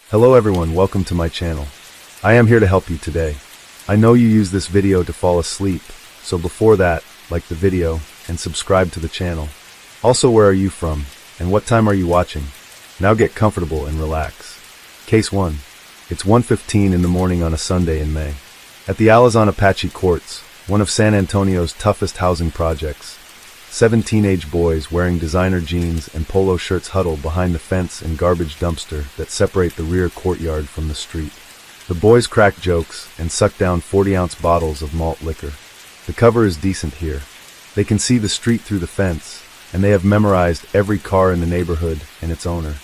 Hello everyone, welcome to my channel. I am here to help you today. I know you use this video to fall asleep, so before that, like the video and subscribe to the channel. Also, where are you from and what time are you watching? Now get comfortable and relax. Case 1. It's 1:15 in the morning on a Sunday in May. At the Alazan Apache Courts, one of San Antonio's toughest housing projects, 7 teenage boys wearing designer jeans and polo shirts huddle behind the fence and garbage dumpster that separate the rear courtyard from the street. The boys crack jokes and suck down 40-ounce bottles of malt liquor. The cover is decent here. They can see the street through the fence, and they have memorized every car in the neighborhood and its owner.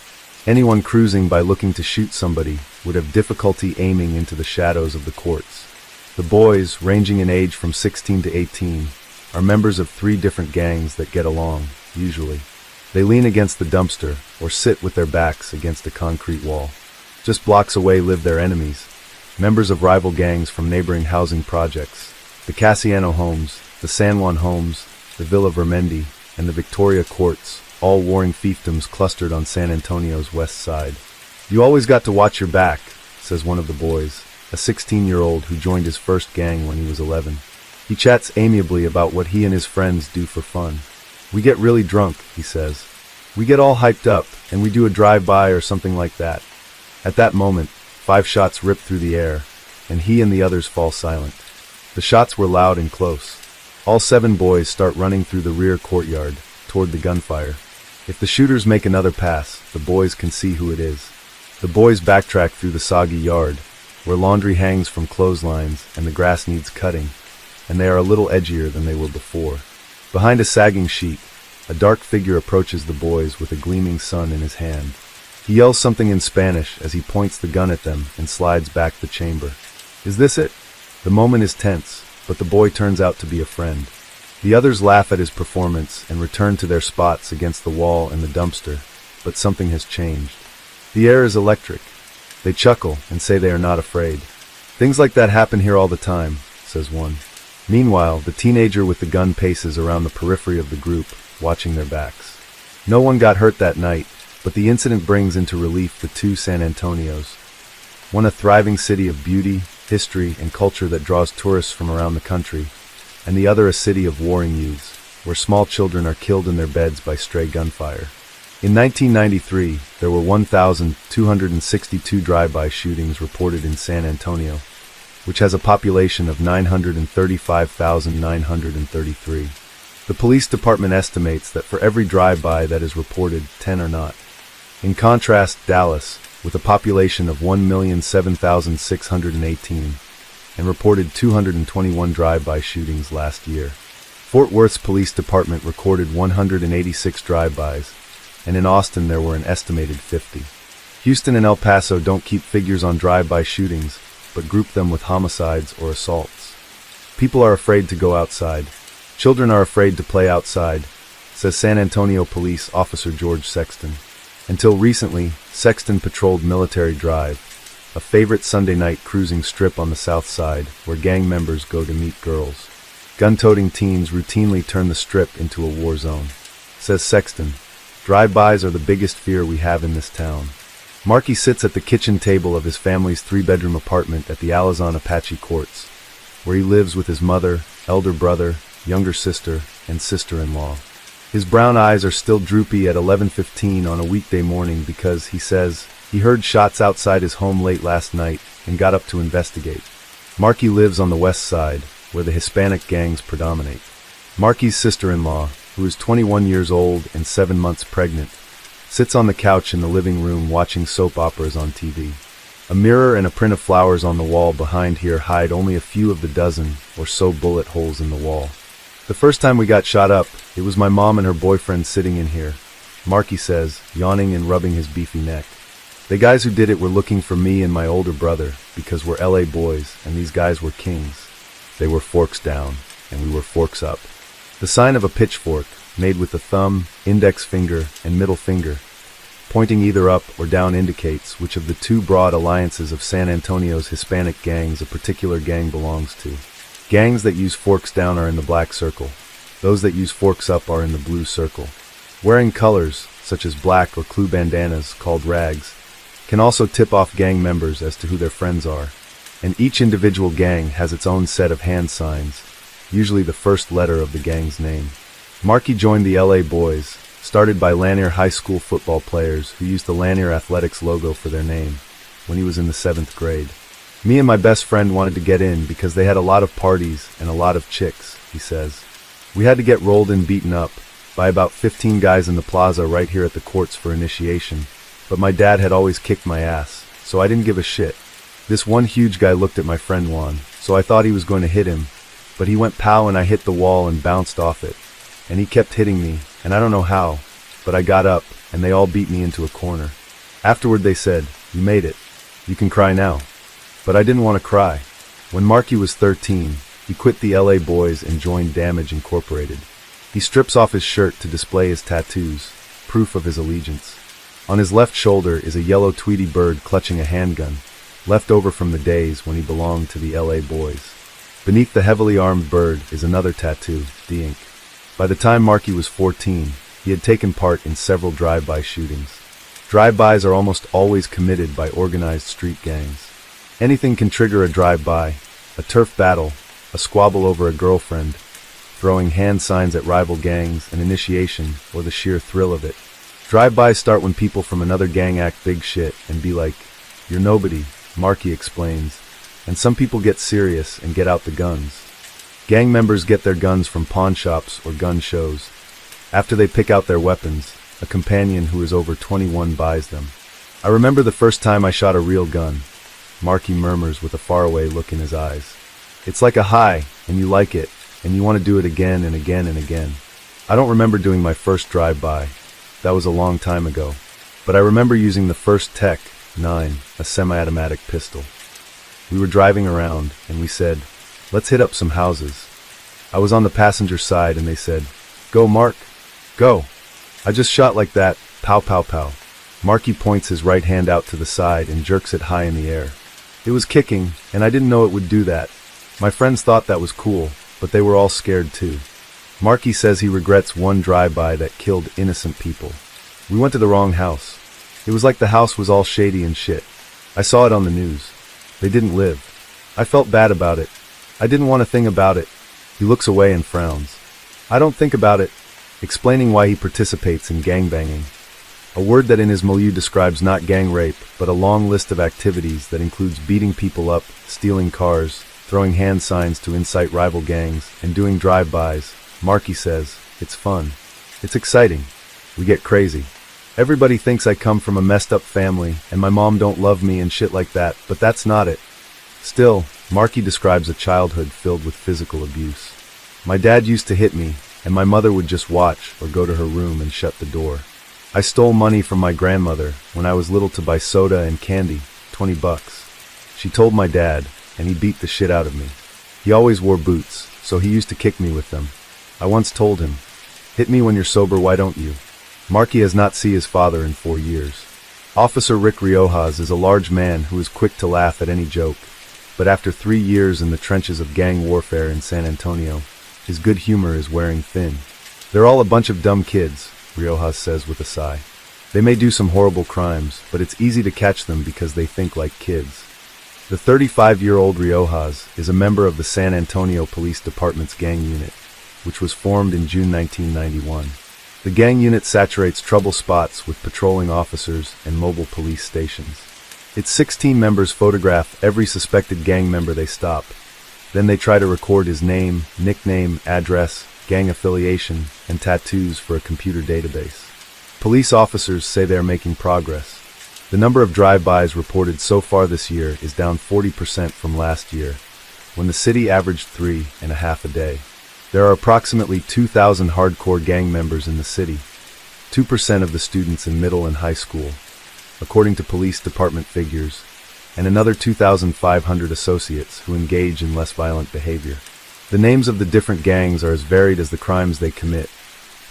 Anyone cruising by looking to shoot somebody would have difficulty aiming into the shadows of the courts. The boys, ranging in age from 16 to 18, are members of 3 different gangs that get along, usually. They lean against the dumpster or sit with their backs against a concrete wall. Just blocks away live their enemies, members of rival gangs from neighboring housing projects, the Casiano Homes, the San Juan Homes, the Villa Vermendi, and the Victoria Courts, all warring fiefdoms clustered on San Antonio's west side. "You always got to watch your back," says one of the boys, a 16-year-old who joined his first gang when he was 11. He chats amiably about what he and his friends do for fun. "We get really drunk," he says. "We get all hyped up, and we do a drive-by or something like that." At that moment, 5 shots rip through the air, and he and the others fall silent. The shots were loud and close. All 7 boys start running through the rear courtyard, toward the gunfire. If the shooters make another pass, the boys can see who it is. The boys backtrack through the soggy yard, where laundry hangs from clotheslines and the grass needs cutting, and they are a little edgier than they were before. Behind a sagging sheet, a dark figure approaches the boys with a gleaming sun in his hand. He yells something in Spanish as he points the gun at them and slides back the chamber. Is this it? The moment is tense, but the boy turns out to be a friend. The others laugh at his performance and return to their spots against the wall and the dumpster, but something has changed. The air is electric. They chuckle and say they are not afraid. "Things like that happen here all the time," says one. Meanwhile, the teenager with the gun paces around the periphery of the group, watching their backs. No one got hurt that night, but the incident brings into relief the 2 San Antonios. One a thriving city of beauty, history, and culture that draws tourists from around the country, and the other a city of warring youths, where small children are killed in their beds by stray gunfire. In 1993, there were 1,262 drive-by shootings reported in San Antonio, which has a population of 935,933. The police department estimates that for every drive-by that is reported, 10 are not. In contrast, Dallas, with a population of 1,007,618, and reported 221 drive-by shootings last year. Fort Worth's police department recorded 186 drive-bys, and in Austin there were an estimated 50. Houston and El Paso don't keep figures on drive-by shootings, but group them with homicides or assaults. People are afraid to go outside. Children are afraid to play outside, says San Antonio Police Officer George Sexton. Until recently, Sexton patrolled Military Drive, a favorite Sunday night cruising strip on the south side where gang members go to meet girls. Gun-toting teens routinely turn the strip into a war zone. Says Sexton, "Drive-bys are the biggest fear we have in this town." Marky sits at the kitchen table of his family's 3-bedroom apartment at the Alazan Apache Courts, where he lives with his mother, elder brother, younger sister, and sister-in-law. His brown eyes are still droopy at 11:15 on a weekday morning because, he says, he heard shots outside his home late last night and got up to investigate. Marky lives on the west side, where the Hispanic gangs predominate. Marky's sister-in-law, who is 21 years old and 7 months pregnant, sits on the couch in the living room watching soap operas on TV. A mirror and a print of flowers on the wall behind here hide only a few of the dozen or so bullet holes in the wall. "The first time we got shot up, it was my mom and her boyfriend sitting in here," Marky says, yawning and rubbing his beefy neck. "The guys who did it were looking for me and my older brother because we're LA boys and these guys were kings. They were forks down and we were forks up." The sign of a pitchfork, made with the thumb, index finger, and middle finger, pointing either up or down, indicates which of the 2 broad alliances of San Antonio's Hispanic gangs a particular gang belongs to. Gangs that use forks down are in the black circle. Those that use forks up are in the blue circle. Wearing colors, such as black or clue bandanas called rags, can also tip off gang members as to who their friends are. And each individual gang has its own set of hand signs, usually the first letter of the gang's name. Marky joined the LA Boys, started by Lanier High School football players who used the Lanier Athletics logo for their name, when he was in the 7th grade. Me and my best friend wanted to get in because they had a lot of parties and a lot of chicks, he says. We had to get rolled and beaten up by about 15 guys in the plaza right here at the courts for initiation, but my dad had always kicked my ass, so I didn't give a shit. This one huge guy looked at my friend Juan, so I thought he was going to hit him, but he went pow and I hit the wall and bounced off it. And he kept hitting me, and I don't know how, but I got up, and they all beat me into a corner. Afterward they said, "You made it. You can cry now." But I didn't want to cry. When Marky was 13, he quit the LA Boys and joined Damage Incorporated. He strips off his shirt to display his tattoos, proof of his allegiance. On his left shoulder is a yellow Tweety bird clutching a handgun, left over from the days when he belonged to the LA Boys. Beneath the heavily armed bird is another tattoo, D-Ink. By the time Marky was 14, he had taken part in several drive-by shootings. Drive-bys are almost always committed by organized street gangs. Anything can trigger a drive-by: a turf battle, a squabble over a girlfriend, throwing hand signs at rival gangs, an initiation, or the sheer thrill of it. Drive-bys start when people from another gang act big shit and be like, "You're nobody," Marky explains, and some people get serious and get out the guns. Gang members get their guns from pawn shops or gun shows. After they pick out their weapons, a companion who is over 21 buys them. "I remember the first time I shot a real gun," Marky murmurs with a faraway look in his eyes. "It's like a high, and you like it, and you want to do it again and again and again." I don't remember doing my first drive-by. That was a long time ago. But I remember using the first Tech 9, a semi-automatic pistol. We were driving around, and we said, "Let's hit up some houses." I was on the passenger side, and they said, "Go, Mark, go." I just shot like that, pow pow pow. Marky points his right hand out to the side and jerks it high in the air. It was kicking, and I didn't know it would do that. My friends thought that was cool, but they were all scared too. Marky says he regrets one drive-by that killed innocent people. We went to the wrong house. It was like the house was all shady and shit. I saw it on the news. They didn't live. I felt bad about it. I didn't want a thing about it. He looks away and frowns. I don't think about it, explaining why he participates in gangbanging. A word that in his milieu describes not gang rape, but a long list of activities that includes beating people up, stealing cars, throwing hand signs to incite rival gangs, and doing drive-bys. Marky says, "It's fun. It's exciting. We get crazy. Everybody thinks I come from a messed up family, and my mom don't love me and shit like that, but that's not it." Still, Marky describes a childhood filled with physical abuse. "My dad used to hit me, and my mother would just watch or go to her room and shut the door. I stole money from my grandmother when I was little to buy soda and candy, $20. She told my dad, and he beat the shit out of me. He always wore boots, so he used to kick me with them. I once told him, 'Hit me when you're sober, why don't you?'" Marky has not seen his father in 4 years. Officer Rick Riojas is a large man who is quick to laugh at any joke, but after 3 years in the trenches of gang warfare in San Antonio, his good humor is wearing thin. "They're all a bunch of dumb kids," Riojas says with a sigh. "They may do some horrible crimes, but it's easy to catch them because they think like kids." The 35-year-old Riojas is a member of the San Antonio Police Department's gang unit, which was formed in June 1991. The gang unit saturates trouble spots with patrolling officers and mobile police stations. Its 16 members photograph every suspected gang member they stop. Then they try to record his name, nickname, address, gang affiliation, and tattoos for a computer database. Police officers say they are making progress. The number of drive-bys reported so far this year is down 40% from last year, when the city averaged 3.5 a day. There are approximately 2,000 hardcore gang members in the city, 2% of the students in middle and high school, according to police department figures, and another 2,500 associates who engage in less violent behavior. The names of the different gangs are as varied as the crimes they commit.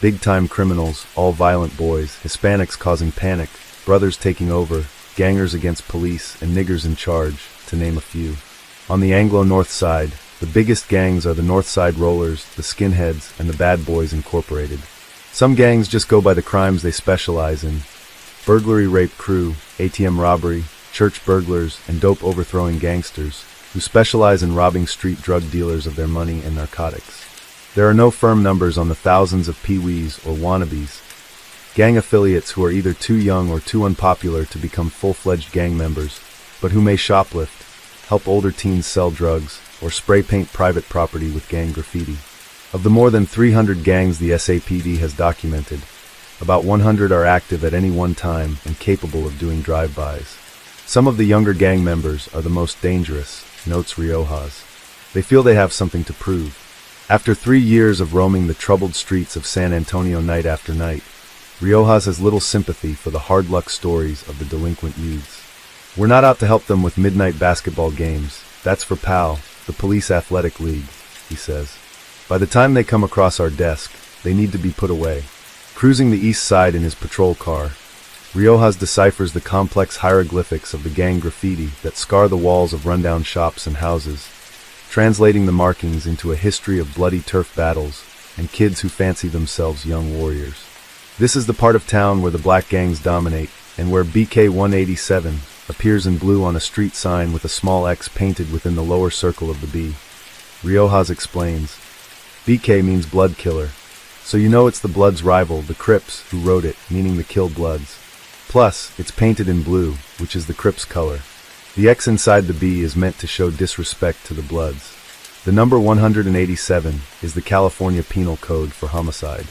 Big-time criminals, all violent boys, Hispanics causing panic, brothers taking over, gangers against police, and niggers in charge, to name a few. On the Anglo-North Side, the biggest gangs are the North Side Rollers, the Skinheads, and the Bad Boys Incorporated. Some gangs just go by the crimes they specialize in. burglary rape crew, ATM robbery, church burglars, and dope overthrowing gangsters, who specialize in robbing street drug dealers of their money and narcotics. There are no firm numbers on the thousands of peewees or wannabes, gang affiliates who are either too young or too unpopular to become full-fledged gang members, but who may shoplift, help older teens sell drugs, or spray paint private property with gang graffiti. Of the more than 300 gangs the SAPD has documented, about 100 are active at any one time and capable of doing drive-bys. Some of the younger gang members are the most dangerous, notes Riojas. They feel they have something to prove. After 3 years of roaming the troubled streets of San Antonio night after night, Riojas has little sympathy for the hard luck stories of the delinquent youths. We're not out to help them with midnight basketball games. That's for PAL, the Police Athletic League, he says. By the time they come across our desk, they need to be put away. Cruising the east side in his patrol car, Riojas deciphers the complex hieroglyphics of the gang graffiti that scar the walls of rundown shops and houses, translating the markings into a history of bloody turf battles and kids who fancy themselves young warriors. This is the part of town where the black gangs dominate, and where BK 187 appears in blue on a street sign with a small X painted within the lower circle of the B. Riojas explains, BK means blood killer, so you know it's the Bloods' rival, the Crips, who wrote it, meaning the Kill Bloods. Plus, it's painted in blue, which is the Crips' color. The X inside the B is meant to show disrespect to the Bloods. The number 187 is the California Penal Code for homicide.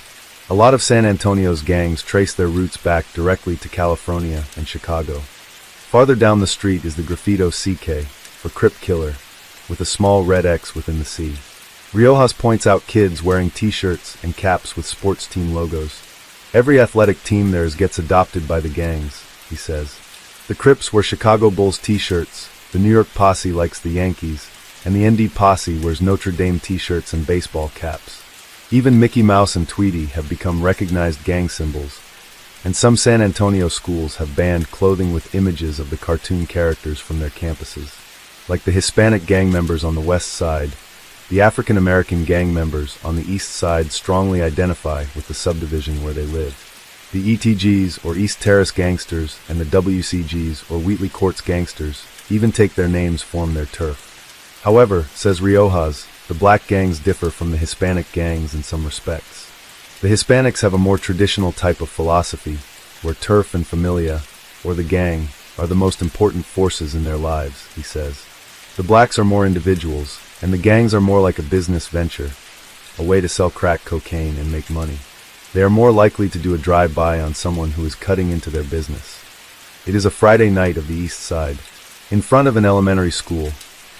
A lot of San Antonio's gangs trace their roots back directly to California and Chicago. Farther down the street is the graffito CK, for Crip Killer, with a small red X within the C. Riojas points out kids wearing t-shirts and caps with sports team logos. Every athletic team there gets adopted by the gangs, he says. The Crips wear Chicago Bulls t-shirts, the New York Posse likes the Yankees, and the ND Posse wears Notre Dame t-shirts and baseball caps. Even Mickey Mouse and Tweety have become recognized gang symbols, and some San Antonio schools have banned clothing with images of the cartoon characters from their campuses. Like the Hispanic gang members on the west side, the African American gang members on the east side strongly identify with the subdivision where they live. The ETGs, or East Terrace Gangsters, and the WCGs, or Wheatley Courts Gangsters, even take their names from their turf. However, says Riojas, the black gangs differ from the Hispanic gangs in some respects. The Hispanics have a more traditional type of philosophy, where turf and familia, or the gang, are the most important forces in their lives, he says. The blacks are more individuals, and the gangs are more like a business venture, a way to sell crack cocaine and make money. They are more likely to do a drive-by on someone who is cutting into their business. It is a Friday night of the east side. In front of an elementary school,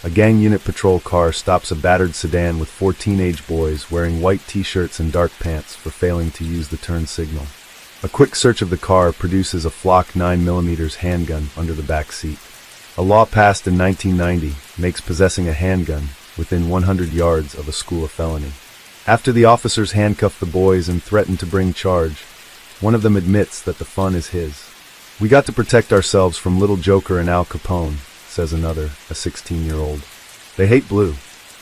a gang unit patrol car stops a battered sedan with 4 teenage boys wearing white t-shirts and dark pants for failing to use the turn signal. A quick search of the car produces a Flock 9mm handgun under the back seat. A law passed in 1990 makes possessing a handgun within 100 yards of a school a felony. After the officers handcuff the boys and threaten to bring charge, one of them admits that the fun is his. "We got to protect ourselves from Little Joker and Al Capone," says another, a 16-year-old. "They hate blue.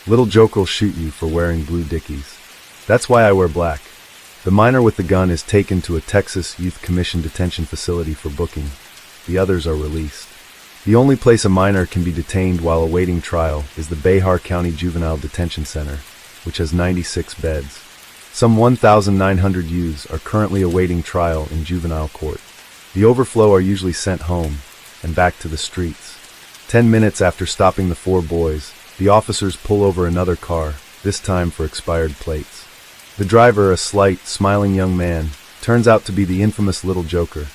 Little Joker'll shoot you for wearing blue dickies. That's why I wear black." The minor with the gun is taken to a Texas Youth Commission detention facility for booking. The others are released. The only place a minor can be detained while awaiting trial is the Behar County Juvenile Detention Center, which has 96 beds. Some 1,900 youths are currently awaiting trial in juvenile court. The overflow are usually sent home and back to the streets. 10 minutes after stopping the 4 boys, the officers pull over another car, this time for expired plates. The driver, a slight, smiling young man, turns out to be the infamous Little Joker,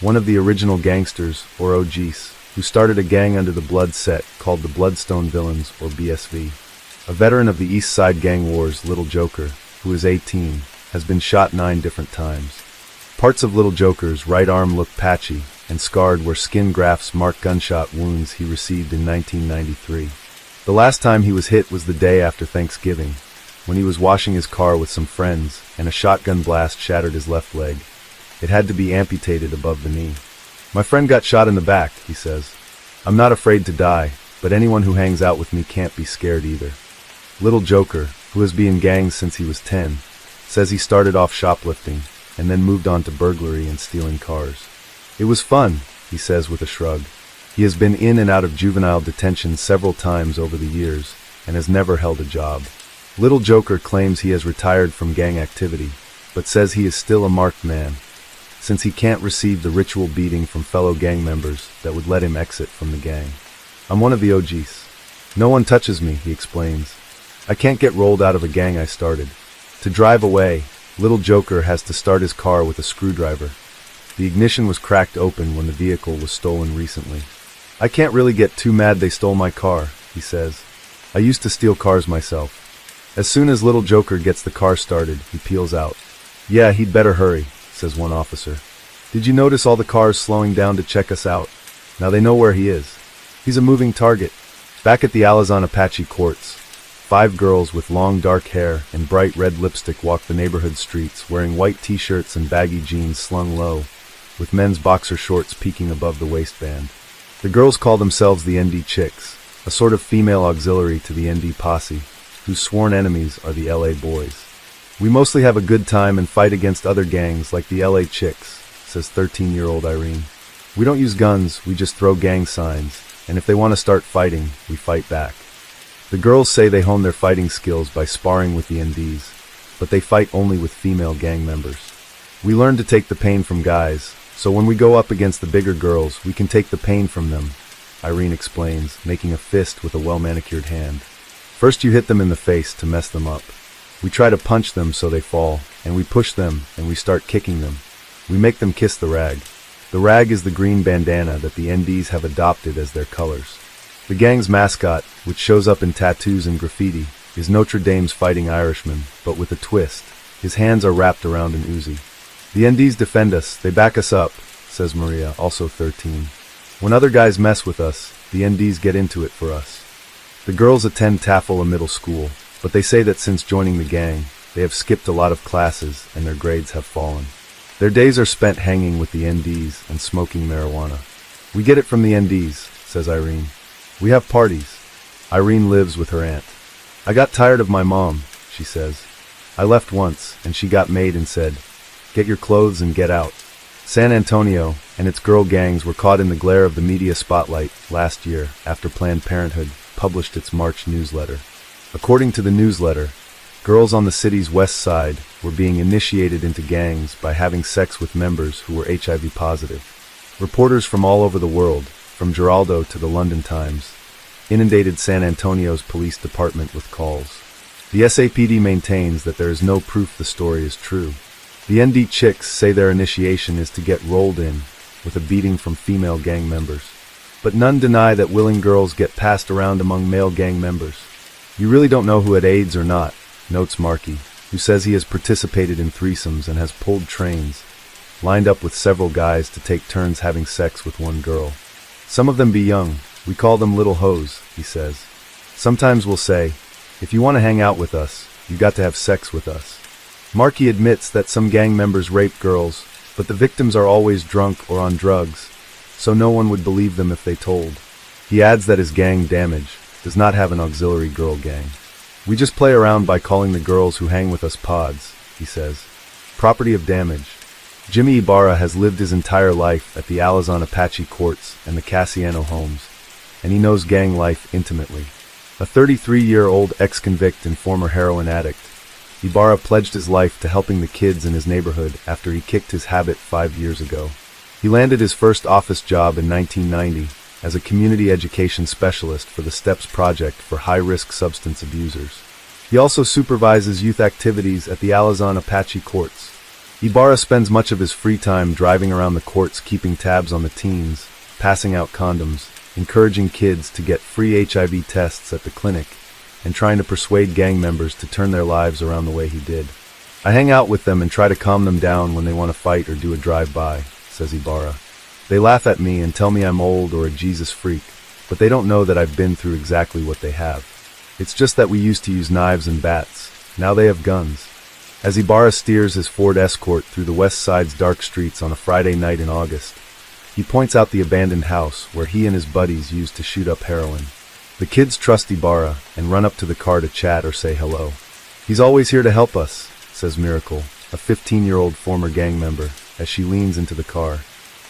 one of the original gangsters, or OGs, who started a gang under the Blood set called the Bloodstone Villains, or BSV. A veteran of the East Side Gang Wars, Little Joker, who is 18, has been shot 9 different times. Parts of Little Joker's right arm look patchy and scarred where skin grafts mark gunshot wounds he received in 1993. The last time he was hit was the day after Thanksgiving, when he was washing his car with some friends and a shotgun blast shattered his left leg. It had to be amputated above the knee. "My friend got shot in the back," he says. "I'm not afraid to die, but anyone who hangs out with me can't be scared either." Little Joker, who has been in gangs since he was 10, says he started off shoplifting and then moved on to burglary and stealing cars. It was fun, he says with a shrug. He has been in and out of juvenile detention several times over the years, and has never held a job. Little Joker claims he has retired from gang activity, but says he is still a marked man, since he can't receive the ritual beating from fellow gang members that would let him exit from the gang. I'm one of the OGs. No one touches me, he explains. I can't get rolled out of a gang I started. To drive away, Little Joker has to start his car with a screwdriver. The ignition was cracked open when the vehicle was stolen recently. I can't really get too mad they stole my car, he says. I used to steal cars myself. As soon as Little Joker gets the car started, he peels out. Yeah, he'd better hurry, says one officer. Did you notice all the cars slowing down to check us out? Now they know where he is. He's a moving target. Back at the Alazan Apache courts, 5 girls with long dark hair and bright red lipstick walk the neighborhood streets wearing white t-shirts and baggy jeans slung low, with men's boxer shorts peeking above the waistband. The girls call themselves the ND Chicks, a sort of female auxiliary to the ND Posse, whose sworn enemies are the LA Boys. We mostly have a good time and fight against other gangs like the LA Chicks, says 13-year-old Irene. We don't use guns, we just throw gang signs, and if they want to start fighting, we fight back. The girls say they hone their fighting skills by sparring with the NDs, but they fight only with female gang members. We learn to take the pain from guys, so when we go up against the bigger girls, we can take the pain from them, Irene explains, making a fist with a well-manicured hand. First you hit them in the face to mess them up. We try to punch them so they fall, and we push them, and we start kicking them. We make them kiss the rag. The rag is the green bandana that the NDs have adopted as their colors. The gang's mascot, which shows up in tattoos and graffiti, is Notre Dame's Fighting Irishman, but with a twist. His hands are wrapped around an Uzi. The NDs defend us, they back us up, says Maria, also 13. When other guys mess with us, the NDs get into it for us. The girls attend Tafula Middle School, but they say that since joining the gang, they have skipped a lot of classes and their grades have fallen. Their days are spent hanging with the NDs and smoking marijuana. We get it from the NDs, says Irene. We have parties. Irene lives with her aunt. I got tired of my mom, she says. I left once, and she got made and said, get your clothes and get out. San Antonio and its girl gangs were caught in the glare of the media spotlight last year after Planned Parenthood published its March newsletter. According to the newsletter, girls on the city's west side were being initiated into gangs by having sex with members who were HIV positive. Reporters from all over the world, from Geraldo to the London Times, inundated San Antonio's police department with calls. The SAPD maintains that there is no proof the story is true. The ND Chicks say their initiation is to get rolled in with a beating from female gang members. But none deny that willing girls get passed around among male gang members. You really don't know who had AIDS or not, notes Markey, who says he has participated in threesomes and has pulled trains, lined up with several guys to take turns having sex with one girl. Some of them be young, we call them little hoes, he says. Sometimes we'll say, if you want to hang out with us, you got to have sex with us. Markey admits that some gang members rape girls, but the victims are always drunk or on drugs, so no one would believe them if they told. He adds that his gang, Damage, does not have an auxiliary girl gang. We just play around by calling the girls who hang with us pods, he says. Property of Damage. Jimmy Ibarra has lived his entire life at the Alazan Apache courts and the Casiano homes, and he knows gang life intimately. A 33-year-old ex-convict and former heroin addict, Ibarra pledged his life to helping the kids in his neighborhood after he kicked his habit 5 years ago. He landed his first office job in 1990 as a community education specialist for the STEPS project for high-risk substance abusers. He also supervises youth activities at the Alazan Apache courts. Ibarra spends much of his free time driving around the courts keeping tabs on the teens, passing out condoms, encouraging kids to get free HIV tests at the clinic, and trying to persuade gang members to turn their lives around the way he did. I hang out with them and try to calm them down when they want to fight or do a drive-by, says Ibarra. They laugh at me and tell me I'm old or a Jesus freak, but they don't know that I've been through exactly what they have. It's just that we used to use knives and bats. Now they have guns. As Ibarra steers his Ford Escort through the West Side's dark streets on a Friday night in August, he points out the abandoned house where he and his buddies used to shoot up heroin. The kids trust Ibarra and run up to the car to chat or say hello. He's always here to help us, says Miracle, a 15-year-old former gang member, as she leans into the car.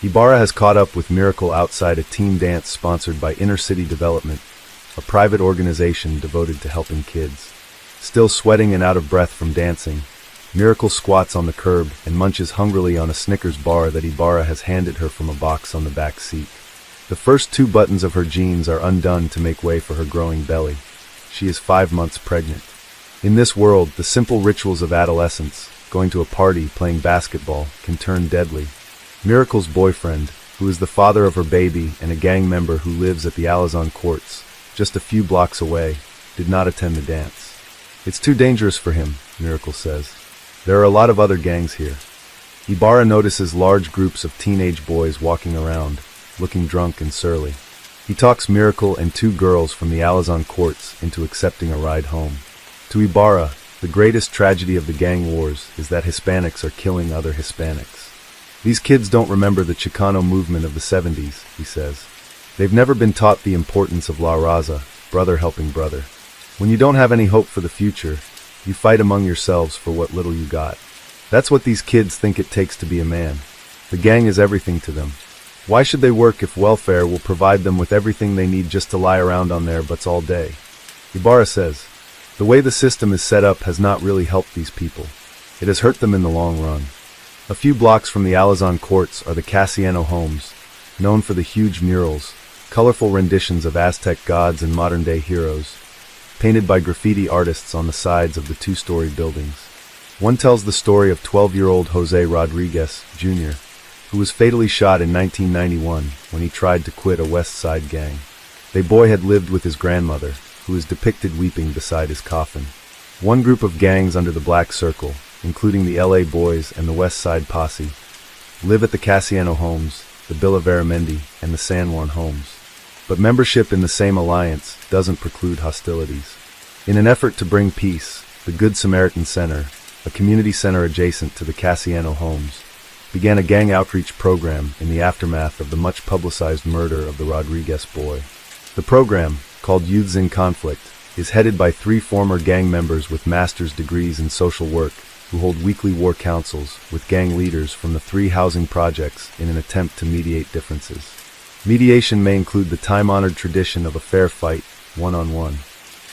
Ibarra has caught up with Miracle outside a teen dance sponsored by Inner City Development, a private organization devoted to helping kids. Still sweating and out of breath from dancing, Miracle squats on the curb and munches hungrily on a Snickers bar that Ibarra has handed her from a box on the back seat. The first 2 buttons of her jeans are undone to make way for her growing belly. She is 5 months pregnant. In this world, the simple rituals of adolescence, going to a party, playing basketball, can turn deadly. Miracle's boyfriend, who is the father of her baby and a gang member who lives at the Alazan Courts, just a few blocks away, did not attend the dance. It's too dangerous for him, Miracle says. There are a lot of other gangs here. Ibarra notices large groups of teenage boys walking around, looking drunk and surly. He talks Miracle and 2 girls from the Alazan Courts into accepting a ride home. To Ibarra, the greatest tragedy of the gang wars is that Hispanics are killing other Hispanics. These kids don't remember the Chicano movement of the 70s, he says. They've never been taught the importance of La Raza, brother helping brother. When you don't have any hope for the future, you fight among yourselves for what little you got. That's what these kids think it takes to be a man. The gang is everything to them. Why should they work if welfare will provide them with everything they need just to lie around on their butts all day? Ibarra says, the way the system is set up has not really helped these people. It has hurt them in the long run. A few blocks from the Alazan Courts are the Casiano homes, known for the huge murals, colorful renditions of Aztec gods and modern-day heroes, painted by graffiti artists on the sides of the 2-story buildings. One tells the story of 12-year-old Jose Rodriguez, Jr., who was fatally shot in 1991 when he tried to quit a West Side gang. The boy had lived with his grandmother, who is depicted weeping beside his coffin. One group of gangs under the Black Circle, including the LA Boys and the West Side Posse, live at the Casiano homes, the Villa Veramendi, and the San Juan homes. But membership in the same alliance doesn't preclude hostilities. In an effort to bring peace, the Good Samaritan Center, a community center adjacent to the Casiano homes, began a gang outreach program in the aftermath of the much-publicized murder of the Rodriguez boy. The program, called Youths in Conflict, is headed by 3 former gang members with master's degrees in social work who hold weekly war councils with gang leaders from the 3 housing projects in an attempt to mediate differences. Mediation may include the time-honored tradition of a fair fight, one-on-one.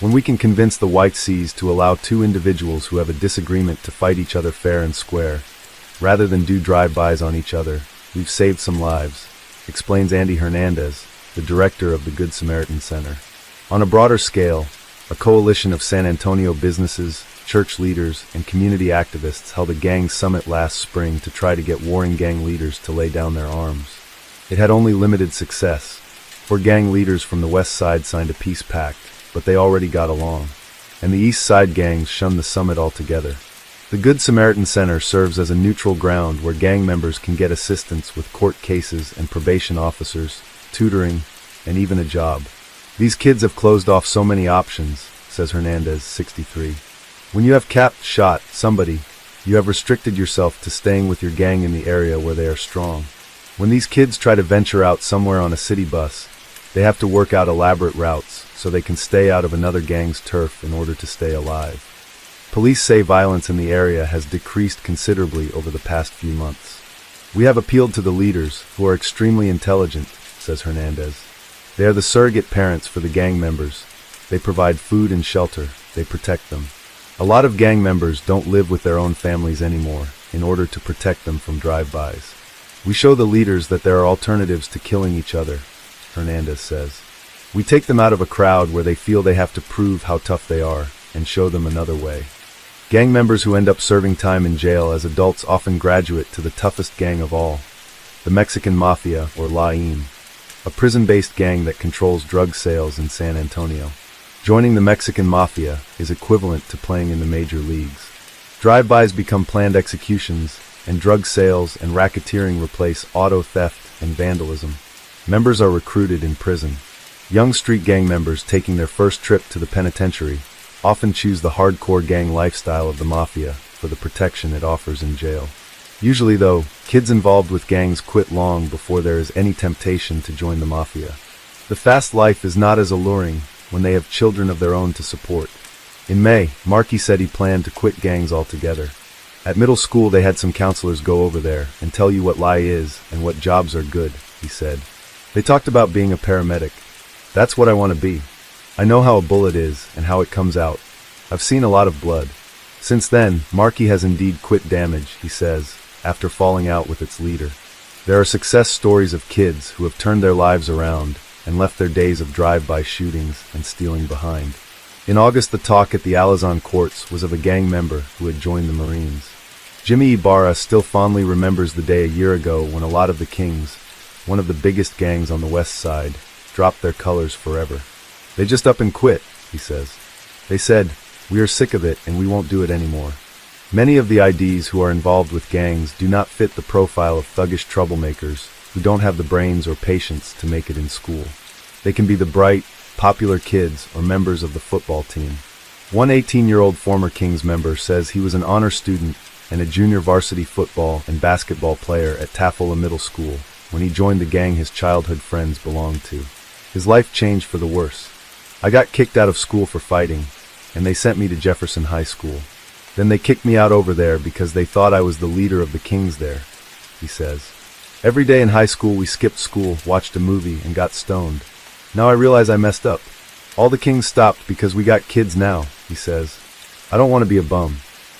When we can convince the White Seas to allow 2 individuals who have a disagreement to fight each other fair and square, rather than do drive-bys on each other, we've saved some lives, explains Andy Hernandez, the director of the Good Samaritan Center. On a broader scale, a coalition of San Antonio businesses, church leaders, and community activists held a gang summit last spring to try to get warring gang leaders to lay down their arms. It had only limited success. 4 gang leaders from the West Side signed a peace pact, but they already got along, and the East Side gangs shunned the summit altogether. The Good Samaritan Center serves as a neutral ground where gang members can get assistance with court cases and probation officers, tutoring, and even a job. These kids have closed off so many options, says Hernandez, 63. When you have shot somebody, you have restricted yourself to staying with your gang in the area where they are strong. When these kids try to venture out somewhere on a city bus, they have to work out elaborate routes so they can stay out of another gang's turf in order to stay alive. Police say violence in the area has decreased considerably over the past few months. We have appealed to the leaders, who are extremely intelligent, says Hernandez. They are the surrogate parents for the gang members. They provide food and shelter. They protect them. A lot of gang members don't live with their own families anymore in order to protect them from drive-bys. We show the leaders that there are alternatives to killing each other, Hernandez says. We take them out of a crowd where they feel they have to prove how tough they are and show them another way. Gang members who end up serving time in jail as adults often graduate to the toughest gang of all, the Mexican Mafia, or LAIM, a prison-based gang that controls drug sales in San Antonio. Joining the Mexican Mafia is equivalent to playing in the major leagues. Drive-bys become planned executions, and drug sales and racketeering replace auto theft and vandalism. Members are recruited in prison. Young street gang members taking their first trip to the penitentiary often choose the hardcore gang lifestyle of the Mafia for the protection it offers in jail. Usually, though, kids involved with gangs quit long before there is any temptation to join the Mafia. The fast life is not as alluring when they have children of their own to support. In May, Markey said he planned to quit gangs altogether. At middle school, they had some counselors go over there and tell you what lie is and what jobs are good, he said. They talked about being a paramedic. That's what I want to be. I know how a bullet is and how it comes out. I've seen a lot of blood. Since then, Markey has indeed quit Damage, he says, after falling out with its leader. There are success stories of kids who have turned their lives around and left their days of drive-by shootings and stealing behind. In August, the talk at the Alazan courts was of a gang member who had joined the Marines. Jimmy Ibarra still fondly remembers the day a year ago when a lot of the Kings, one of the biggest gangs on the west side, dropped their colors forever. They just up and quit, he says. They said, "We are sick of it and we won't do it anymore." Many of the IDs who are involved with gangs do not fit the profile of thuggish troublemakers who don't have the brains or patience to make it in school. They can be the bright, popular kids or members of the football team. One 18-year-old former Kings member says he was an honor student and a junior varsity football and basketball player at Taffola Middle School when he joined the gang his childhood friends belonged to. His life changed for the worse. "I got kicked out of school for fighting, and they sent me to Jefferson High School. Then they kicked me out over there because they thought I was the leader of the Kings there," he says. "Every day in high school we skipped school, watched a movie, and got stoned. Now I realize I messed up. All the Kings stopped because we got kids now," he says. "I don't want to be a bum.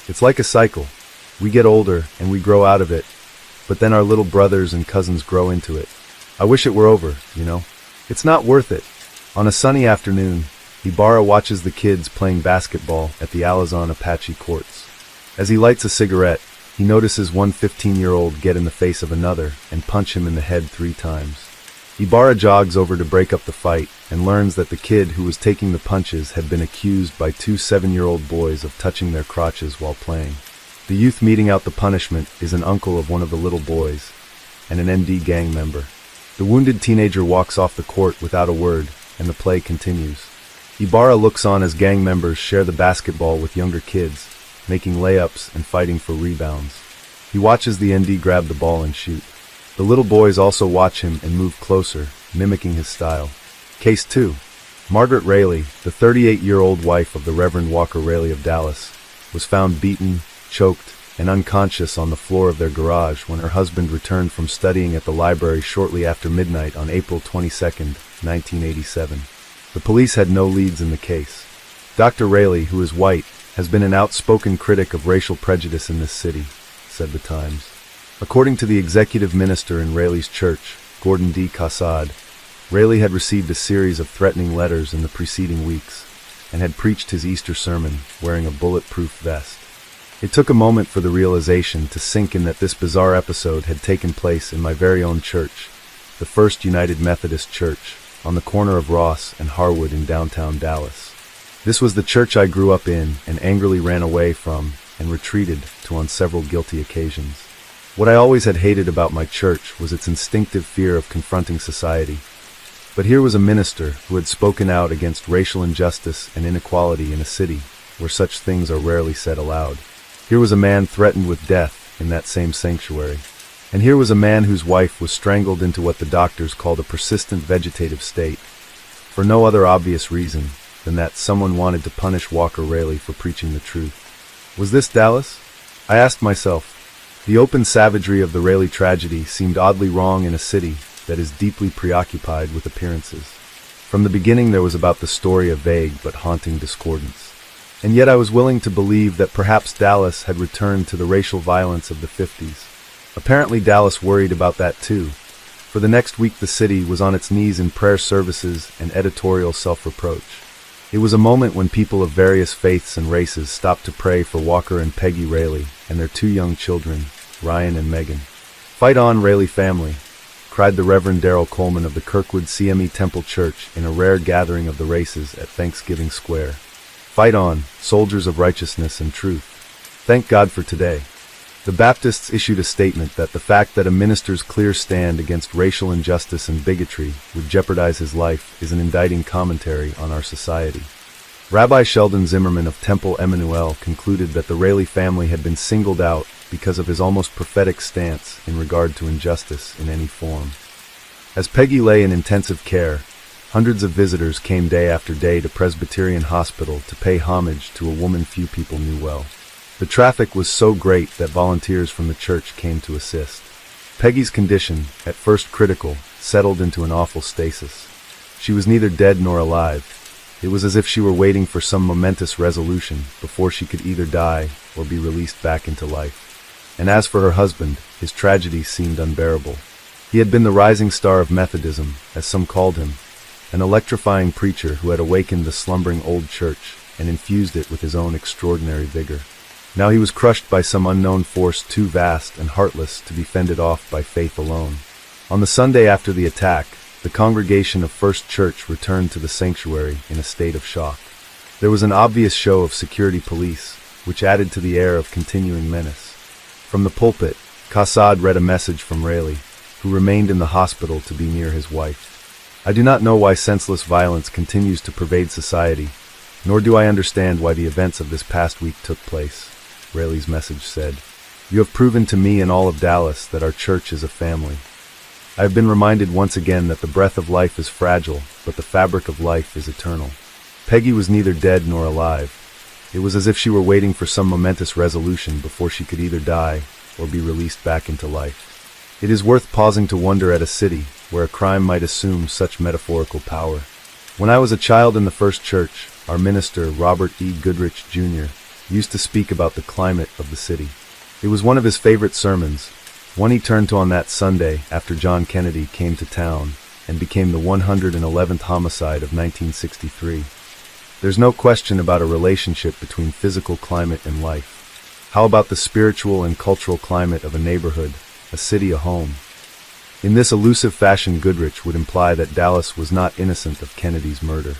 It's like a cycle. We get older and we grow out of it, but then our little brothers and cousins grow into it. I wish it were over, you know? It's not worth it." On a sunny afternoon, Ibarra watches the kids playing basketball at the Alazan Apache courts. As he lights a cigarette, he notices one 15-year-old get in the face of another and punch him in the head 3 times. Ibarra jogs over to break up the fight and learns that the kid who was taking the punches had been accused by 2 7-year-old boys of touching their crotches while playing. The youth meting out the punishment is an uncle of one of the little boys and an ND gang member. The wounded teenager walks off the court without a word, and the play continues. Ibarra looks on as gang members share the basketball with younger kids, making layups and fighting for rebounds. He watches the ND grab the ball and shoot. The little boys also watch him and move closer, mimicking his style. Case 2. Margaret Raley, the 38-year-old wife of the Reverend Walker Raley of Dallas, was found beaten, choked, and unconscious on the floor of their garage when her husband returned from studying at the library shortly after midnight on April 22, 1987. The police had no leads in the case. Dr. Raley, who is white, has been an outspoken critic of racial prejudice in this city, said the Times. According to the executive minister in Raley's church, Gordon D. Cassad, Raley had received a series of threatening letters in the preceding weeks and had preached his Easter sermon wearing a bulletproof vest. It took a moment for the realization to sink in that this bizarre episode had taken place in my very own church, the First United Methodist Church, on the corner of Ross and Harwood in downtown Dallas. This was the church I grew up in and angrily ran away from and retreated to on several guilty occasions. What I always had hated about my church was its instinctive fear of confronting society. But here was a minister who had spoken out against racial injustice and inequality in a city where such things are rarely said aloud. Here was a man threatened with death in that same sanctuary. And here was a man whose wife was strangled into what the doctors called a persistent vegetative state, for no other obvious reason than that someone wanted to punish Walker Raley for preaching the truth. Was this Dallas? I asked myself. The open savagery of the Raley tragedy seemed oddly wrong in a city that is deeply preoccupied with appearances. From the beginning there was about the story a vague but haunting discordance. And yet I was willing to believe that perhaps Dallas had returned to the racial violence of the 50s. Apparently Dallas worried about that too. For the next week the city was on its knees in prayer services and editorial self-reproach. It was a moment when people of various faiths and races stopped to pray for Walker and Peggy Raley and their 2 young children, Ryan and Megan. "Fight on, Raley family," cried the Reverend Darrell Coleman of the Kirkwood CME Temple Church in a rare gathering of the races at Thanksgiving Square. "Fight on, soldiers of righteousness and truth. Thank God for today." The Baptists issued a statement that the fact that a minister's clear stand against racial injustice and bigotry would jeopardize his life is an indicting commentary on our society. Rabbi Sheldon Zimmerman of Temple Emmanuel concluded that the Raley family had been singled out because of his almost prophetic stance in regard to injustice in any form. As Peggy lay in intensive care, hundreds of visitors came day after day to Presbyterian Hospital to pay homage to a woman few people knew well. The traffic was so great that volunteers from the church came to assist. Peggy's condition, at first critical, settled into an awful stasis. She was neither dead nor alive. It was as if she were waiting for some momentous resolution before she could either die or be released back into life. And as for her husband, his tragedy seemed unbearable. He had been the rising star of Methodism, as some called him, an electrifying preacher who had awakened the slumbering old church and infused it with his own extraordinary vigor. Now he was crushed by some unknown force too vast and heartless to be fended off by faith alone. On the Sunday after the attack, the congregation of First Church returned to the sanctuary in a state of shock. There was an obvious show of security police, which added to the air of continuing menace. From the pulpit, Qassad read a message from Rayleigh, who remained in the hospital to be near his wife. I do not know why senseless violence continues to pervade society, nor do I understand why the events of this past week took place, Rayleigh's message said. You have proven to me and all of Dallas that our church is a family. I have been reminded once again that the breath of life is fragile, but the fabric of life is eternal. Peggy was neither dead nor alive. It was as if she were waiting for some momentous resolution before she could either die or be released back into life. It is worth pausing to wonder at a city where a crime might assume such metaphorical power. When I was a child in the First Church, our minister, Robert E. Goodrich, Jr., used to speak about the climate of the city. It was one of his favorite sermons, one he turned to on that Sunday after John Kennedy came to town and became the 111th homicide of 1963. There's no question about a relationship between physical climate and life. How about the spiritual and cultural climate of a neighborhood, a city, a home? In this elusive fashion, Goodrich would imply that Dallas was not innocent of Kennedy's murder.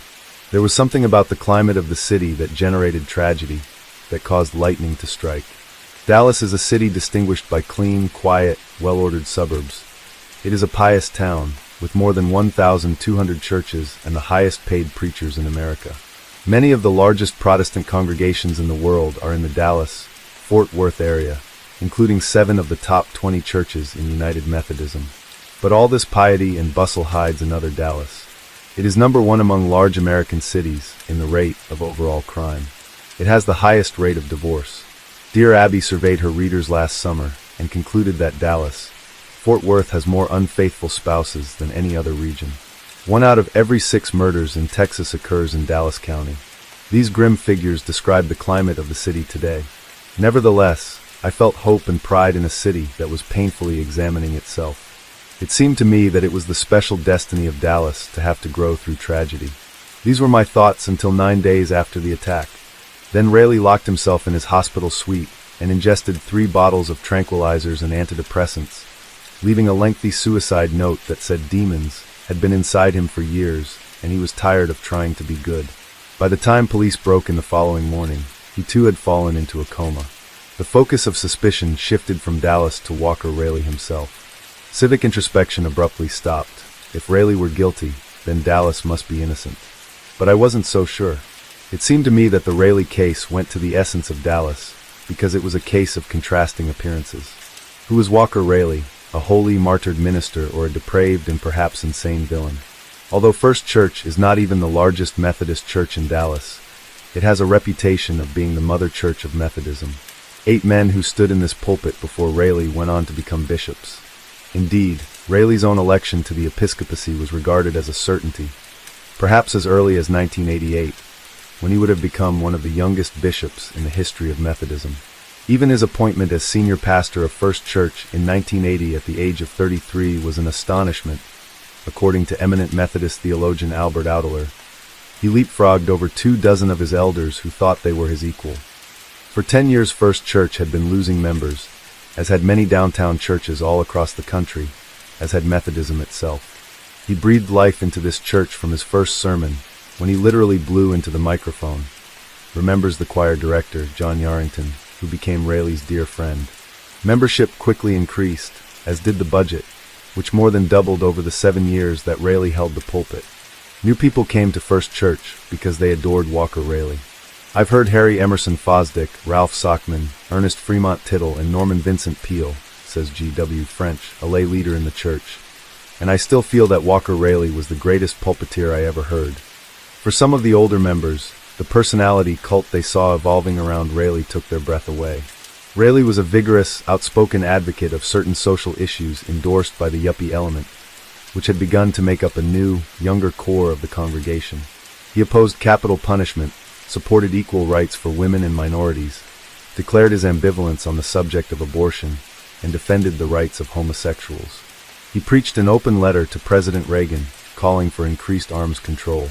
There was something about the climate of the city that generated tragedy, that caused lightning to strike. Dallas is a city distinguished by clean, quiet, well-ordered suburbs. It is a pious town, with more than 1,200 churches and the highest-paid preachers in America. Many of the largest Protestant congregations in the world are in the Dallas-Fort Worth area, including 7 of the top 20 churches in United Methodism. But all this piety and bustle hides another Dallas. It is number 1 among large American cities in the rate of overall crime. It has the highest rate of divorce. Dear Abby surveyed her readers last summer and concluded that Dallas, Fort Worth has more unfaithful spouses than any other region. 1 out of every 6 murders in Texas occurs in Dallas County. These grim figures describe the climate of the city today. Nevertheless, I felt hope and pride in a city that was painfully examining itself. It seemed to me that it was the special destiny of Dallas to have to grow through tragedy. These were my thoughts until 9 days after the attack. Then Rayleigh locked himself in his hospital suite and ingested 3 bottles of tranquilizers and antidepressants, leaving a lengthy suicide note that said demons had been inside him for years and he was tired of trying to be good. By the time police broke in the following morning, he too had fallen into a coma. The focus of suspicion shifted from Dallas to Walker Rayleigh himself. Civic introspection abruptly stopped. If Rayleigh were guilty, then Dallas must be innocent. But I wasn't so sure. It seemed to me that the Rayleigh case went to the essence of Dallas, because it was a case of contrasting appearances. Who was Walker Rayleigh, a holy, martyred minister or a depraved and perhaps insane villain? Although First Church is not even the largest Methodist church in Dallas, it has a reputation of being the mother church of Methodism. 8 men who stood in this pulpit before Rayleigh went on to become bishops. Indeed, Rayleigh's own election to the episcopacy was regarded as a certainty, perhaps as early as 1988. When he would have become one of the youngest bishops in the history of Methodism. Even his appointment as senior pastor of First Church in 1980 at the age of 33 was an astonishment, according to eminent Methodist theologian Albert Outler. He leapfrogged over 24 of his elders who thought they were his equal. For 10 years First Church had been losing members, as had many downtown churches all across the country, as had Methodism itself. He breathed life into this church from his first sermon, when he literally blew into the microphone, remembers the choir director, John Yarrington, who became Rayleigh's dear friend. Membership quickly increased, as did the budget, which more than doubled over the 7 years that Rayleigh held the pulpit. New people came to First Church because they adored Walker Rayleigh. I've heard Harry Emerson Fosdick, Ralph Sockman, Ernest Fremont Tittle, and Norman Vincent Peale, says G.W. French, a lay leader in the church, and I still feel that Walker Rayleigh was the greatest pulpiteer I ever heard. For some of the older members, the personality cult they saw evolving around Rayleigh took their breath away. Rayleigh was a vigorous, outspoken advocate of certain social issues endorsed by the yuppie element, which had begun to make up a new, younger core of the congregation. He opposed capital punishment, supported equal rights for women and minorities, declared his ambivalence on the subject of abortion, and defended the rights of homosexuals. He preached an open letter to President Reagan, calling for increased arms control.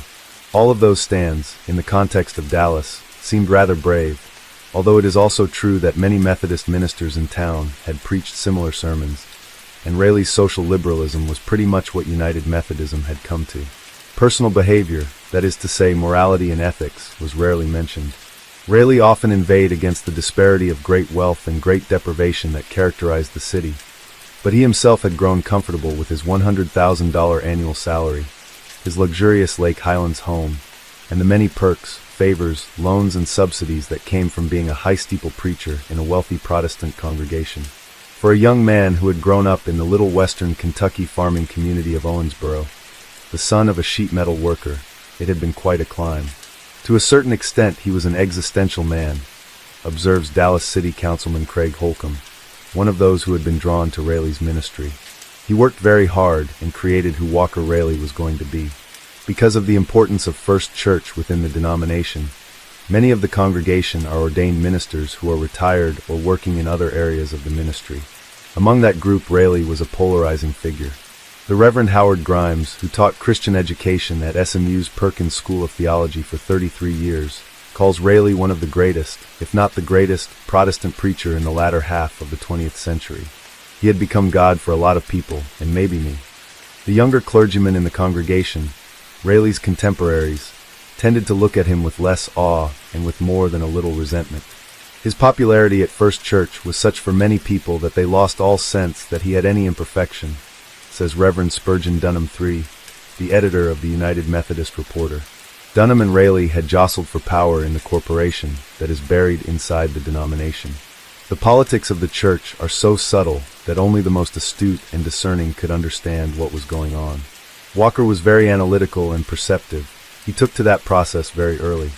All of those stands, in the context of Dallas, seemed rather brave, although it is also true that many Methodist ministers in town had preached similar sermons, and Raleigh's social liberalism was pretty much what United Methodism had come to. Personal behavior, that is to say morality and ethics, was rarely mentioned. Rayleigh often inveighed against the disparity of great wealth and great deprivation that characterized the city, but he himself had grown comfortable with his $100,000 annual salary, his luxurious Lake Highlands home, and the many perks, favors, loans, and subsidies that came from being a high-steeple preacher in a wealthy Protestant congregation. For a young man who had grown up in the little western Kentucky farming community of Owensboro, the son of a sheet metal worker, it had been quite a climb. To a certain extent, he was an existential man, observes Dallas City Councilman Craig Holcomb, one of those who had been drawn to Raleigh's ministry. He worked very hard and created who Walker Raleigh was going to be. Because of the importance of First Church within the denomination, many of the congregation are ordained ministers who are retired or working in other areas of the ministry. Among that group, Raleigh was a polarizing figure. The Reverend Howard Grimes, who taught Christian education at SMU's Perkins School of Theology for 33 years, calls Raleigh one of the greatest, if not the greatest, Protestant preacher in the latter half of the 20th century. He had become God for a lot of people, and maybe me. The younger clergymen in the congregation, Raleigh's contemporaries, tended to look at him with less awe and with more than a little resentment. His popularity at First Church was such for many people that they lost all sense that he had any imperfection, says Reverend Spurgeon Dunham III, the editor of the United Methodist Reporter. Dunham and Raleigh had jostled for power in the corporation that is buried inside the denomination. The politics of the church are so subtle that only the most astute and discerning could understand what was going on. Walker was very analytical and perceptive. He took to that process very early.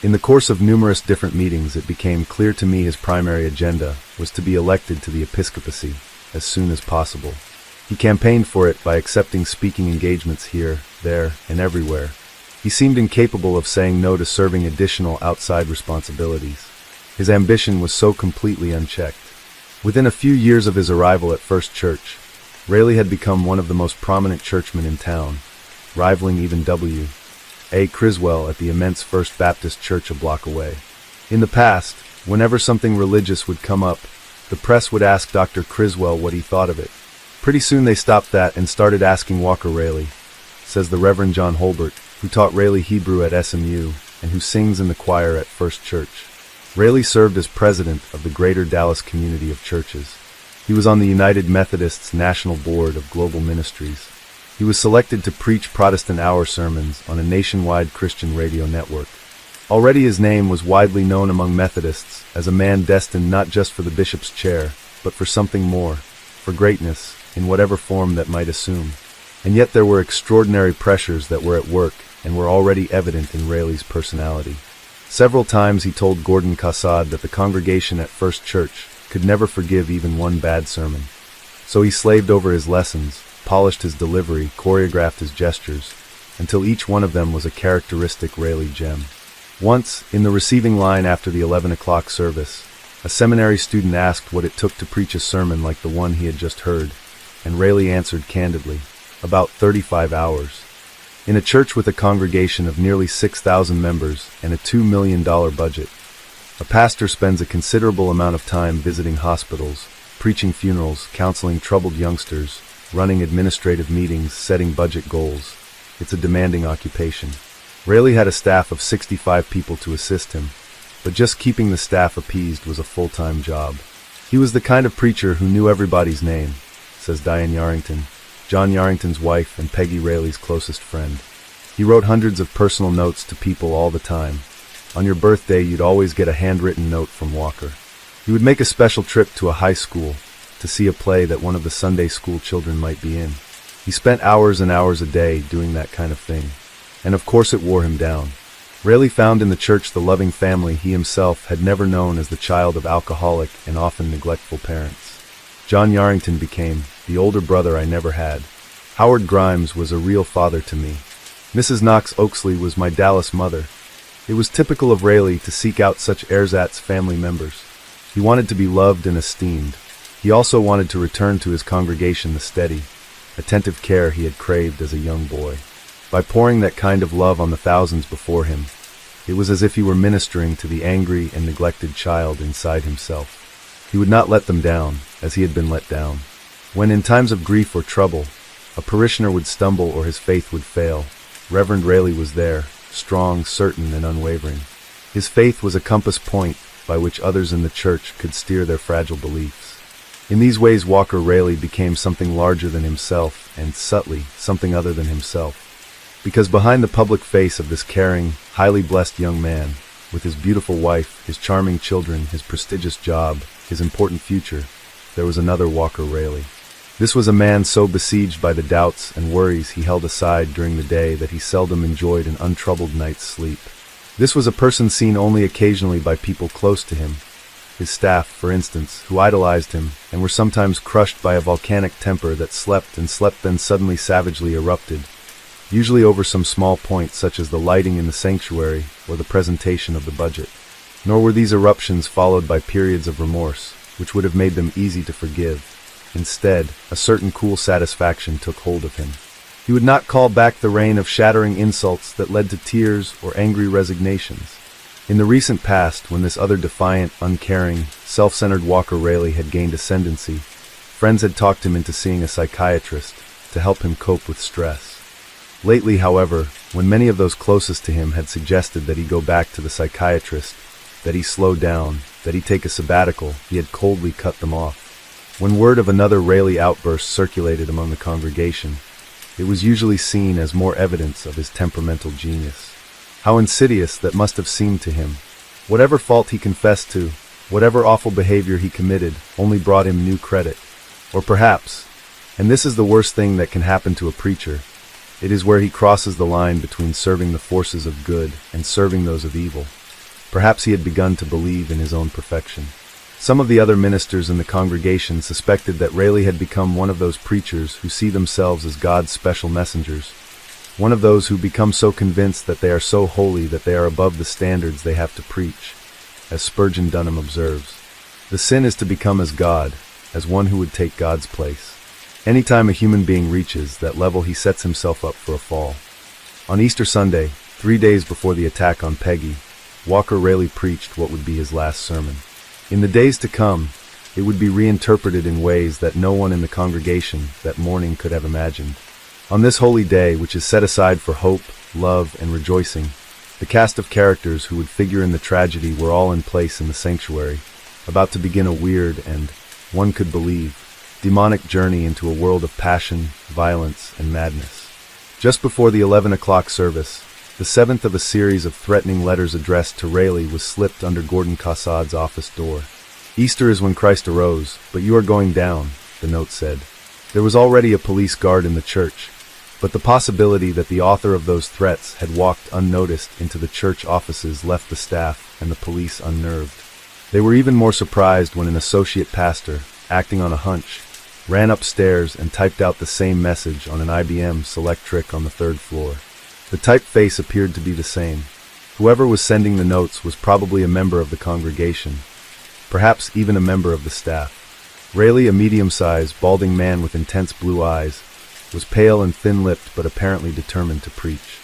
In the course of numerous different meetings, it became clear to me his primary agenda was to be elected to the episcopacy as soon as possible. He campaigned for it by accepting speaking engagements here, there, and everywhere. He seemed incapable of saying no to serving additional outside responsibilities. His ambition was so completely unchecked. Within a few years of his arrival at First Church, Raleigh had become one of the most prominent churchmen in town, rivaling even W. A. Criswell at the immense First Baptist Church a block away. In the past, whenever something religious would come up, the press would ask Dr. Criswell what he thought of it. Pretty soon they stopped that and started asking Walker Raleigh, says the Reverend John Holbert, who taught Raleigh Hebrew at SMU and who sings in the choir at First Church. Raleigh served as president of the Greater Dallas Community of Churches. He was on the United Methodists National Board of Global Ministries. He was selected to preach Protestant hour sermons on a nationwide Christian radio network. Already his name was widely known among Methodists as a man destined not just for the bishop's chair, but for something more, for greatness, in whatever form that might assume. And yet there were extraordinary pressures that were at work and were already evident in Raleigh's personality. Several times he told Gordon Cassad that the congregation at First Church could never forgive even one bad sermon. So he slaved over his lessons, polished his delivery, choreographed his gestures, until each one of them was a characteristic Raleigh gem. Once, in the receiving line after the 11 o'clock service, a seminary student asked what it took to preach a sermon like the one he had just heard, and Raleigh answered candidly, about 35 hours. In a church with a congregation of nearly 6,000 members and a $2 million budget, a pastor spends a considerable amount of time visiting hospitals, preaching funerals, counseling troubled youngsters, running administrative meetings, setting budget goals. It's a demanding occupation. Raleigh had a staff of 65 people to assist him, but just keeping the staff appeased was a full-time job. He was the kind of preacher who knew everybody's name, says Diane Yarrington, John Yarrington's wife and Peggy Raleigh's closest friend. He wrote hundreds of personal notes to people all the time. On your birthday, you'd always get a handwritten note from Walker. He would make a special trip to a high school to see a play that one of the Sunday school children might be in. He spent hours and hours a day doing that kind of thing. And of course it wore him down. Rarely found in the church the loving family he himself had never known as the child of alcoholic and often neglectful parents. John Yarrington became the older brother I never had. Howard Grimes was a real father to me. Mrs. Knox Oaksley was my Dallas mother. It was typical of Rayleigh to seek out such ersatz family members. He wanted to be loved and esteemed. He also wanted to return to his congregation the steady, attentive care he had craved as a young boy. By pouring that kind of love on the thousands before him, it was as if he were ministering to the angry and neglected child inside himself. He would not let them down, as he had been let down. When in times of grief or trouble, a parishioner would stumble or his faith would fail, Reverend Rayleigh was there, strong, certain, and unwavering. His faith was a compass point by which others in the church could steer their fragile beliefs. In these ways Walker Rayleigh became something larger than himself, and subtly, something other than himself. Because behind the public face of this caring, highly blessed young man, with his beautiful wife, his charming children, his prestigious job, his important future, there was another Walker Rayleigh. This was a man so besieged by the doubts and worries he held aside during the day that he seldom enjoyed an untroubled night's sleep. This was a person seen only occasionally by people close to him, his staff, for instance, who idolized him and were sometimes crushed by a volcanic temper that slept and slept then suddenly savagely erupted, usually over some small point such as the lighting in the sanctuary or the presentation of the budget. Nor were these eruptions followed by periods of remorse, which would have made them easy to forgive. Instead, a certain cool satisfaction took hold of him. He would not call back the rain of shattering insults that led to tears or angry resignations. In the recent past, when this other defiant, uncaring, self-centered Walker Rayleigh had gained ascendancy, friends had talked him into seeing a psychiatrist to help him cope with stress. Lately, however, when many of those closest to him had suggested that he go back to the psychiatrist, that he slow down, that he take a sabbatical, he had coldly cut them off. When word of another Rayleigh outburst circulated among the congregation, it was usually seen as more evidence of his temperamental genius. How insidious that must have seemed to him. Whatever fault he confessed to, whatever awful behavior he committed, only brought him new credit. Or perhaps, and this is the worst thing that can happen to a preacher, it is where he crosses the line between serving the forces of good and serving those of evil. Perhaps he had begun to believe in his own perfection. Some of the other ministers in the congregation suspected that Rayleigh had become one of those preachers who see themselves as God's special messengers, one of those who become so convinced that they are so holy that they are above the standards they have to preach. As Spurgeon Dunham observes, the sin is to become as God, as one who would take God's place. Anytime a human being reaches that level, he sets himself up for a fall. On Easter Sunday, 3 days before the attack on Peggy, Walker Rayleigh preached what would be his last sermon. In the days to come, it would be reinterpreted in ways that no one in the congregation that morning could have imagined. On this holy day, which is set aside for hope, love, and rejoicing, the cast of characters who would figure in the tragedy were all in place in the sanctuary, about to begin a weird and, one could believe, demonic journey into a world of passion, violence, and madness. Just before the 11 o'clock service, the seventh of a series of threatening letters addressed to Rayleigh was slipped under Gordon Cassade's office door. "Easter is when Christ arose, but you are going down," the note said. There was already a police guard in the church, but the possibility that the author of those threats had walked unnoticed into the church offices left the staff and the police unnerved. They were even more surprised when an associate pastor, acting on a hunch, ran upstairs and typed out the same message on an IBM Selectric on the 3rd floor. The typeface appeared to be the same. Whoever was sending the notes was probably a member of the congregation, perhaps even a member of the staff. Rayleigh, a medium-sized, balding man with intense blue eyes, was pale and thin-lipped but apparently determined to preach.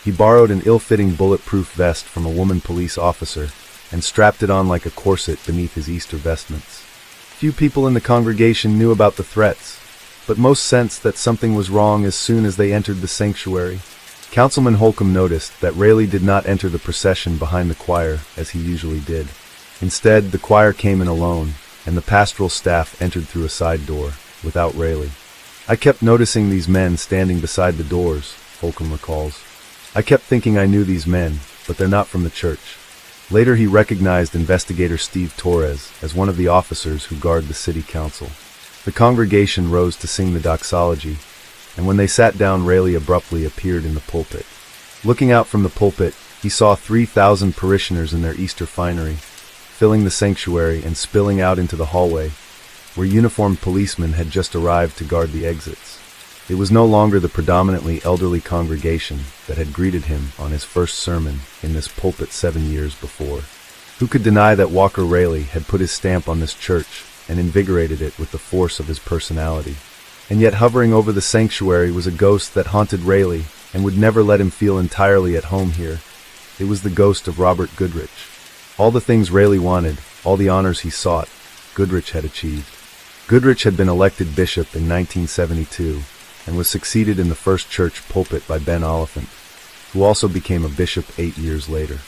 He borrowed an ill-fitting bulletproof vest from a woman police officer and strapped it on like a corset beneath his Easter vestments. Few people in the congregation knew about the threats, but most sensed that something was wrong as soon as they entered the sanctuary. Councilman Holcomb noticed that Rayleigh did not enter the procession behind the choir as he usually did. Instead, the choir came in alone, and the pastoral staff entered through a side door, without Rayleigh. "I kept noticing these men standing beside the doors," Holcomb recalls. "I kept thinking I knew these men, but they're not from the church." Later he recognized investigator Steve Torres as one of the officers who guard the city council. The congregation rose to sing the doxology, and when they sat down, Rayleigh abruptly appeared in the pulpit. Looking out from the pulpit, He saw 3,000 parishioners in their Easter finery, filling the sanctuary and spilling out into the hallway, where uniformed policemen had just arrived to guard the exits. It was no longer the predominantly elderly congregation that had greeted him on his first sermon in this pulpit 7 years before. Who could deny that Walker Raleigh had put his stamp on this church and invigorated it with the force of his personality? And yet hovering over the sanctuary was a ghost that haunted Raleigh and would never let him feel entirely at home here. It was the ghost of Robert Goodrich. All the things Raleigh wanted, all the honors he sought, Goodrich had achieved. Goodrich had been elected bishop in 1972 and was succeeded in the first church pulpit by Ben Oliphant, who also became a bishop 8 years later.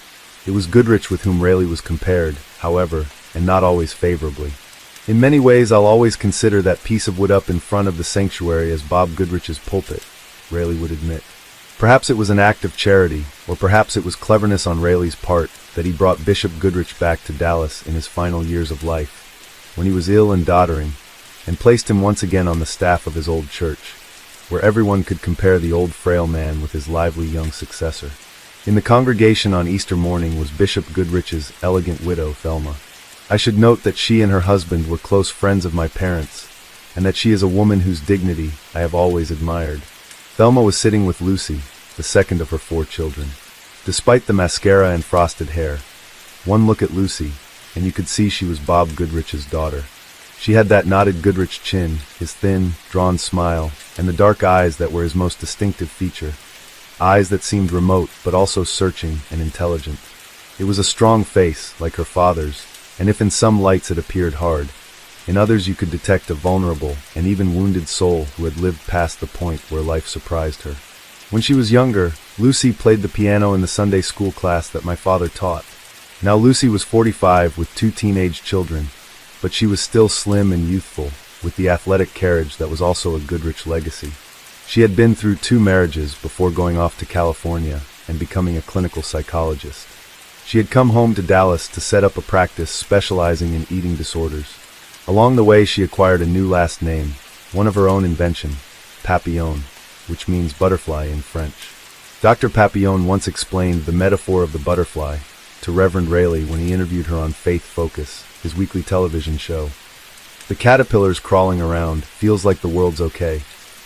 It was Goodrich with whom Raleigh was compared, however, and not always favorably. In many ways, I'll always consider that piece of wood up in front of the sanctuary as Bob Goodrich's pulpit, Raleigh would admit. Perhaps it was an act of charity, or perhaps it was cleverness on Raleigh's part that he brought Bishop Goodrich back to Dallas in his final years of life, when he was ill and doddering, and placed him once again on the staff of his old church, where everyone could compare the old frail man with his lively young successor. In the congregation on Easter morning was Bishop Goodrich's elegant widow, Thelma. I should note that she and her husband were close friends of my parents, and that she is a woman whose dignity I have always admired. Thelma was sitting with Lucy, the second of her 4 children. Despite the mascara and frosted hair, one look at Lucy, and you could see she was Bob Goodrich's daughter. She had that knotted Goodrich chin, his thin, drawn smile, and the dark eyes that were his most distinctive feature. Eyes that seemed remote, but also searching and intelligent. It was a strong face, like her father's, and if in some lights it appeared hard, in others you could detect a vulnerable and even wounded soul who had lived past the point where life surprised her. When she was younger, Lucy played the piano in the Sunday school class that my father taught. Now Lucy was 45 with 2 teenage children, but she was still slim and youthful, with the athletic carriage that was also a Goodrich legacy. She had been through 2 marriages before going off to California and becoming a clinical psychologist. She had come home to Dallas to set up a practice specializing in eating disorders. Along the way, she acquired a new last name, one of her own invention, Papillon, which means butterfly in French. Dr. Papillon once explained the metaphor of the butterfly to Reverend Raleigh when he interviewed her on Faith Focus, his weekly television show. The caterpillars crawling around feels like the world's okay,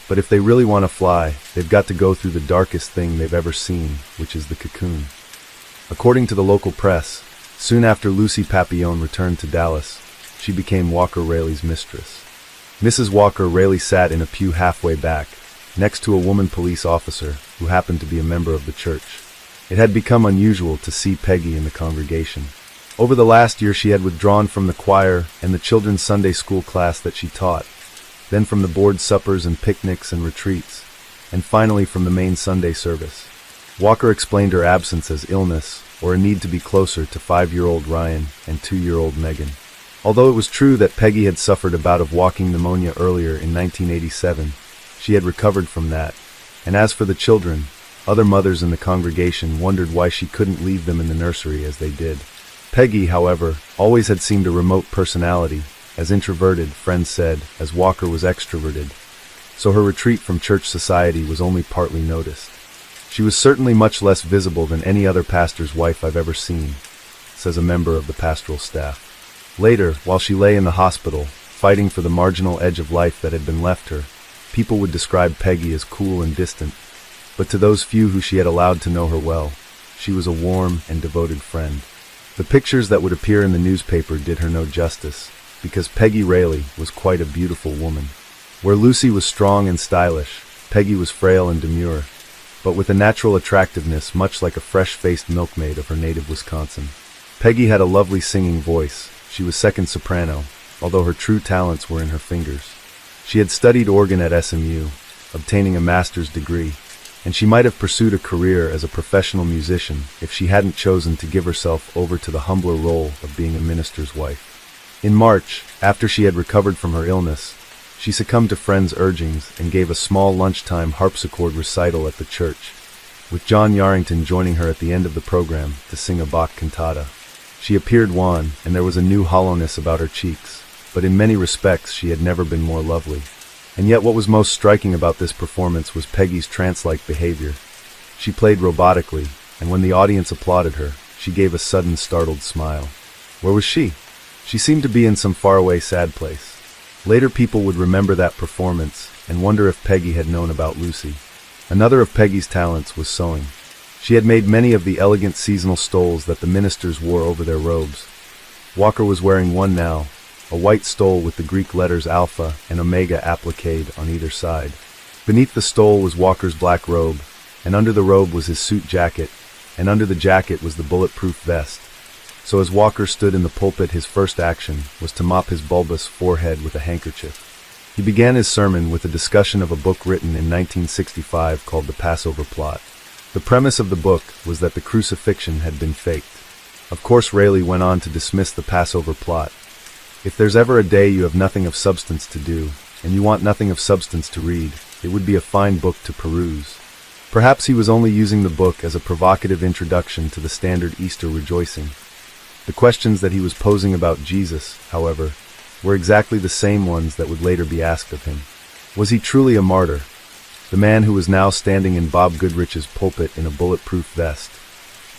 but if they really want to fly, they've got to go through the darkest thing they've ever seen, which is the cocoon. According to the local press, soon after Lucy Papillon returned to Dallas, she became Walker Raleigh's mistress. Mrs. Walker Raleigh sat in a pew halfway back, next to a woman police officer who happened to be a member of the church. It had become unusual to see Peggy in the congregation. Over the last year she had withdrawn from the choir and the children's Sunday school class that she taught, then from the board suppers and picnics and retreats, and finally from the main Sunday service. Walker explained her absence as illness or a need to be closer to 5-year-old Ryan and 2-year-old Megan. Although it was true that Peggy had suffered a bout of walking pneumonia earlier in 1987, she had recovered from that, and as for the children, other mothers in the congregation wondered why she couldn't leave them in the nursery as they did. Peggy, however, always had seemed a remote personality, as introverted, friends said, as Walker was extroverted, so her retreat from church society was only partly noticed. She was certainly much less visible than any other pastor's wife I've ever seen, says a member of the pastoral staff. Later, while she lay in the hospital, fighting for the marginal edge of life that had been left her, people would describe Peggy as cool and distant, but to those few who she had allowed to know her well, she was a warm and devoted friend. The pictures that would appear in the newspaper did her no justice, because Peggy Raleigh was quite a beautiful woman. Where Lucy was strong and stylish, Peggy was frail and demure, but with a natural attractiveness much like a fresh-faced milkmaid of her native Wisconsin. Peggy had a lovely singing voice. She was second soprano, although her true talents were in her fingers. She had studied organ at SMU, obtaining a master's degree, and she might have pursued a career as a professional musician if she hadn't chosen to give herself over to the humbler role of being a minister's wife. In March, after she had recovered from her illness, she succumbed to friends' urgings and gave a small lunchtime harpsichord recital at the church, with John Yarrington joining her at the end of the program to sing a Bach cantata. She appeared wan, and there was a new hollowness about her cheeks, but in many respects she had never been more lovely. And yet what was most striking about this performance was Peggy's trance-like behavior. She played robotically, and when the audience applauded her, she gave a sudden startled smile. Where was she? She seemed to be in some faraway sad place. Later people would remember that performance and wonder if Peggy had known about Lucy. Another of Peggy's talents was sewing. She had made many of the elegant seasonal stoles that the ministers wore over their robes. Walker was wearing one now, a white stole with the Greek letters Alpha and Omega appliqued on either side. Beneath the stole was Walker's black robe, and under the robe was his suit jacket, and under the jacket was the bulletproof vest. So as Walker stood in the pulpit, his first action was to mop his bulbous forehead with a handkerchief. He began his sermon with a discussion of a book written in 1965 called The Passover Plot. The premise of the book was that the crucifixion had been faked. Of course, Rayleigh went on to dismiss the Passover Plot. If there's ever a day you have nothing of substance to do, and you want nothing of substance to read, it would be a fine book to peruse. Perhaps he was only using the book as a provocative introduction to the standard Easter rejoicing. The questions that he was posing about Jesus, however, were exactly the same ones that would later be asked of him. Was he truly a martyr? The man who was now standing in Bob Goodrich's pulpit in a bulletproof vest.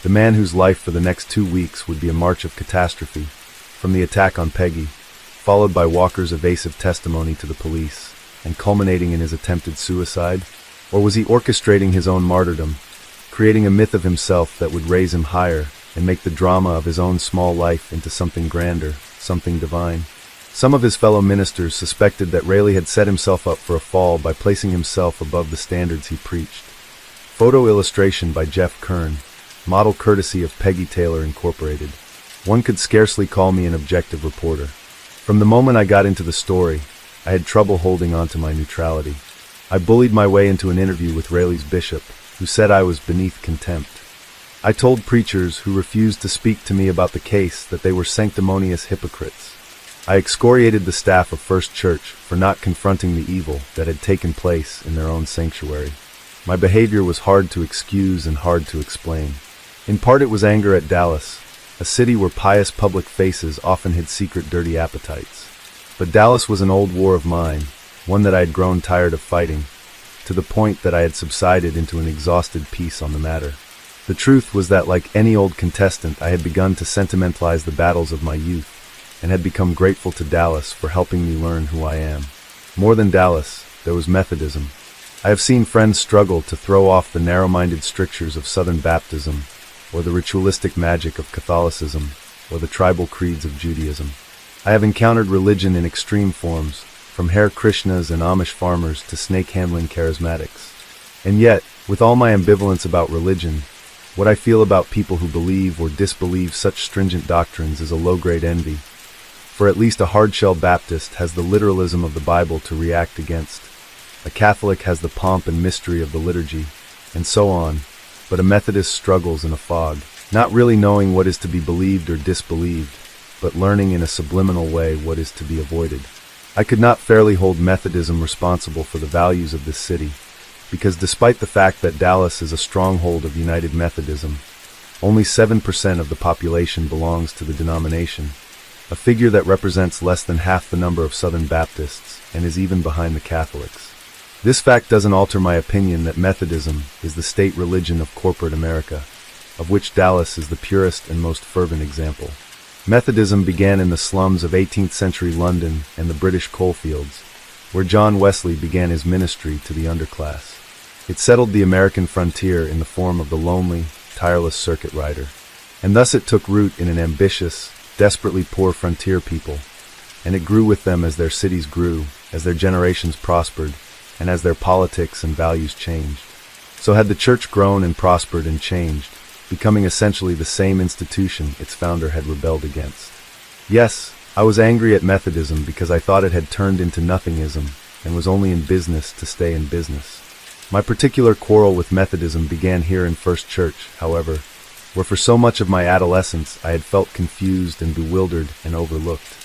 The man whose life for the next 2 weeks would be a march of catastrophe, from the attack on Peggy, followed by Walker's evasive testimony to the police, and culminating in his attempted suicide? Or was he orchestrating his own martyrdom, creating a myth of himself that would raise him higher and make the drama of his own small life into something grander, something divine? Some of his fellow ministers suspected that Rayleigh had set himself up for a fall by placing himself above the standards he preached. Photo illustration by Jeff Kern, model courtesy of Peggy Taylor Incorporated. One could scarcely call me an objective reporter. From the moment I got into the story, I had trouble holding on to my neutrality. I bullied my way into an interview with Rayleigh's bishop, who said I was beneath contempt. I told preachers who refused to speak to me about the case that they were sanctimonious hypocrites. I excoriated the staff of First Church for not confronting the evil that had taken place in their own sanctuary. My behavior was hard to excuse and hard to explain. In part it was anger at Dallas, a city where pious public faces often hid secret dirty appetites. But Dallas was an old war of mine, one that I had grown tired of fighting, to the point that I had subsided into an exhausted peace on the matter. The truth was that, like any old contestant, I had begun to sentimentalize the battles of my youth, and had become grateful to Dallas for helping me learn who I am. More than Dallas, there was Methodism. I have seen friends struggle to throw off the narrow-minded strictures of Southern Baptism, or the ritualistic magic of Catholicism, or the tribal creeds of Judaism. I have encountered religion in extreme forms, from Hare Krishnas and Amish farmers to snake-handling charismatics. And yet, with all my ambivalence about religion, what I feel about people who believe or disbelieve such stringent doctrines is a low-grade envy. For at least a hard-shell Baptist has the literalism of the Bible to react against. A Catholic has the pomp and mystery of the liturgy, and so on, but a Methodist struggles in a fog, not really knowing what is to be believed or disbelieved, but learning in a subliminal way what is to be avoided. I could not fairly hold Methodism responsible for the values of this city, because despite the fact that Dallas is a stronghold of United Methodism, only 7% of the population belongs to the denomination, a figure that represents less than half the number of Southern Baptists and is even behind the Catholics. This fact doesn't alter my opinion that Methodism is the state religion of corporate America, of which Dallas is the purest and most fervent example. Methodism began in the slums of 18th century London and the British coalfields, where John Wesley began his ministry to the underclass. It settled the American frontier in the form of the lonely, tireless circuit rider, and thus it took root in an ambitious, desperately poor frontier people, and it grew with them as their cities grew, as their generations prospered, and as their politics and values changed. So had the church grown and prospered and changed, becoming essentially the same institution its founder had rebelled against. Yes, I was angry at Methodism because I thought it had turned into nothingism and was only in business to stay in business. My particular quarrel with Methodism began here in First Church, however, where for so much of my adolescence I had felt confused and bewildered and overlooked.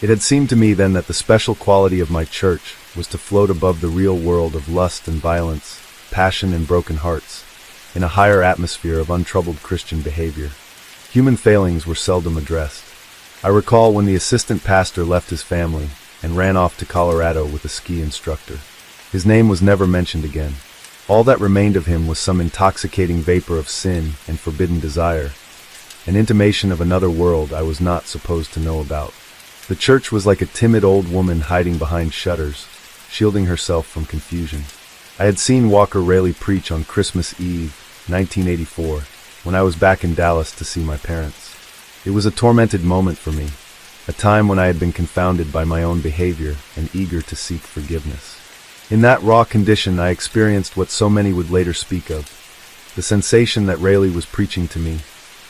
It had seemed to me then that the special quality of my church was to float above the real world of lust and violence, passion and broken hearts, in a higher atmosphere of untroubled Christian behavior. Human failings were seldom addressed. I recall when the assistant pastor left his family and ran off to Colorado with a ski instructor. His name was never mentioned again. All that remained of him was some intoxicating vapor of sin and forbidden desire, an intimation of another world I was not supposed to know about. The church was like a timid old woman hiding behind shutters, shielding herself from confusion. I had seen Walker Raleigh preach on Christmas Eve, 1984, when I was back in Dallas to see my parents. It was a tormented moment for me, a time when I had been confounded by my own behavior and eager to seek forgiveness. In that raw condition, I experienced what so many would later speak of, the sensation that Raleigh was preaching to me,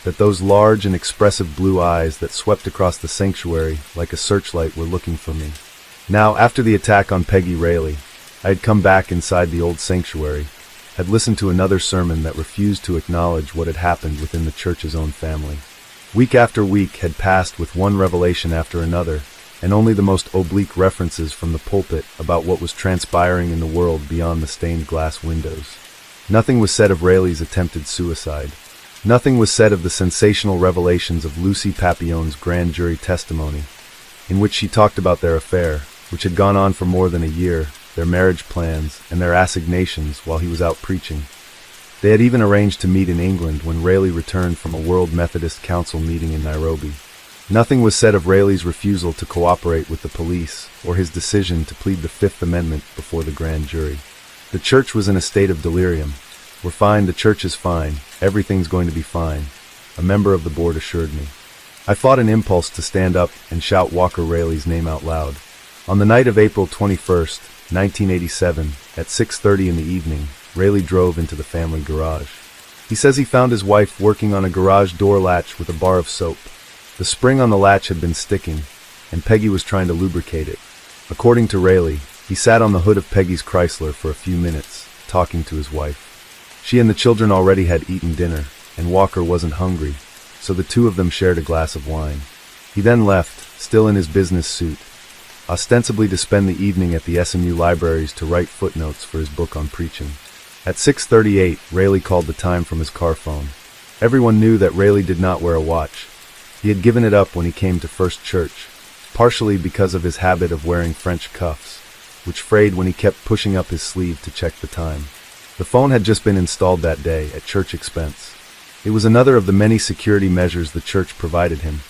that those large and expressive blue eyes that swept across the sanctuary like a searchlight were looking for me. Now, after the attack on Peggy Raleigh, I had come back inside the old sanctuary, had listened to another sermon that refused to acknowledge what had happened within the church's own family. Week after week had passed with one revelation after another, and only the most oblique references from the pulpit about what was transpiring in the world beyond the stained glass windows. Nothing was said of Raleigh's attempted suicide. Nothing was said of the sensational revelations of Lucy Papillon's grand jury testimony, in which she talked about their affair, which had gone on for more than a year, their marriage plans, and their assignations while he was out preaching. They had even arranged to meet in England when Raleigh returned from a World Methodist Council meeting in Nairobi. Nothing was said of Raleigh's refusal to cooperate with the police or his decision to plead the Fifth Amendment before the grand jury. The church was in a state of delirium. "We're fine, the church is fine, everything's going to be fine," a member of the board assured me. I fought an impulse to stand up and shout Walker Raleigh's name out loud. On the night of April 21st, 1987, at 6:30 in the evening, Raleigh drove into the family garage. He says he found his wife working on a garage door latch with a bar of soap. The spring on the latch had been sticking, and Peggy was trying to lubricate it. According to Raleigh, he sat on the hood of Peggy's Chrysler for a few minutes, talking to his wife. She and the children already had eaten dinner, and Walker wasn't hungry, so the two of them shared a glass of wine. He then left, still in his business suit, ostensibly to spend the evening at the SMU libraries to write footnotes for his book on preaching. At 6:38, Raleigh called the time from his car phone. Everyone knew that Raleigh did not wear a watch. He had given it up when he came to First Church, partially because of his habit of wearing French cuffs, which frayed when he kept pushing up his sleeve to check the time. The phone had just been installed that day, at church expense. It was another of the many security measures the church provided him,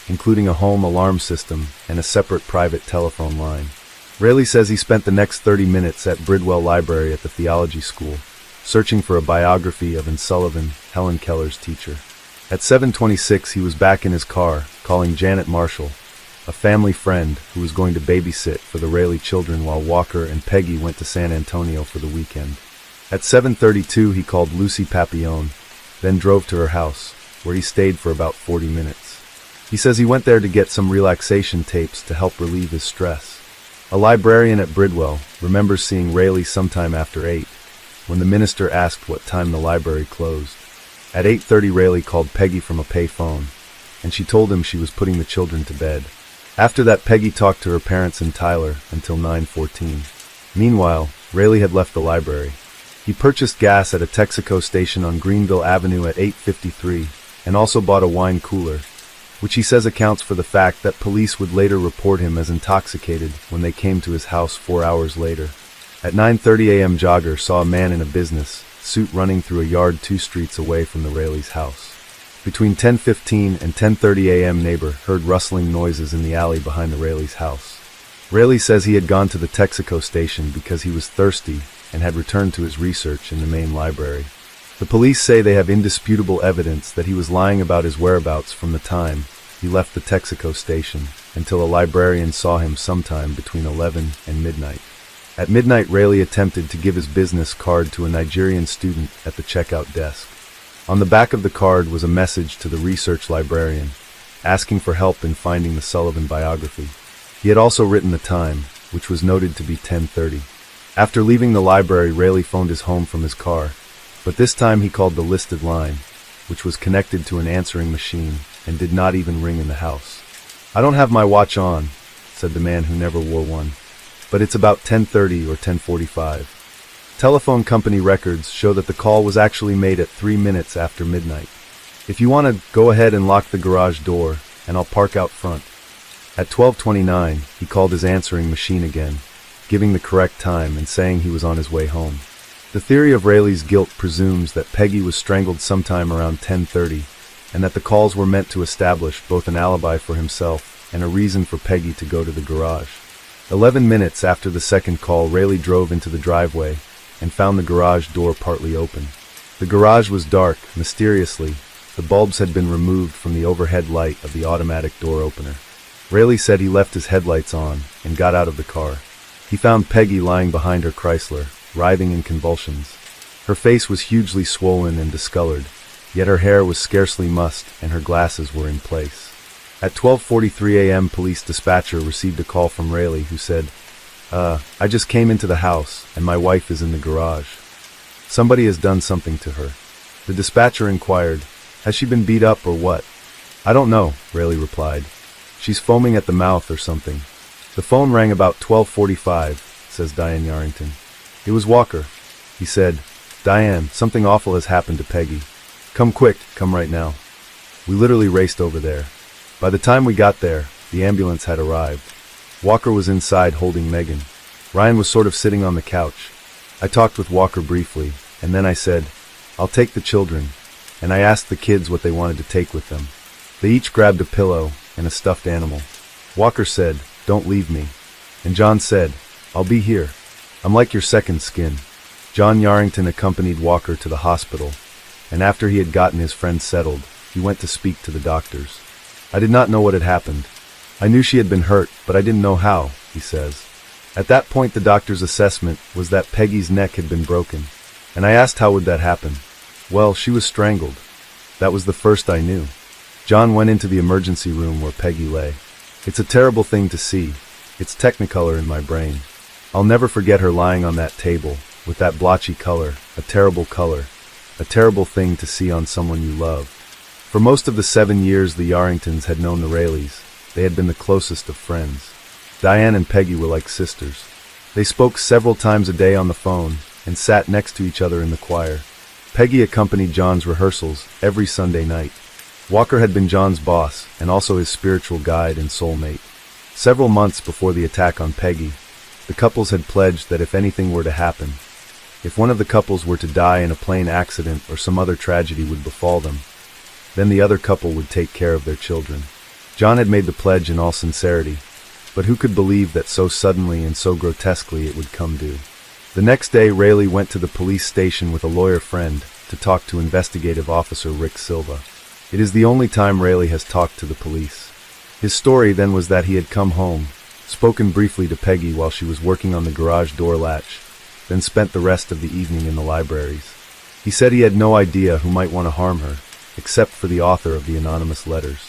including a home alarm system and a separate private telephone line. Raleigh says he spent the next 30 minutes at Bridwell Library at the theology school, searching for a biography of Anne Sullivan, Helen Keller's teacher. At 7:26, he was back in his car, calling Janet Marshall, a family friend who was going to babysit for the Raleigh children while Walker and Peggy went to San Antonio for the weekend. At 7:32, he called Lucy Papillon, then drove to her house, where he stayed for about 40 minutes. He says he went there to get some relaxation tapes to help relieve his stress. A librarian at Bridwell remembers seeing Raleigh sometime after 8, when the minister asked what time the library closed. At 8:30, Raleigh called Peggy from a pay phone, and she told him she was putting the children to bed. After that, Peggy talked to her parents in Tyler until 9:14. Meanwhile, Raleigh had left the library. He purchased gas at a Texaco station on Greenville Avenue at 8:53, and also bought a wine cooler, which he says accounts for the fact that police would later report him as intoxicated when they came to his house 4 hours later. At 9:30 a.m., Jogger saw a man in a business suit running through a yard 2 streets away from the Raleigh's house. Between 10:15 and 10:30 a.m., neighbor heard rustling noises in the alley behind the Raleigh's house. Raleigh says he had gone to the Texaco station because he was thirsty and had returned to his research in the main library. The police say they have indisputable evidence that he was lying about his whereabouts from the time he left the Texaco station until a librarian saw him sometime between 11 and midnight. At midnight, Raleigh attempted to give his business card to a Nigerian student at the checkout desk. On the back of the card was a message to the research librarian, asking for help in finding the Sullivan biography. He had also written the time, which was noted to be 10:30. After leaving the library, Raleigh phoned his home from his car, but this time he called the listed line, which was connected to an answering machine and did not even ring in the house. "I don't have my watch on," said the man who never wore one, "but it's about 10:30 or 10:45. Telephone company records show that the call was actually made at 3 minutes after midnight. If you want to, go ahead and lock the garage door, and I'll park out front." At 12:29, he called his answering machine again, giving the correct time and saying he was on his way home. The theory of Rayleigh's guilt presumes that Peggy was strangled sometime around 10:30, and that the calls were meant to establish both an alibi for himself and a reason for Peggy to go to the garage. 11 minutes after the second call, Rayleigh drove into the driveway and found the garage door partly open. The garage was dark. Mysteriously, the bulbs had been removed from the overhead light of the automatic door opener. Rayleigh said he left his headlights on and got out of the car. He found Peggy lying behind her Chrysler, writhing in convulsions. Her face was hugely swollen and discolored, yet her hair was scarcely mussed and her glasses were in place. At 12:43 a.m., police dispatcher received a call from Rayleigh who said, I just came into the house and my wife is in the garage. Somebody has done something to her. The dispatcher inquired, has she been beat up or what? I don't know, Rayleigh replied. She's foaming at the mouth or something. The phone rang about 12:45, says Diane Yarrington. It was Walker. He said, Diane, something awful has happened to Peggy. Come quick, come right now. We literally raced over there. By the time we got there, the ambulance had arrived. Walker was inside holding Megan. Ryan was sort of sitting on the couch. I talked with Walker briefly, and then I said, I'll take the children, and I asked the kids what they wanted to take with them. They each grabbed a pillow and a stuffed animal. Walker said, don't leave me. And John said, I'll be here. I'm like your second skin. John Yarrington accompanied Walker to the hospital, and after he had gotten his friend settled, he went to speak to the doctors. I did not know what had happened. I knew she had been hurt, but I didn't know how, he says. At that point, the doctor's assessment was that Peggy's neck had been broken, and I asked how would that happen. Well, she was strangled. That was the first I knew. John went into the emergency room where Peggy lay. It's a terrible thing to see. It's technicolor in my brain. I'll never forget her lying on that table, with that blotchy color, a terrible thing to see on someone you love. For most of the 7 years the Yarringtons had known the Rayleighs, they had been the closest of friends. Diane and Peggy were like sisters. They spoke several times a day on the phone and sat next to each other in the choir. Peggy accompanied John's rehearsals every Sunday night. Walker had been John's boss and also his spiritual guide and soulmate. Several months before the attack on Peggy, the couples had pledged that if anything were to happen, if one of the couples were to die in a plane accident or some other tragedy would befall them, then the other couple would take care of their children. John had made the pledge in all sincerity, but who could believe that so suddenly and so grotesquely it would come due? The next day, Rayleigh went to the police station with a lawyer friend to talk to investigative officer Rick Silva. It is the only time Rayleigh has talked to the police. His story then was that he had come home, spoken briefly to Peggy while she was working on the garage door latch, then spent the rest of the evening in the libraries. He said he had no idea who might want to harm her, except for the author of the anonymous letters.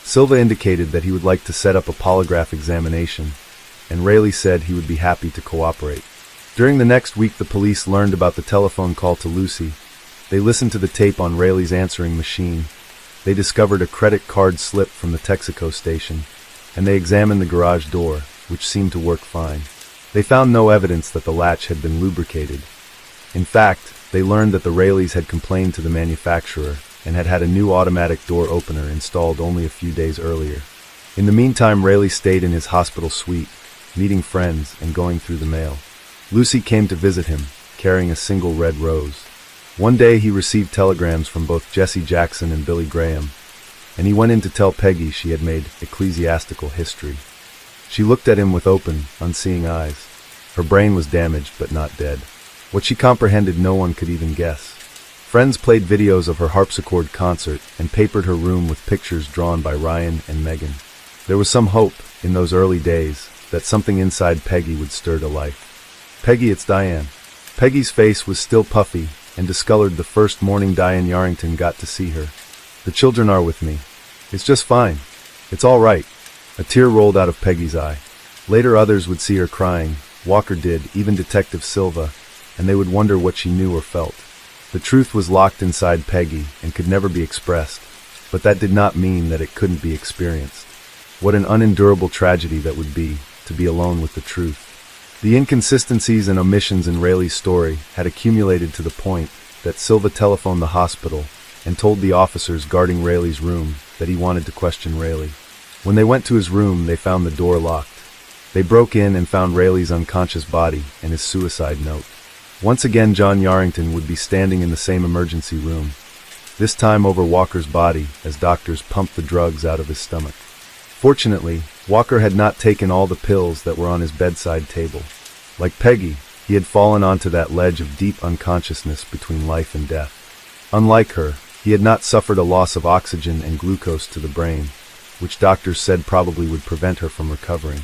Silva indicated that he would like to set up a polygraph examination, and Rayleigh said he would be happy to cooperate. During the next week, the police learned about the telephone call to Lucy. They listened to the tape on Rayleigh's answering machine. They discovered a credit card slip from the Texaco station, and they examined the garage door, which seemed to work fine. They found no evidence that the latch had been lubricated. In fact, they learned that the Rayleighs had complained to the manufacturer and had had a new automatic door opener installed only a few days earlier. In the meantime, Rayleigh stayed in his hospital suite, meeting friends and going through the mail. Lucy came to visit him, carrying a single red rose. One day he received telegrams from both Jesse Jackson and Billy Graham, and he went in to tell Peggy she had made ecclesiastical history. She looked at him with open, unseeing eyes. Her brain was damaged but not dead. What she comprehended no one could even guess. Friends played videos of her harpsichord concert and papered her room with pictures drawn by Ryan and Megan. There was some hope, in those early days, that something inside Peggy would stir to life. Peggy, it's Diane. Peggy's face was still puffy and discolored the first morning Diane Yarrington got to see her. The children are with me. It's just fine. It's all right. A tear rolled out of Peggy's eye. Later others would see her crying. Walker did, even Detective Silva, and they would wonder what she knew or felt. The truth was locked inside Peggy and could never be expressed, but that did not mean that it couldn't be experienced. What an unendurable tragedy that would be, to be alone with the truth. The inconsistencies and omissions in Rayleigh's story had accumulated to the point that Silva telephoned the hospital and told the officers guarding Rayleigh's room that he wanted to question Rayleigh. When they went to his room, they found the door locked. They broke in and found Rayleigh's unconscious body and his suicide note. Once again, John Yarrington would be standing in the same emergency room, this time over Walker's body as doctors pumped the drugs out of his stomach. Fortunately, Walker had not taken all the pills that were on his bedside table. Like Peggy, he had fallen onto that ledge of deep unconsciousness between life and death. Unlike her, he had not suffered a loss of oxygen and glucose to the brain, which doctors said probably would prevent her from recovering.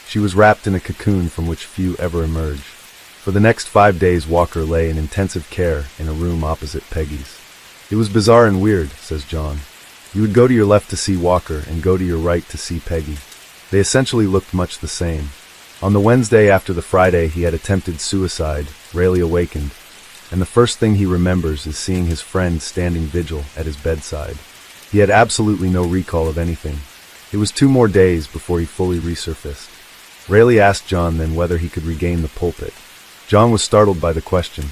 She was wrapped in a cocoon from which few ever emerge. For the next 5 days, Walker lay in intensive care in a room opposite Peggy's. It was bizarre and weird, says John. You would go to your left to see Walker and go to your right to see Peggy. They essentially looked much the same. On the Wednesday after the Friday he had attempted suicide, Rayleigh awakened, and the first thing he remembers is seeing his friend standing vigil at his bedside. He had absolutely no recall of anything. It was 2 more days before he fully resurfaced. Rayleigh asked John then whether he could regain the pulpit. John was startled by the question.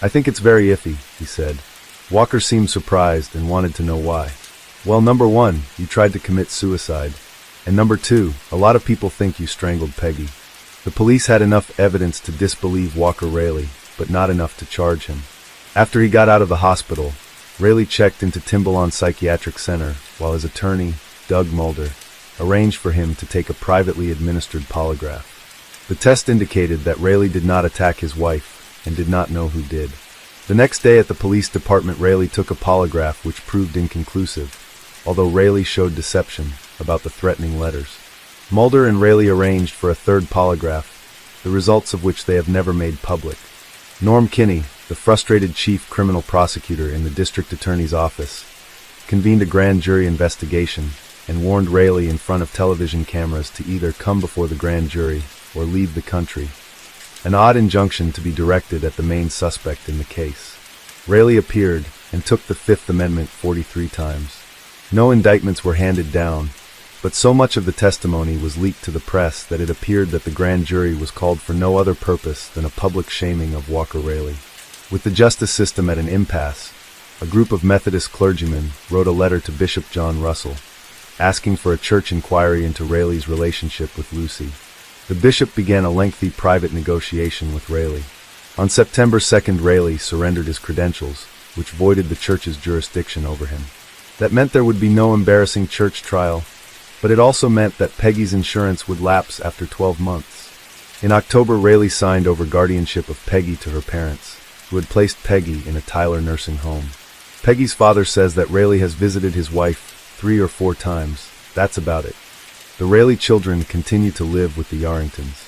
I think it's very iffy, he said. Walker seemed surprised and wanted to know why. Well, number 1, you tried to commit suicide. And number 2, a lot of people think you strangled Peggy. The police had enough evidence to disbelieve Walker Rayleigh, but not enough to charge him. After he got out of the hospital, Rayleigh checked into Timbalon Psychiatric Center while his attorney, Doug Mulder, arranged for him to take a privately administered polygraph. The test indicated that Rayleigh did not attack his wife and did not know who did. The next day at the police department, Rayleigh took a polygraph which proved inconclusive, although Rayleigh showed deception about the threatening letters. Mulder and Rayleigh arranged for a third polygraph, the results of which they have never made public. Norm Kinney, the frustrated chief criminal prosecutor in the district attorney's office, convened a grand jury investigation and warned Rayleigh in front of television cameras to either come before the grand jury or leave the country, an odd injunction to be directed at the main suspect in the case. Rayleigh appeared and took the Fifth Amendment 43 times. No indictments were handed down, but so much of the testimony was leaked to the press that it appeared that the grand jury was called for no other purpose than a public shaming of Walker Rayleigh. With the justice system at an impasse, a group of Methodist clergymen wrote a letter to Bishop John Russell, asking for a church inquiry into Rayleigh's relationship with Lucy. The bishop began a lengthy private negotiation with Rayleigh. On September 2nd, Rayleigh surrendered his credentials, which voided the church's jurisdiction over him. That meant there would be no embarrassing church trial, but it also meant that Peggy's insurance would lapse after 12 months. In October, Rayleigh signed over guardianship of Peggy to her parents, who had placed Peggy in a Tyler nursing home. Peggy's father says that Rayleigh has visited his wife 3 or 4 times. That's about it. The Rayleigh children continue to live with the Yarringtons.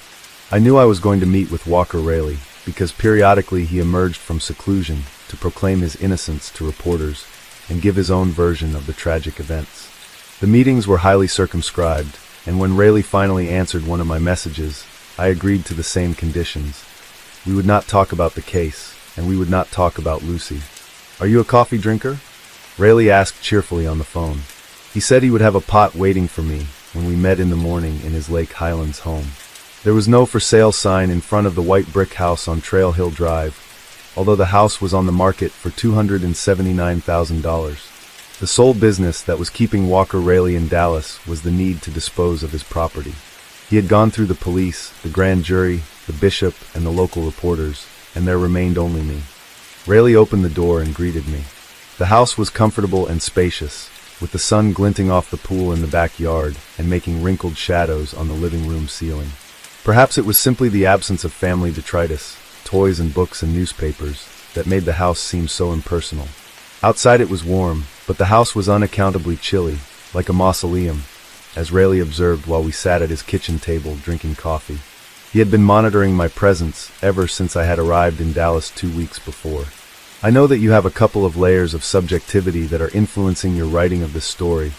I knew I was going to meet with Walker Rayleigh, because periodically he emerged from seclusion to proclaim his innocence to reporters and give his own version of the tragic events. The meetings were highly circumscribed, and when Rayleigh finally answered one of my messages, I agreed to the same conditions. We would not talk about the case, and we would not talk about Lucy. Are you a coffee drinker? Rayleigh asked cheerfully on the phone. He said he would have a pot waiting for me when we met in the morning in his Lake Highlands home. There was no for sale sign in front of the white brick house on Trail Hill Drive, although the house was on the market for $279,000. The sole business that was keeping Walker Rayleigh in Dallas was the need to dispose of his property. He had gone through the police, the grand jury, the bishop, and the local reporters, and there remained only me. Rayleigh opened the door and greeted me. The house was comfortable and spacious, with the sun glinting off the pool in the backyard and making wrinkled shadows on the living room ceiling. Perhaps it was simply the absence of family detritus, toys and books and newspapers, that made the house seem so impersonal. Outside it was warm, but the house was unaccountably chilly, like a mausoleum, as Rayleigh observed while we sat at his kitchen table drinking coffee. He had been monitoring my presence ever since I had arrived in Dallas 2 weeks before. I know that you have a couple of layers of subjectivity that are influencing your writing of this story,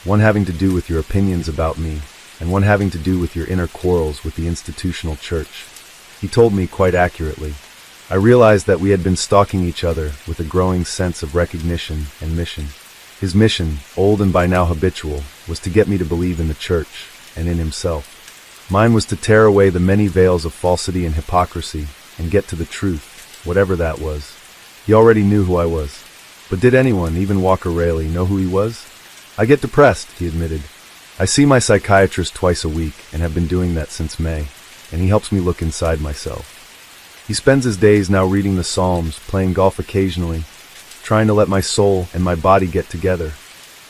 one having to do with your opinions about me, and one having to do with your inner quarrels with the institutional church. He told me quite accurately. I realized that we had been stalking each other with a growing sense of recognition and mission. His mission, old and by now habitual, was to get me to believe in the church and in himself. Mine was to tear away the many veils of falsity and hypocrisy and get to the truth, whatever that was. He already knew who I was. But did anyone, even Walker Rayleigh, know who he was? I get depressed, he admitted. I see my psychiatrist twice a week and have been doing that since May, and he helps me look inside myself. He spends his days now reading the Psalms, playing golf occasionally, trying to let my soul and my body get together.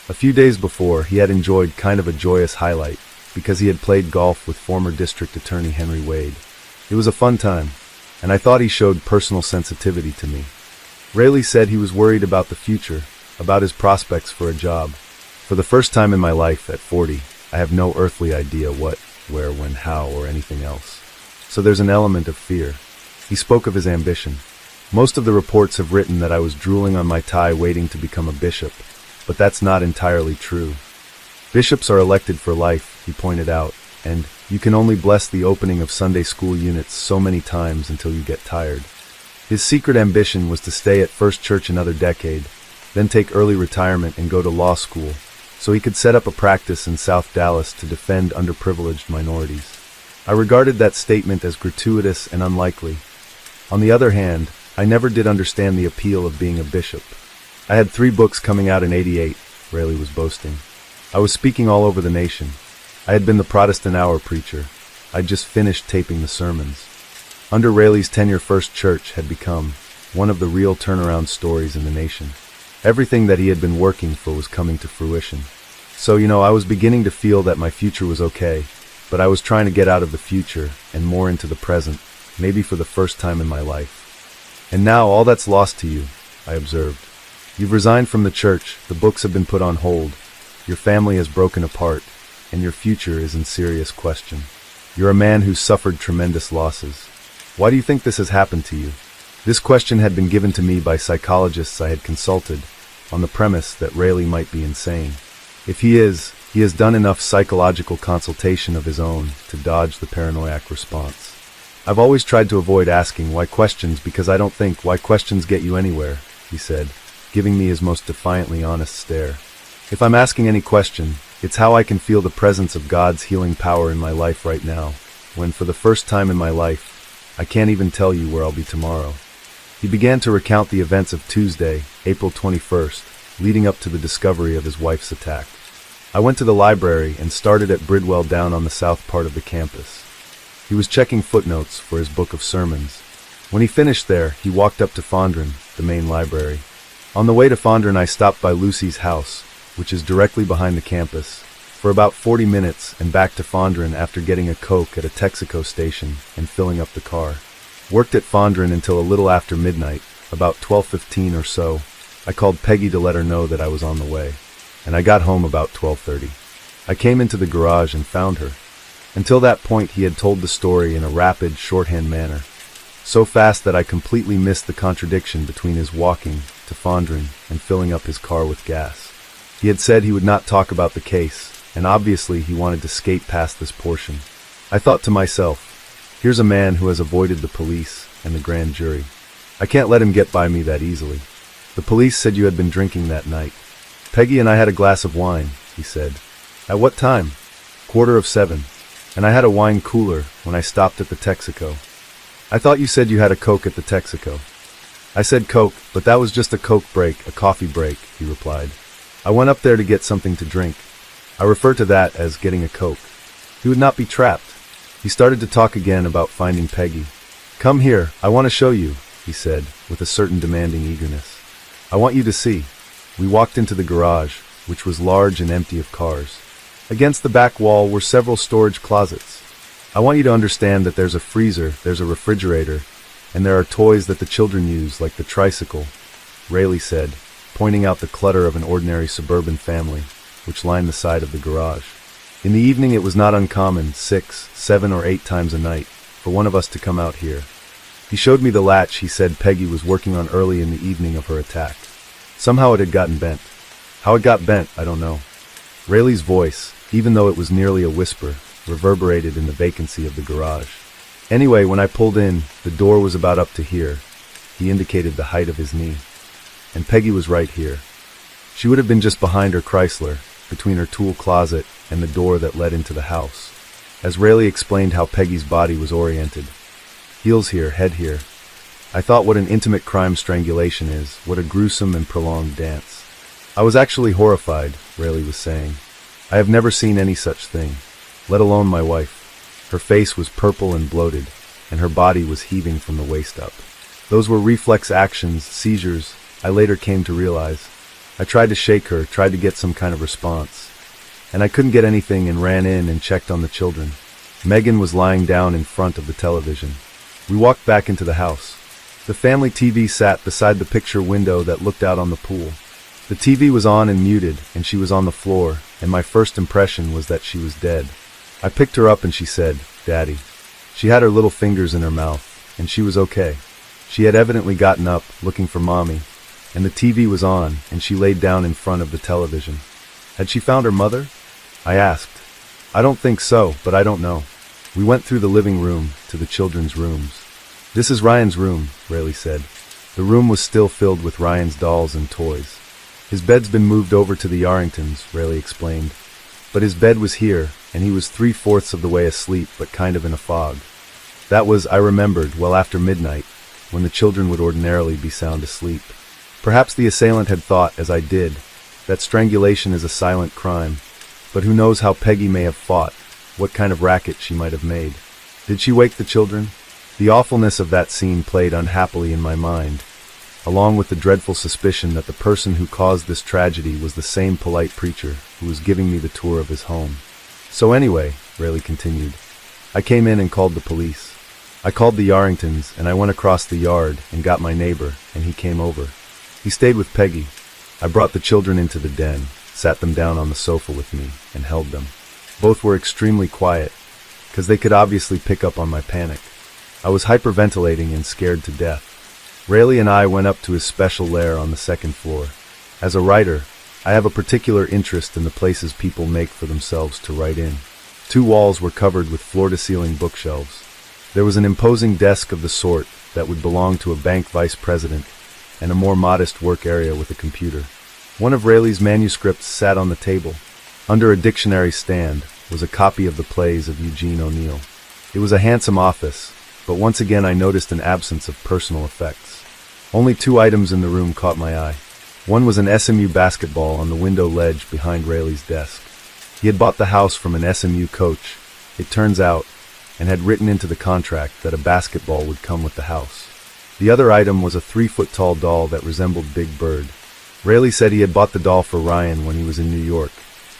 A few days before, he had enjoyed kind of a joyous highlight, because he had played golf with former District Attorney Henry Wade. It was a fun time, and I thought he showed personal sensitivity to me. Rayleigh said he was worried about the future, about his prospects for a job. For the first time in my life, at 40, I have no earthly idea what, where, when, how, or anything else. So there's an element of fear. He spoke of his ambition. Most of the reports have written that I was drooling on my tie waiting to become a bishop, but that's not entirely true. Bishops are elected for life, he pointed out, and you can only bless the opening of Sunday school units so many times until you get tired. His secret ambition was to stay at First Church another decade, then take early retirement and go to law school, so he could set up a practice in South Dallas to defend underprivileged minorities. I regarded that statement as gratuitous and unlikely. On the other hand, I never did understand the appeal of being a bishop. I had 3 books coming out in '88, Rayleigh was boasting. I was speaking all over the nation. I had been the Protestant Hour preacher. I'd just finished taping the sermons. Under Rayleigh's tenure, First Church had become one of the real turnaround stories in the nation. Everything that he had been working for was coming to fruition. So, I was beginning to feel that my future was okay, but I was trying to get out of the future and more into the present, maybe for the first time in my life. And now all that's lost to you, I observed. You've resigned from the church, the books have been put on hold, your family has broken apart, and your future is in serious question. You're a man who's suffered tremendous losses. Why do you think this has happened to you? This question had been given to me by psychologists I had consulted, on the premise that Rayleigh might be insane. If he is, he has done enough psychological consultation of his own to dodge the paranoiac response. I've always tried to avoid asking why questions because I don't think why questions get you anywhere, he said, giving me his most defiantly honest stare. If I'm asking any question, it's how I can feel the presence of God's healing power in my life right now, when for the first time in my life, I can't even tell you where I'll be tomorrow. He began to recount the events of Tuesday, April 21st, leading up to the discovery of his wife's attack. I went to the library and started at Bridwell down on the south part of the campus. He was checking footnotes for his book of sermons. When he finished there, he walked up to Fondren, the main library. On the way to Fondren, I stopped by Lucy's house, which is directly behind the campus, for about 40 minutes and back to Fondren after getting a Coke at a Texaco station and filling up the car. Worked at Fondren until a little after midnight, about 12:15 or so. I called Peggy to let her know that I was on the way, and I got home about 12:30. I came into the garage and found her. Until that point, he had told the story in a rapid, shorthand manner, so fast that I completely missed the contradiction between his walking to Fondren and filling up his car with gas. He had said he would not talk about the case, and obviously he wanted to skate past this portion. I thought to myself, here's a man who has avoided the police and the grand jury. I can't let him get by me that easily. The police said you had been drinking that night. Peggy and I had a glass of wine, he said. At what time? 7:15. And I had a wine cooler when I stopped at the Texaco. I thought you said you had a Coke at the Texaco. I said Coke, but that was just a Coke break, a coffee break, he replied. I went up there to get something to drink. I refer to that as getting a Coke. He would not be trapped. He started to talk again about finding Peggy. Come here, I want to show you, he said, with a certain demanding eagerness. I want you to see. We walked into the garage, which was large and empty of cars. Against the back wall were several storage closets. I want you to understand that there's a freezer, there's a refrigerator, and there are toys that the children use, like the tricycle, Rayleigh said, pointing out the clutter of an ordinary suburban family, which lined the side of the garage. In the evening it was not uncommon, 6, 7, or 8 times a night, for one of us to come out here. He showed me the latch he said Peggy was working on early in the evening of her attack. Somehow it had gotten bent. How it got bent, I don't know. Rayleigh's voice, even though it was nearly a whisper, reverberated in the vacancy of the garage. Anyway, when I pulled in, the door was about up to here. He indicated the height of his knee. And Peggy was right here. She would have been just behind her Chrysler, between her tool closet and the door that led into the house. As Rayleigh explained how Peggy's body was oriented. Heels here, head here. I thought what an intimate crime strangulation is, what a gruesome and prolonged dance. I was actually horrified, Rayleigh was saying. I have never seen any such thing, let alone my wife. Her face was purple and bloated, and her body was heaving from the waist up. Those were reflex actions, seizures, I later came to realize. I tried to shake her, tried to get some kind of response. And I couldn't get anything and ran in and checked on the children. Megan was lying down in front of the television. We walked back into the house. The family TV sat beside the picture window that looked out on the pool. The TV was on and muted, and she was on the floor, and my first impression was that she was dead. I picked her up and she said, "Daddy." She had her little fingers in her mouth, and she was okay. She had evidently gotten up, looking for Mommy, and the TV was on, and she laid down in front of the television. Had she found her mother? I asked. I don't think so, but I don't know. We went through the living room to the children's rooms. This is Ryan's room, Rayleigh said. The room was still filled with Ryan's dolls and toys. His bed's been moved over to the Yarringtons, Rayleigh explained. But his bed was here, and he was 3/4 of the way asleep, but kind of in a fog. That was, I remembered, well after midnight, when the children would ordinarily be sound asleep. Perhaps the assailant had thought, as I did, that strangulation is a silent crime, but who knows how Peggy may have fought, what kind of racket she might have made. Did she wake the children? The awfulness of that scene played unhappily in my mind, along with the dreadful suspicion that the person who caused this tragedy was the same polite preacher who was giving me the tour of his home. So anyway, Rayleigh continued, I came in and called the police. I called the Yarringtons, and I went across the yard and got my neighbor, and he came over. He stayed with Peggy. I brought the children into the den, sat them down on the sofa with me, and held them. Both were extremely quiet, because they could obviously pick up on my panic. I was hyperventilating and scared to death. Rayleigh and I went up to his special lair on the second floor. As a writer, I have a particular interest in the places people make for themselves to write in. 2 walls were covered with floor-to-ceiling bookshelves. There was an imposing desk of the sort that would belong to a bank vice president, and a more modest work area with a computer. One of Rayleigh's manuscripts sat on the table. Under a dictionary stand was a copy of the plays of Eugene O'Neill. It was a handsome office, but once again I noticed an absence of personal effects. Only 2 items in the room caught my eye. One was an SMU basketball on the window ledge behind Rayleigh's desk. He had bought the house from an SMU coach, it turns out, and had written into the contract that a basketball would come with the house. The other item was a 3-foot-tall doll that resembled Big Bird. Rayleigh said he had bought the doll for Ryan when he was in New York,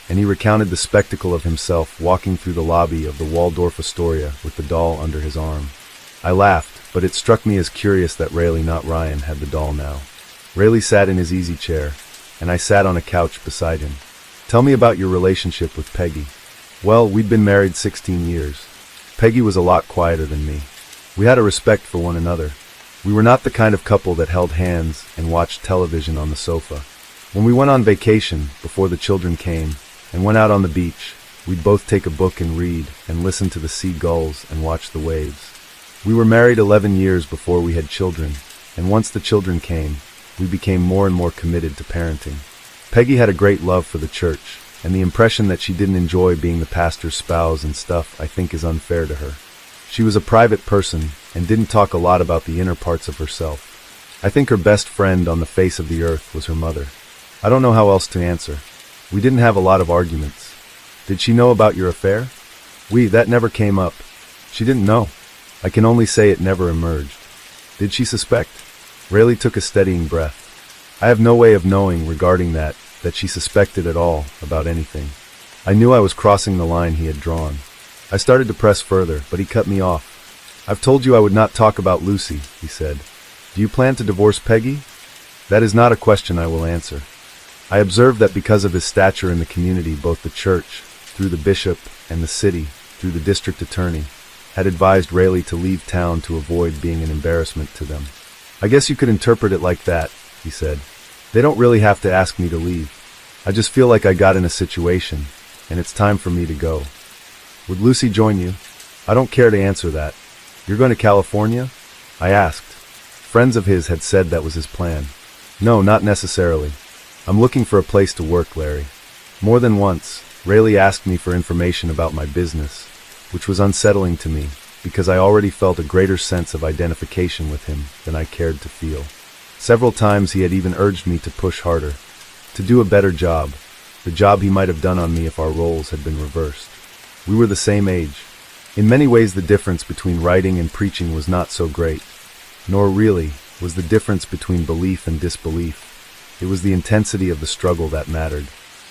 and he recounted the spectacle of himself walking through the lobby of the Waldorf Astoria with the doll under his arm. I laughed, but it struck me as curious that Rayleigh, not Ryan, had the doll now. Rayleigh sat in his easy chair, and I sat on a couch beside him. Tell me about your relationship with Peggy. Well, we'd been married 16 years. Peggy was a lot quieter than me. We had a respect for one another. We were not the kind of couple that held hands and watched television on the sofa. When we went on vacation, before the children came, and went out on the beach, we'd both take a book and read, and listen to the seagulls and watch the waves. We were married 11 years before we had children, and once the children came, we became more and more committed to parenting. Peggy had a great love for the church, and the impression that she didn't enjoy being the pastor's spouse and stuff I think is unfair to her. She was a private person and didn't talk a lot about the inner parts of herself. I think her best friend on the face of the earth was her mother. I don't know how else to answer. We didn't have a lot of arguments. Did she know about your affair? That never came up. She didn't know. I can only say it never emerged. Did she suspect? Rayleigh took a steadying breath. I have no way of knowing regarding that she suspected at all about anything. I knew I was crossing the line he had drawn. I started to press further, but he cut me off. I've told you I would not talk about Lucy, he said. Do you plan to divorce Peggy? That is not a question I will answer. I observed that because of his stature in the community, both the church, through the bishop, and the city, through the district attorney, had advised Rayleigh to leave town to avoid being an embarrassment to them. I guess you could interpret it like that, he said. They don't really have to ask me to leave. I just feel like I got in a situation, and it's time for me to go. Would Lucy join you? I don't care to answer that. You're going to California? I asked. Friends of his had said that was his plan. No, not necessarily. I'm looking for a place to work, Larry. More than once, Rayleigh asked me for information about my business, which was unsettling to me because I already felt a greater sense of identification with him than I cared to feel. Several times he had even urged me to push harder, to do a better job, the job he might have done on me if our roles had been reversed. We were the same age. In many ways the difference between writing and preaching was not so great, nor really was the difference between belief and disbelief. It was the intensity of the struggle that mattered.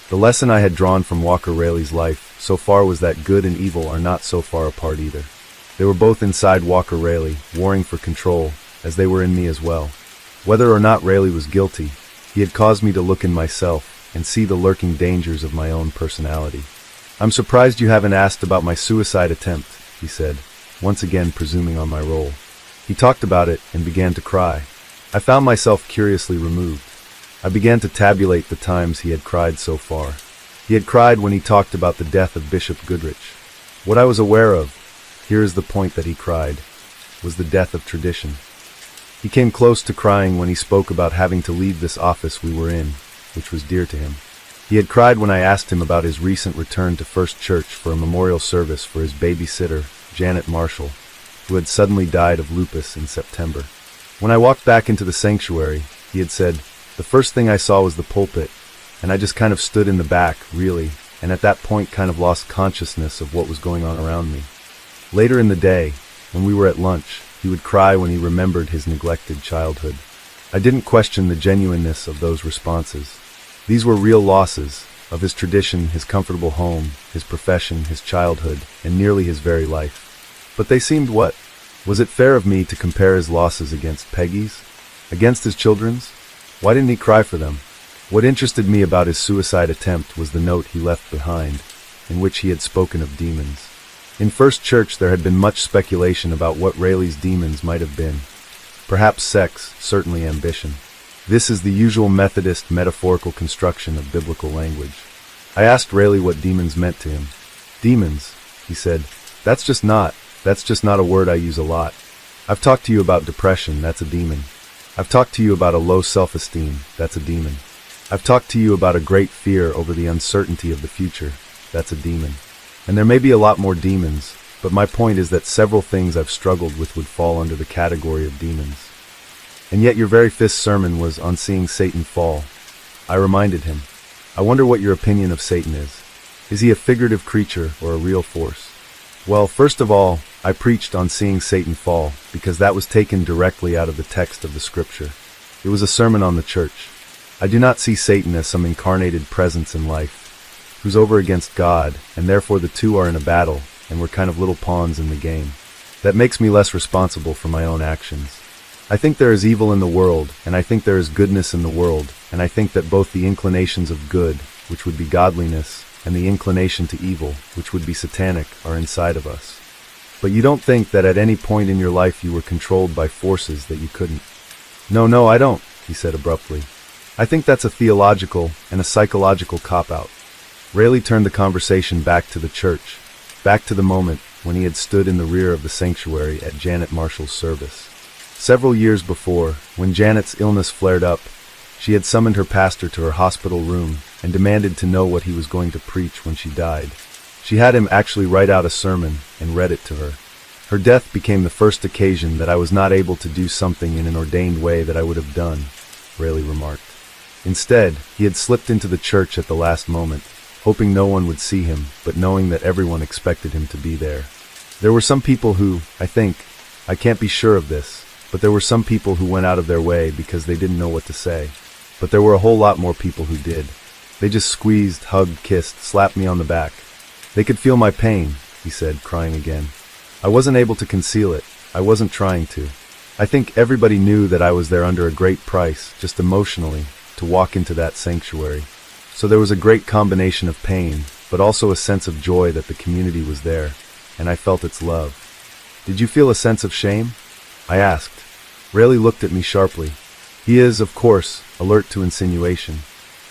The lesson I had drawn from Walker Raleig's life so far was that good and evil are not so far apart either. They were both inside Walker Raleigh, warring for control, as they were in me as well. Whether or not Raleigh was guilty, he had caused me to look in myself and see the lurking dangers of my own personality. "I'm surprised you haven't asked about my suicide attempt," he said, once again presuming on my role. He talked about it and began to cry. I found myself curiously removed. I began to tabulate the times he had cried so far. He had cried when he talked about the death of Bishop Goodrich. What I was aware of, here is the point that he cried, was the death of tradition. He came close to crying when he spoke about having to leave this office we were in, which was dear to him. He had cried when I asked him about his recent return to First Church for a memorial service for his babysitter, Janet Marshall, who had suddenly died of lupus in September. When I walked back into the sanctuary, he had said, "The first thing I saw was the pulpit, and I just kind of stood in the back, really, and at that point kind of lost consciousness of what was going on around me." Later in the day, when we were at lunch, he would cry when he remembered his neglected childhood. I didn't question the genuineness of those responses. These were real losses of his tradition, his comfortable home, his profession, his childhood, and nearly his very life. But they seemed what? Was it fair of me to compare his losses against Peggy's? Against his children's? Why didn't he cry for them? What interested me about his suicide attempt was the note he left behind, in which he had spoken of demons. In First Church there had been much speculation about what Raleigh's demons might have been. Perhaps sex, certainly ambition. This is the usual Methodist metaphorical construction of biblical language. I asked Raleigh what demons meant to him. "Demons," he said, that's just not a word I use a lot. I've talked to you about depression, that's a demon. I've talked to you about a low self-esteem, that's a demon. I've talked to you about a great fear over the uncertainty of the future, that's a demon. And there may be a lot more demons, but my point is that several things I've struggled with would fall under the category of demons. And yet your very fifth sermon was on seeing Satan fall. I reminded him, "I wonder what your opinion of Satan is. Is he a figurative creature or a real force?" Well, first of all, I preached on seeing Satan fall because that was taken directly out of the text of the scripture. It was a sermon on the church. I do not see Satan as some incarnated presence in life, who's over against God, and therefore the two are in a battle, and we're kind of little pawns in the game. That makes me less responsible for my own actions. I think there is evil in the world, and I think there is goodness in the world, and I think that both the inclinations of good, which would be godliness, and the inclination to evil, which would be satanic, are inside of us. But you don't think that at any point in your life you were controlled by forces that you couldn't? No, I don't, he said abruptly. I think that's a theological and a psychological cop-out. Raleigh turned the conversation back to the church, back to the moment when he had stood in the rear of the sanctuary at Janet Marshall's service. Several years before, when Janet's illness flared up, she had summoned her pastor to her hospital room and demanded to know what he was going to preach when she died. She had him actually write out a sermon and read it to her. Her death became the first occasion that I was not able to do something in an ordained way that I would have done, Raleigh remarked. Instead, he had slipped into the church at the last moment, hoping no one would see him, but knowing that everyone expected him to be there. There were some people who, I can't be sure of this, but there were some people who went out of their way because they didn't know what to say. But there were a whole lot more people who did. They just squeezed, hugged, kissed, slapped me on the back. They could feel my pain, he said, crying again. I wasn't able to conceal it. I wasn't trying to. I think everybody knew that I was there under a great price, just emotionally, to walk into that sanctuary. So there was a great combination of pain, but also a sense of joy that the community was there, and I felt its love. Did you feel a sense of shame? I asked. Raleigh looked at me sharply. He is, of course, alert to insinuation.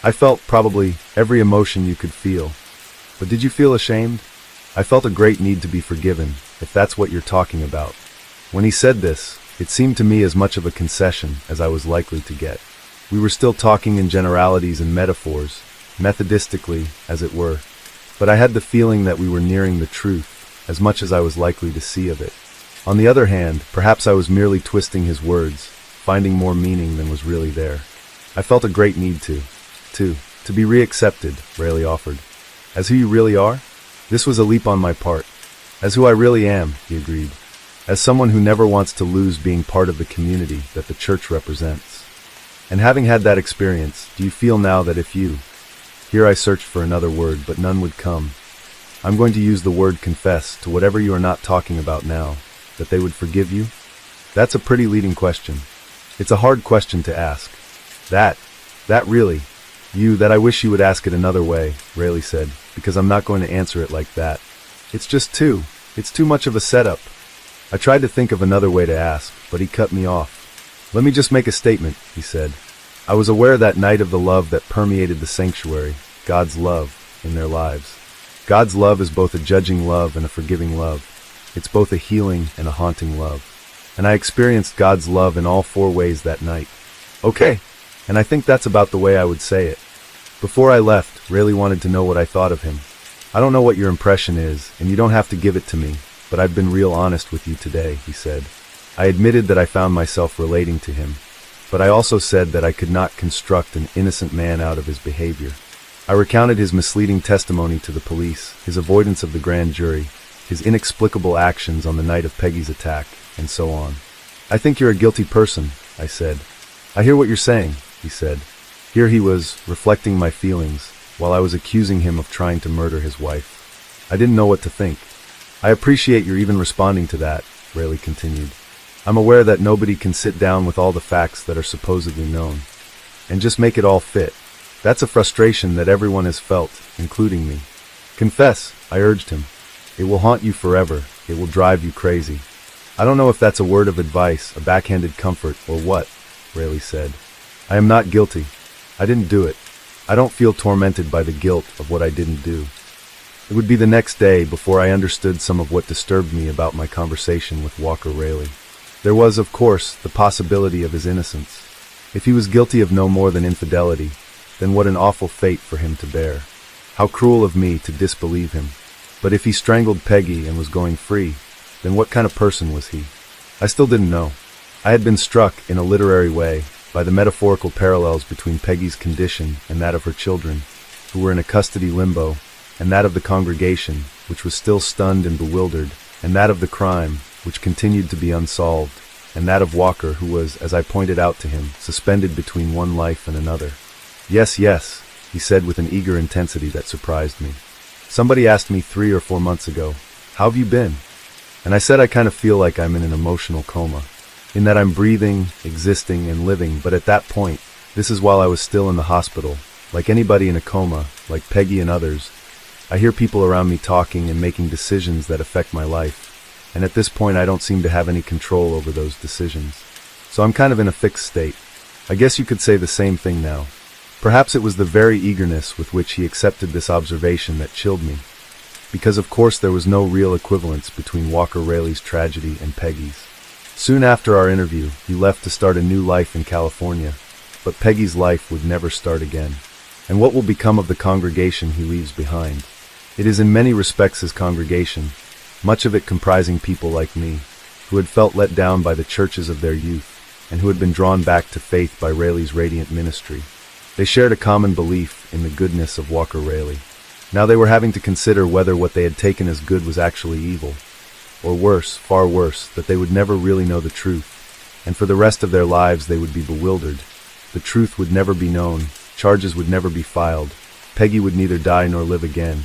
I felt probably every emotion you could feel. But did you feel ashamed? I felt a great need to be forgiven, if that's what you're talking about. When he said this, it seemed to me as much of a concession as I was likely to get. We were still talking in generalities and metaphors, methodistically, as it were, but I had the feeling that we were nearing the truth, as much as I was likely to see of it. On the other hand, perhaps I was merely twisting his words, finding more meaning than was really there. I felt a great need to be reaccepted, Raleigh offered. As who you really are? This was a leap on my part. As who I really am, he agreed. As someone who never wants to lose being part of the community that the church represents. And having had that experience, do you feel now that if you... Here I searched for another word, but none would come. I'm going to use the word confess to whatever you are not talking about now, that they would forgive you? That's a pretty leading question. It's a hard question to ask. That really, that I wish you would ask it another way, Rayleigh said, because I'm not going to answer it like that. It's too much of a setup. I tried to think of another way to ask, but he cut me off. Let me just make a statement, he said. I was aware that night of the love that permeated the sanctuary, God's love, in their lives. God's love is both a judging love and a forgiving love. It's both a healing and a haunting love. And I experienced God's love in all 4 ways that night. Okay, and I think that's about the way I would say it. Before I left, Rayleigh wanted to know what I thought of him. I don't know what your impression is, and you don't have to give it to me, but I've been real honest with you today, he said. I admitted that I found myself relating to him, but I also said that I could not construct an innocent man out of his behavior. I recounted his misleading testimony to the police, his avoidance of the grand jury, his inexplicable actions on the night of Peggy's attack, and so on. I think you're a guilty person, I said. I hear what you're saying, he said. Here he was, reflecting my feelings, while I was accusing him of trying to murder his wife. I didn't know what to think. I appreciate your even responding to that, Rayleigh continued. I'm aware that nobody can sit down with all the facts that are supposedly known, and just make it all fit. That's a frustration that everyone has felt, including me. Confess, I urged him. It will haunt you forever. It will drive you crazy. I don't know if that's a word of advice, a backhanded comfort, or what, Rayleigh said. I am not guilty. I didn't do it. I don't feel tormented by the guilt of what I didn't do. It would be the next day before I understood some of what disturbed me about my conversation with Walker Rayleigh. There was, of course, the possibility of his innocence. If he was guilty of no more than infidelity, then what an awful fate for him to bear. How cruel of me to disbelieve him. But if he strangled Peggy and was going free, then what kind of person was he? I still didn't know. I had been struck, in a literary way, by the metaphorical parallels between Peggy's condition and that of her children, who were in a custody limbo, and that of the congregation, which was still stunned and bewildered, and that of the crime, which continued to be unsolved, and that of Walker, who was, as I pointed out to him, suspended between one life and another. Yes, yes, he said with an eager intensity that surprised me. Somebody asked me 3 or 4 months ago, how have you been? And I said I kind of feel like I'm in an emotional coma, in that I'm breathing, existing, and living, but at that point, this is while I was still in the hospital, like anybody in a coma, like Peggy and others, I hear people around me talking and making decisions that affect my life, and at this point I don't seem to have any control over those decisions. So I'm kind of in a fixed state. I guess you could say the same thing now. Perhaps it was the very eagerness with which he accepted this observation that chilled me, because of course there was no real equivalence between Walker Rayleigh's tragedy and Peggy's. Soon after our interview, he left to start a new life in California, but Peggy's life would never start again. And what will become of the congregation he leaves behind? It is in many respects his congregation, much of it comprising people like me, who had felt let down by the churches of their youth, and who had been drawn back to faith by Rayleigh's radiant ministry. They shared a common belief in the goodness of Walker Rayleigh. Now they were having to consider whether what they had taken as good was actually evil, or worse, far worse, that they would never really know the truth, and for the rest of their lives they would be bewildered. The truth would never be known, charges would never be filed, Peggy would neither die nor live again,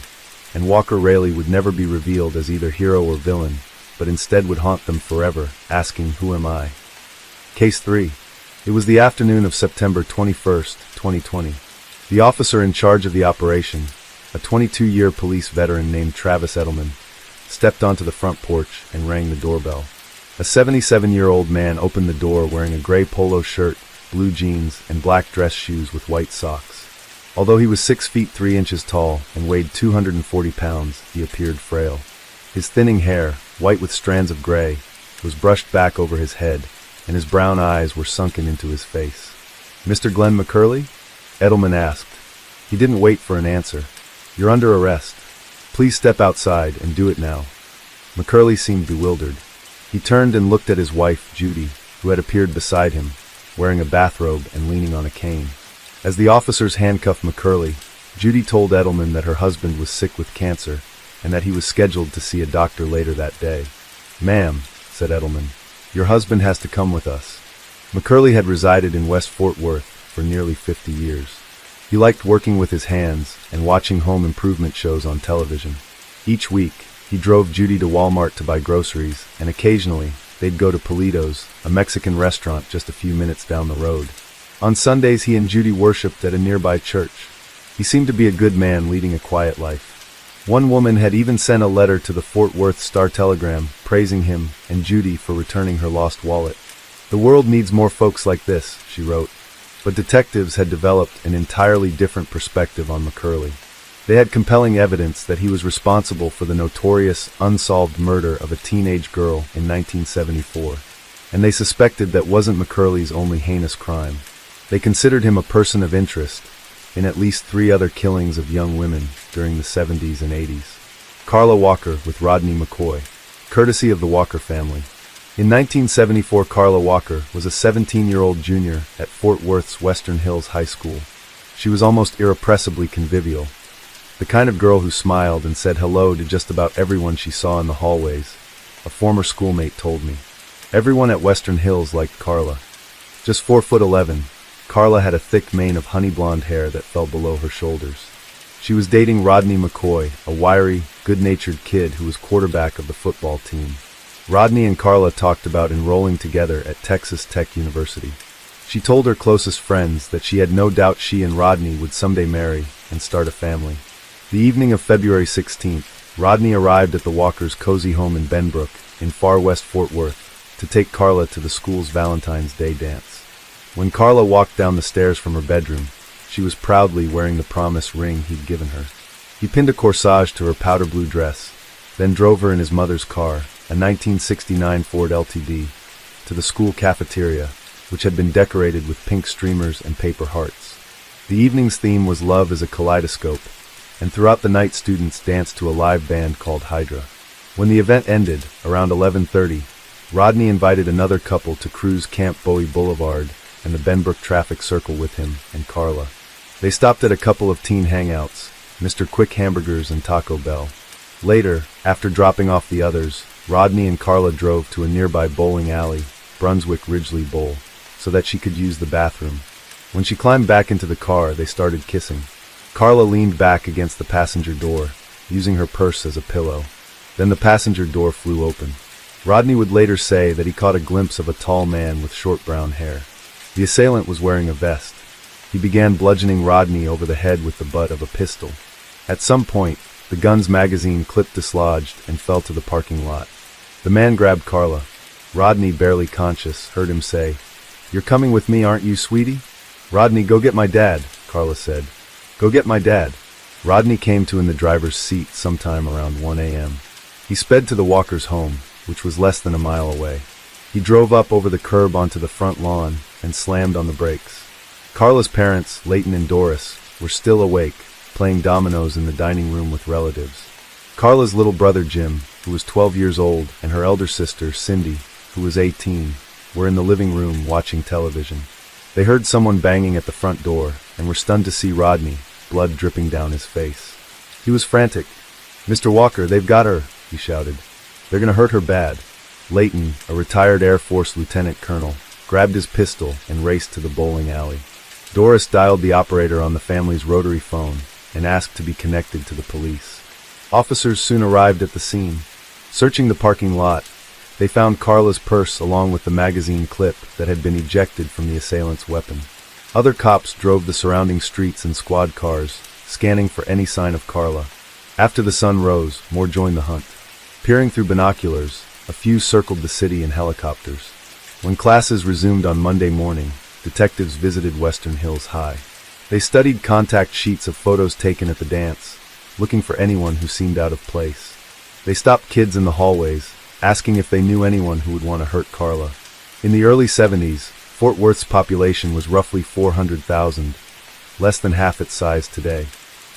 and Walker Rayleigh would never be revealed as either hero or villain, but instead would haunt them forever, asking, "Who am I?" Case 3. It was the afternoon of September 21st, 2020. The officer in charge of the operation, a 22-year police veteran named Travis Edelman, stepped onto the front porch and rang the doorbell. A 77-year-old man opened the door wearing a gray polo shirt, blue jeans, and black dress shoes with white socks. Although he was 6 feet 3 inches tall and weighed 240 pounds, he appeared frail. His thinning hair, white with strands of gray, was brushed back over his head, and his brown eyes were sunken into his face. "Mr. Glenn McCurley?" Edelman asked. He didn't wait for an answer. "You're under arrest. Please step outside and do it now." McCurley seemed bewildered. He turned and looked at his wife, Judy, who had appeared beside him, wearing a bathrobe and leaning on a cane. As the officers handcuffed McCurley, Judy told Edelman that her husband was sick with cancer, and that he was scheduled to see a doctor later that day. "Ma'am," said Edelman, "your husband has to come with us." McCurley had resided in West Fort Worth for nearly 50 years. He liked working with his hands and watching home improvement shows on television. Each week, he drove Judy to Walmart to buy groceries, and occasionally, they'd go to Polito's, a Mexican restaurant just a few minutes down the road. On Sundays, he and Judy worshipped at a nearby church. He seemed to be a good man leading a quiet life. One woman had even sent a letter to the Fort Worth Star-Telegram praising him and Judy for returning her lost wallet. "The world needs more folks like this," she wrote. But detectives had developed an entirely different perspective on McCurley. They had compelling evidence that he was responsible for the notorious, unsolved murder of a teenage girl in 1974. And they suspected that wasn't McCurley's only heinous crime. They considered him a person of interest in at least 3 other killings of young women during the 70s and 80s. Carla Walker with Rodney McCoy, courtesy of the Walker family. In 1974, Carla Walker was a 17-year-old junior at Fort Worth's Western Hills High School. She was almost irrepressibly convivial, the kind of girl who smiled and said hello to just about everyone she saw in the hallways, a former schoolmate told me. Everyone at Western Hills liked Carla. Just 4'11", Carla had a thick mane of honey blonde hair that fell below her shoulders. She was dating Rodney McCoy, a wiry, good-natured kid who was quarterback of the football team. Rodney and Carla talked about enrolling together at Texas Tech University. She told her closest friends that she had no doubt she and Rodney would someday marry and start a family. The evening of February 16th, Rodney arrived at the Walkers' cozy home in Benbrook, in far west Fort Worth, to take Carla to the school's Valentine's Day dance. When Carla walked down the stairs from her bedroom, she was proudly wearing the promise ring he'd given her. He pinned a corsage to her powder blue dress, then drove her in his mother's car, a 1969 Ford LTD, to the school cafeteria, which had been decorated with pink streamers and paper hearts. The evening's theme was love as a kaleidoscope, and throughout the night students danced to a live band called Hydra. When the event ended, around 11:30, Rodney invited another couple to cruise Camp Bowie Boulevard and the Benbrook traffic circle with him and Carla. They stopped at a couple of teen hangouts, Mr. Quick Hamburgers and Taco Bell. Later, after dropping off the others, Rodney and Carla drove to a nearby bowling alley, Brunswick Ridgely Bowl, so that she could use the bathroom. When she climbed back into the car, they started kissing. Carla leaned back against the passenger door, using her purse as a pillow. Then the passenger door flew open. Rodney would later say that he caught a glimpse of a tall man with short brown hair. The assailant was wearing a vest. He began bludgeoning Rodney over the head with the butt of a pistol. At some point, the gun's magazine clip dislodged and fell to the parking lot. The man grabbed Carla. Rodney, barely conscious, heard him say, "You're coming with me, aren't you, sweetie?" "Rodney, go get my dad," Carla said. "Go get my dad." Rodney came to in the driver's seat sometime around 1 a.m. He sped to the Walkers' home, which was less than a mile away. He drove up over the curb onto the front lawn and slammed on the brakes. Carla's parents, Leighton and Doris, were still awake, playing dominoes in the dining room with relatives. Carla's little brother Jim, who was 12 years old, and her elder sister, Cindy, who was 18, were in the living room watching television. They heard someone banging at the front door and were stunned to see Rodney, blood dripping down his face. He was frantic. "Mr. Walker, they've got her," he shouted. "They're gonna hurt her bad." Leighton, a retired Air Force lieutenant colonel, grabbed his pistol and raced to the bowling alley. Doris dialed the operator on the family's rotary phone and asked to be connected to the police. Officers soon arrived at the scene. Searching the parking lot, they found Carla's purse along with the magazine clip that had been ejected from the assailant's weapon. Other cops drove the surrounding streets in squad cars, scanning for any sign of Carla. After the sun rose, more joined the hunt. Peering through binoculars, a few circled the city in helicopters. When classes resumed on Monday morning, detectives visited Western Hills High. They studied contact sheets of photos taken at the dance, looking for anyone who seemed out of place. They stopped kids in the hallways, asking if they knew anyone who would want to hurt Carla. In the early 70s, Fort Worth's population was roughly 400,000, less than half its size today.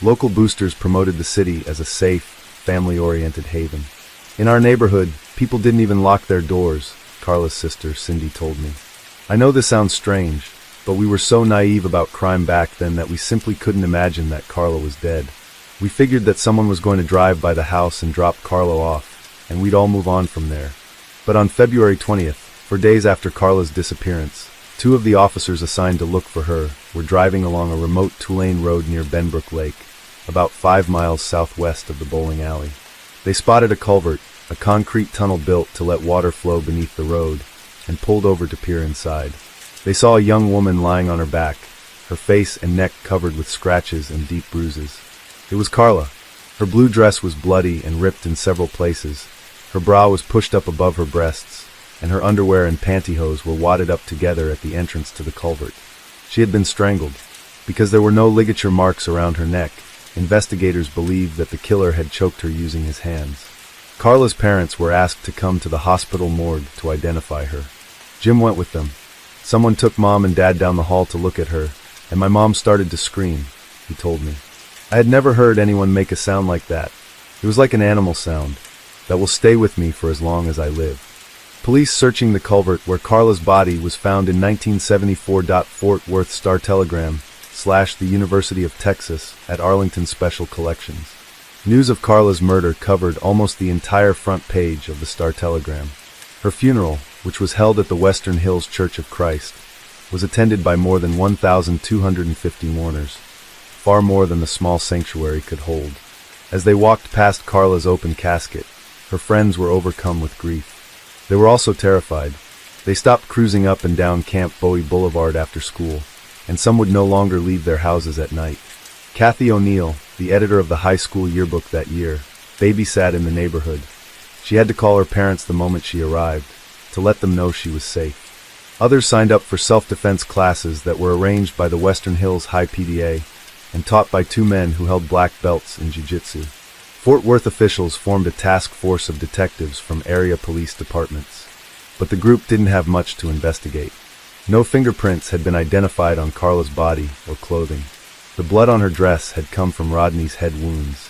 Local boosters promoted the city as a safe, family-oriented haven. "In our neighborhood, people didn't even lock their doors," Carla's sister, Cindy, told me. "I know this sounds strange, but we were so naive about crime back then that we simply couldn't imagine that Carla was dead." We figured that someone was going to drive by the house and drop Carla off, and we'd all move on from there. But on February 20th, 4 days after Carla's disappearance, 2 of the officers assigned to look for her were driving along a remote two-lane road near Benbrook Lake, about 5 miles southwest of the bowling alley. They spotted a culvert, a concrete tunnel built to let water flow beneath the road, and pulled over to peer inside. They saw a young woman lying on her back, her face and neck covered with scratches and deep bruises. It was Carla. Her blue dress was bloody and ripped in several places. Her bra was pushed up above her breasts, and her underwear and pantyhose were wadded up together at the entrance to the culvert. She had been strangled. Because there were no ligature marks around her neck, investigators believed that the killer had choked her using his hands. Carla's parents were asked to come to the hospital morgue to identify her. Jim went with them. Someone took Mom and Dad down the hall to look at her, and my mom started to scream, he told me. I had never heard anyone make a sound like that. It was like an animal sound that will stay with me for as long as I live. Police searching the culvert where Carla's body was found in 1974. Fort Worth Star-Telegram / the University of Texas at Arlington Special Collections. News of Carla's murder covered almost the entire front page of the Star-Telegram. Her funeral, which was held at the Western Hills Church of Christ, was attended by more than 1,250 mourners, far more than the small sanctuary could hold. As they walked past Carla's open casket, her friends were overcome with grief. They were also terrified. They stopped cruising up and down Camp Bowie Boulevard after school, and some would no longer leave their houses at night. Kathy O'Neill, the editor of the high school yearbook that year, babysat in the neighborhood. She had to call her parents the moment she arrived, to let them know she was safe. Others signed up for self-defense classes that were arranged by the Western Hills High PDA and taught by 2 men who held black belts in jiu-jitsu. Fort Worth officials formed a task force of detectives from area police departments, but the group didn't have much to investigate. No fingerprints had been identified on Carla's body or clothing. The blood on her dress had come from Rodney's head wounds.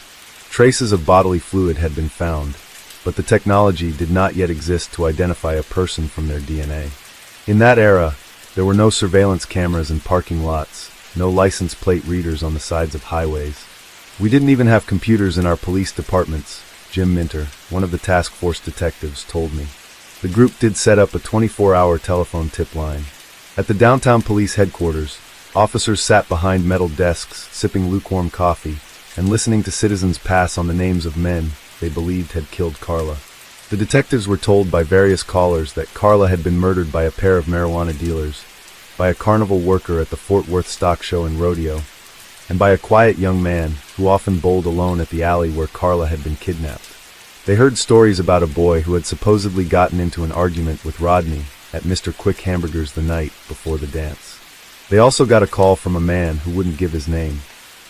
Traces of bodily fluid had been found, but the technology did not yet exist to identify a person from their DNA. In that era, there were no surveillance cameras in parking lots, no license plate readers on the sides of highways. We didn't even have computers in our police departments, Jim Minter, one of the task force detectives, told me. The group did set up a 24-hour telephone tip line. At the downtown police headquarters, officers sat behind metal desks, sipping lukewarm coffee, and listening to citizens pass on the names of men they believed had killed Carla. The detectives were told by various callers that Carla had been murdered by a pair of marijuana dealers, by a carnival worker at the Fort Worth Stock Show and Rodeo, and by a quiet young man who often bowled alone at the alley where Carla had been kidnapped. They heard stories about a boy who had supposedly gotten into an argument with Rodney at Mr. Quick Hamburger's the night before the dance. They also got a call from a man who wouldn't give his name.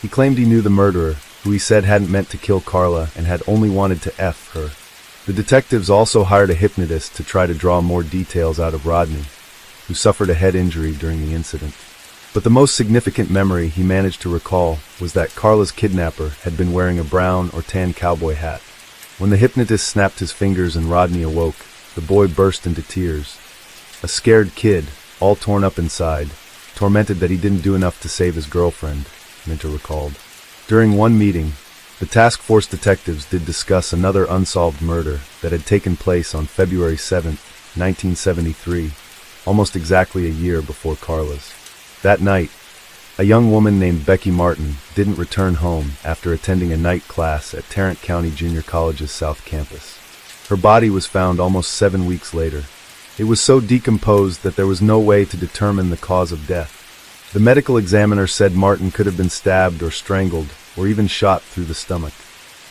He claimed he knew the murderer, who he said hadn't meant to kill Carla and had only wanted to F her. The detectives also hired a hypnotist to try to draw more details out of Rodney, who suffered a head injury during the incident. But the most significant memory he managed to recall was that Carla's kidnapper had been wearing a brown or tan cowboy hat. When the hypnotist snapped his fingers and Rodney awoke, the boy burst into tears. A scared kid, all torn up inside, tormented that he didn't do enough to save his girlfriend, Minter recalled. During one meeting, the task force detectives did discuss another unsolved murder that had taken place on February 7, 1973, almost exactly a year before Carla's. That night, a young woman named Becky Martin didn't return home after attending a night class at Tarrant County Junior College's South Campus. Her body was found almost 7 weeks later. It was so decomposed that there was no way to determine the cause of death. The medical examiner said Martin could have been stabbed or strangled, or even shot through the stomach.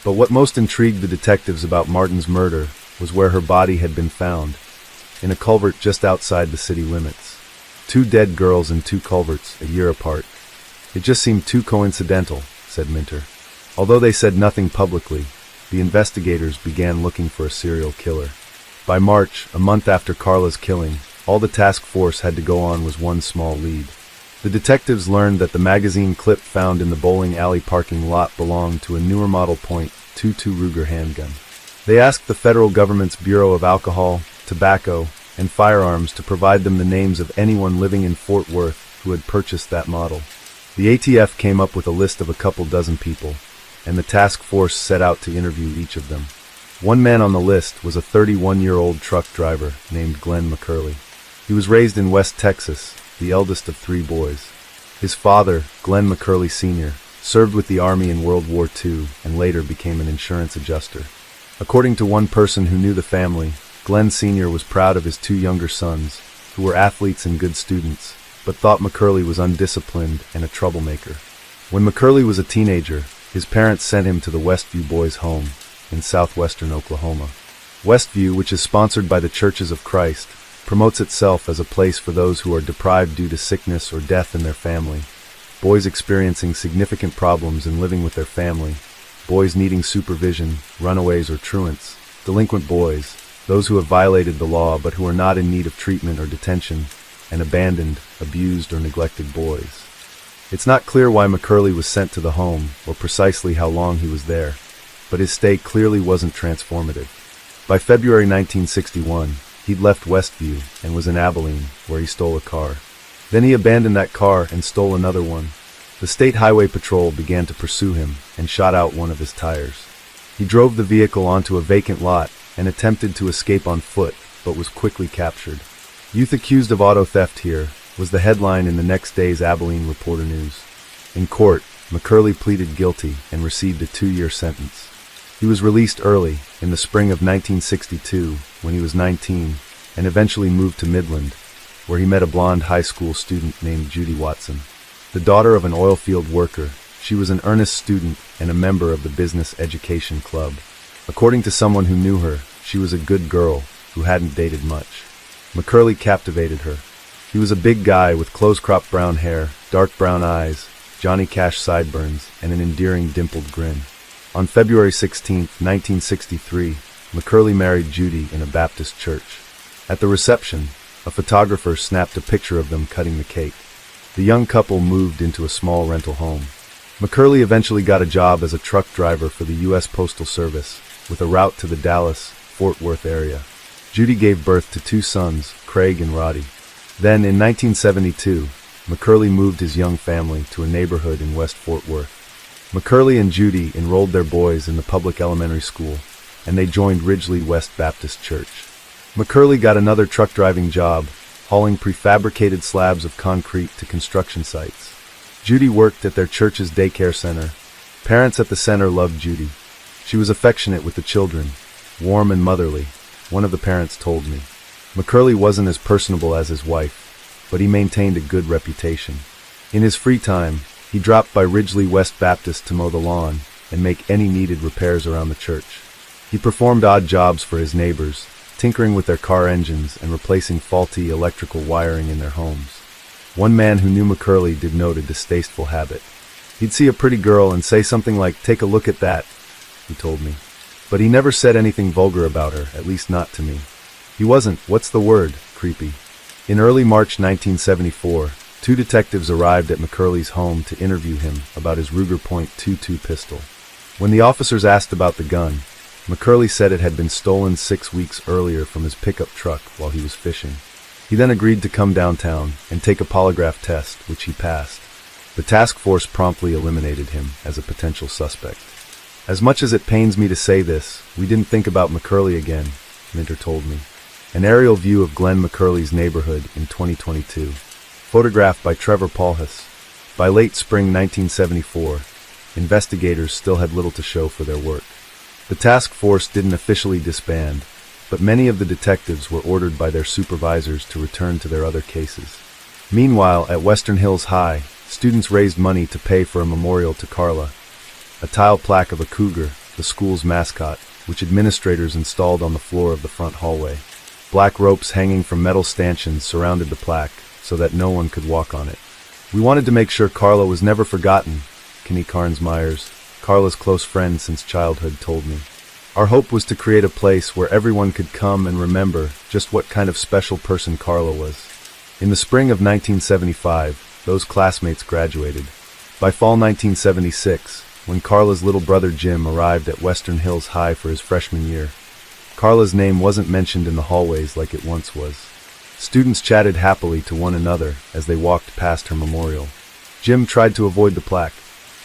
But what most intrigued the detectives about Martin's murder was where her body had been found, in a culvert just outside the city limits. 2 dead girls in 2 culverts, a year apart. It just seemed too coincidental, said Minter. Although they said nothing publicly, the investigators began looking for a serial killer. By March, a month after Carla's killing, all the task force had to go on was one small lead. The detectives learned that the magazine clip found in the bowling alley parking lot belonged to a newer model .22 Ruger handgun. They asked the federal government's Bureau of Alcohol, Tobacco, and Firearms to provide them the names of anyone living in Fort Worth who had purchased that model. The ATF came up with a list of a couple dozen people, and the task force set out to interview each of them. One man on the list was a 31-year-old truck driver named Glenn McCurley. He was raised in West Texas, the eldest of 3 boys. His father, Glenn McCurley Sr., served with the Army in World War II and later became an insurance adjuster. According to one person who knew the family, Glenn Sr. was proud of his 2 younger sons, who were athletes and good students, but thought McCurley was undisciplined and a troublemaker. When McCurley was a teenager, his parents sent him to the Westview Boys' Home in southwestern Oklahoma. Westview, which is sponsored by the Churches of Christ, promotes itself as a place for those who are deprived due to sickness or death in their family, boys experiencing significant problems in living with their family, boys needing supervision, runaways or truants, delinquent boys, those who have violated the law but who are not in need of treatment or detention, and abandoned, abused or neglected boys. It's not clear why McCurley was sent to the home or precisely how long he was there, but his stay clearly wasn't transformative. By February 1961, he'd left Westview and was in Abilene, where he stole a car. Then he abandoned that car and stole another one. The State Highway Patrol began to pursue him and shot out one of his tires. He drove the vehicle onto a vacant lot and attempted to escape on foot, but was quickly captured. "Youth accused of auto theft here," was the headline in the next day's Abilene Reporter News. In court, McCurley pleaded guilty and received a 2-year sentence. He was released early, in the spring of 1962, when he was 19, and eventually moved to Midland, where he met a blonde high school student named Judy Watson. The daughter of an oil field worker, she was an earnest student and a member of the Business Education Club. According to someone who knew her, she was a good girl who hadn't dated much. McCurley captivated her. He was a big guy with close-cropped brown hair, dark brown eyes, Johnny Cash sideburns, and an endearing dimpled grin. On February 16, 1963, McCurley married Judy in a Baptist church. At the reception, a photographer snapped a picture of them cutting the cake. The young couple moved into a small rental home. McCurley eventually got a job as a truck driver for the U.S. Postal Service, with a route to the Dallas-Fort Worth area. Judy gave birth to 2 sons, Craig and Roddy. Then, in 1972, McCurley moved his young family to a neighborhood in West Fort Worth. McCurley and Judy enrolled their boys in the public elementary school, and they joined Ridgely West Baptist Church. McCurley got another truck driving job, hauling prefabricated slabs of concrete to construction sites. Judy worked at their church's daycare center. Parents at the center loved Judy. She was affectionate with the children, warm and motherly, one of the parents told me. McCurley wasn't as personable as his wife, but he maintained a good reputation. In his free time, he dropped by Ridgely West Baptist to mow the lawn and make any needed repairs around the church. He performed odd jobs for his neighbors, tinkering with their car engines and replacing faulty electrical wiring in their homes. One man who knew McCurley did note a distasteful habit. He'd see a pretty girl and say something like, "Take a look at that," he told me. But he never said anything vulgar about her, at least not to me. He wasn't, what's the word, creepy. In early March 1974, 2 detectives arrived at McCurley's home to interview him about his Ruger .22 pistol. When the officers asked about the gun, McCurley said it had been stolen 6 weeks earlier from his pickup truck while he was fishing. He then agreed to come downtown and take a polygraph test, which he passed. The task force promptly eliminated him as a potential suspect. "As much as it pains me to say this, we didn't think about McCurley again," Minter told me. An aerial view of Glenn McCurley's neighborhood in 2022. Photographed by Trevor Paulhus. By late spring 1974, investigators still had little to show for their work. The task force didn't officially disband, but many of the detectives were ordered by their supervisors to return to their other cases. Meanwhile, at Western Hills High, students raised money to pay for a memorial to Carla, a tile plaque of a cougar, the school's mascot, which administrators installed on the floor of the front hallway. Black ropes hanging from metal stanchions surrounded the plaque so that no one could walk on it. "We wanted to make sure Carla was never forgotten," Kenny Carnes-Myers, Carla's close friend since childhood, told me. "Our hope was to create a place where everyone could come and remember just what kind of special person Carla was." In the spring of 1975, those classmates graduated. By fall 1976, when Carla's little brother Jim arrived at Western Hills High for his freshman year, Carla's name wasn't mentioned in the hallways like it once was. Students chatted happily to one another as they walked past her memorial. Jim tried to avoid the plaque.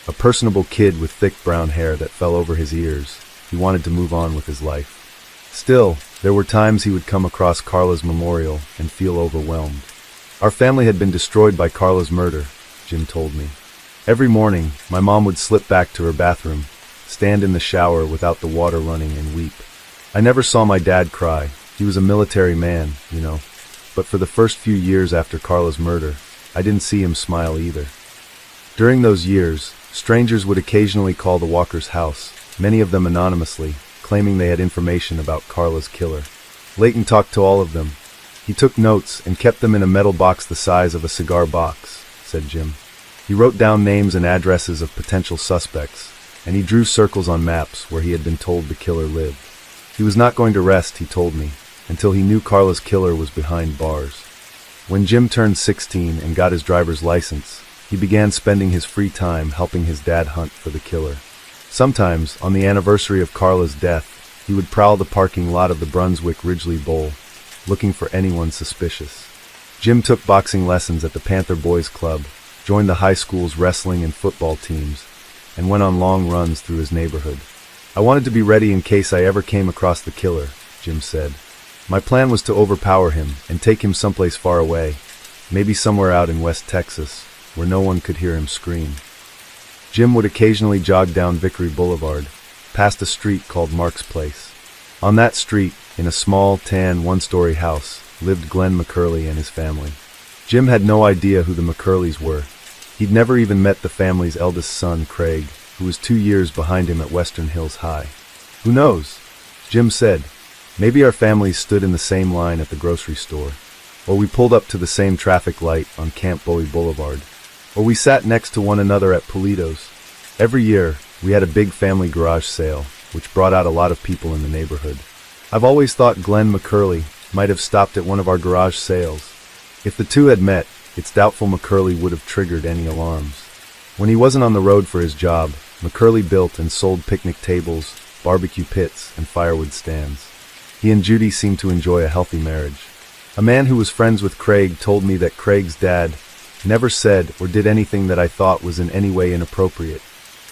A personable kid with thick brown hair that fell over his ears. He wanted to move on with his life. Still, there were times he would come across Carla's memorial and feel overwhelmed. Our family had been destroyed by Carla's murder, Jim told me. Every morning, my mom would slip back to her bathroom, stand in the shower without the water running and weep. I never saw my dad cry. He was a military man, you know. But for the first few years after Carla's murder, I didn't see him smile either. During those years, strangers would occasionally call the Walkers' house, many of them anonymously, claiming they had information about Carla's killer. Leighton talked to all of them. He took notes and kept them in a metal box the size of a cigar box, said Jim. He wrote down names and addresses of potential suspects, and he drew circles on maps where he had been told the killer lived. He was not going to rest, he told me, until he knew Carla's killer was behind bars. When Jim turned 16 and got his driver's license, he began spending his free time helping his dad hunt for the killer. Sometimes, on the anniversary of Carla's death, he would prowl the parking lot of the Brunswick Ridgely Bowl, looking for anyone suspicious. Jim took boxing lessons at the Panther Boys Club, joined the high school's wrestling and football teams, and went on long runs through his neighborhood. I wanted to be ready in case I ever came across the killer, Jim said. My plan was to overpower him and take him someplace far away, maybe somewhere out in West Texas, where no one could hear him scream. Jim would occasionally jog down Vickery Boulevard, past a street called Mark's Place. On that street, in a small, tan, one-story house, lived Glenn McCurley and his family. Jim had no idea who the McCurleys were. He'd never even met the family's eldest son, Craig, who was 2 years behind him at Western Hills High. Who knows? Jim said. Maybe our families stood in the same line at the grocery store, or we pulled up to the same traffic light on Camp Bowie Boulevard, or we sat next to one another at Polito's. Every year, we had a big family garage sale, which brought out a lot of people in the neighborhood. I've always thought Glenn McCurley might have stopped at one of our garage sales. If the two had met, it's doubtful McCurley would have triggered any alarms. When he wasn't on the road for his job, McCurley built and sold picnic tables, barbecue pits, and firewood stands. He and Judy seemed to enjoy a healthy marriage. A man who was friends with Craig told me that Craig's dad never said or did anything that I thought was in any way inappropriate.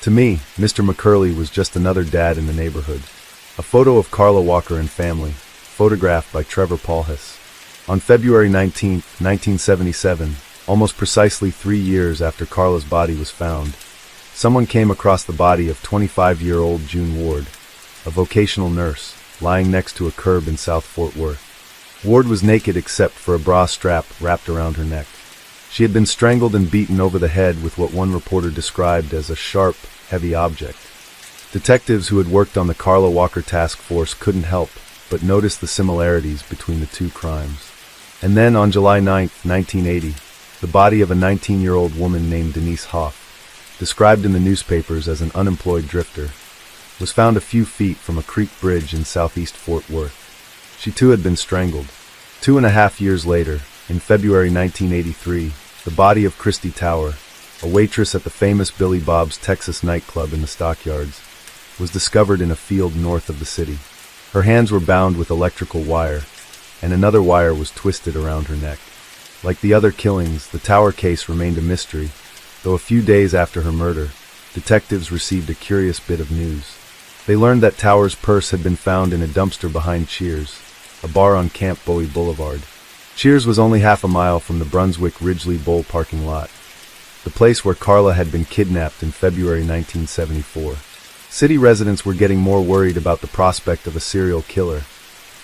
To me, Mr. McCurley was just another dad in the neighborhood. A photo of Carla Walker and family, photographed by Trevor Paulhus. On February 19, 1977, almost precisely 3 years after Carla's body was found, someone came across the body of 25-year-old June Ward, a vocational nurse, lying next to a curb in South Fort Worth. Ward was naked except for a bra strap wrapped around her neck. She had been strangled and beaten over the head with what one reporter described as a sharp, heavy object. Detectives who had worked on the Carla Walker task force couldn't help but notice the similarities between the two crimes. And then on July 9, 1980, the body of a 19-year-old woman named Denise Hoff, described in the newspapers as an unemployed drifter, was found a few feet from a creek bridge in southeast Fort Worth. She too had been strangled. 2.5 years later, in February 1983, the body of Christy Tower, a waitress at the famous Billy Bob's Texas nightclub in the Stockyards, was discovered in a field north of the city. Her hands were bound with electrical wire, and another wire was twisted around her neck. Like the other killings, the Tower case remained a mystery, though a few days after her murder, detectives received a curious bit of news. They learned that Tower's purse had been found in a dumpster behind Cheers, a bar on Camp Bowie Boulevard. Cheers was only half a mile from the Brunswick Ridgely Bowl parking lot, the place where Carla had been kidnapped in February 1974. City residents were getting more worried about the prospect of a serial killer,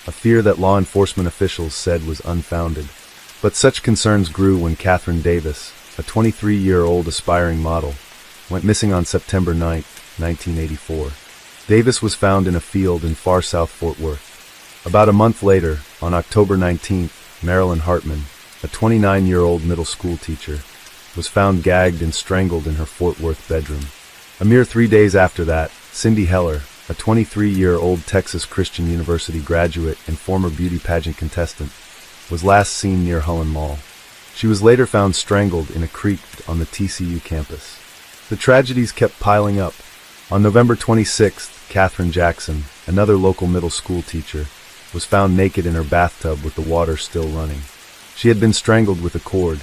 a fear that law enforcement officials said was unfounded. But such concerns grew when Catherine Davis, a 23-year-old aspiring model, went missing on September 9, 1984. Davis was found in a field in far south Fort Worth. About a month later, on October 19, Marilyn Hartman, a 29-year-old middle school teacher, was found gagged and strangled in her Fort Worth bedroom. A mere 3 days after that, Cindy Heller, a 23-year-old Texas Christian University graduate and former beauty pageant contestant, was last seen near Hullen Mall. She was later found strangled in a creek on the TCU campus. The tragedies kept piling up. On November 26th, Katherine Jackson, another local middle school teacher, was found naked in her bathtub with the water still running. She had been strangled with a cord.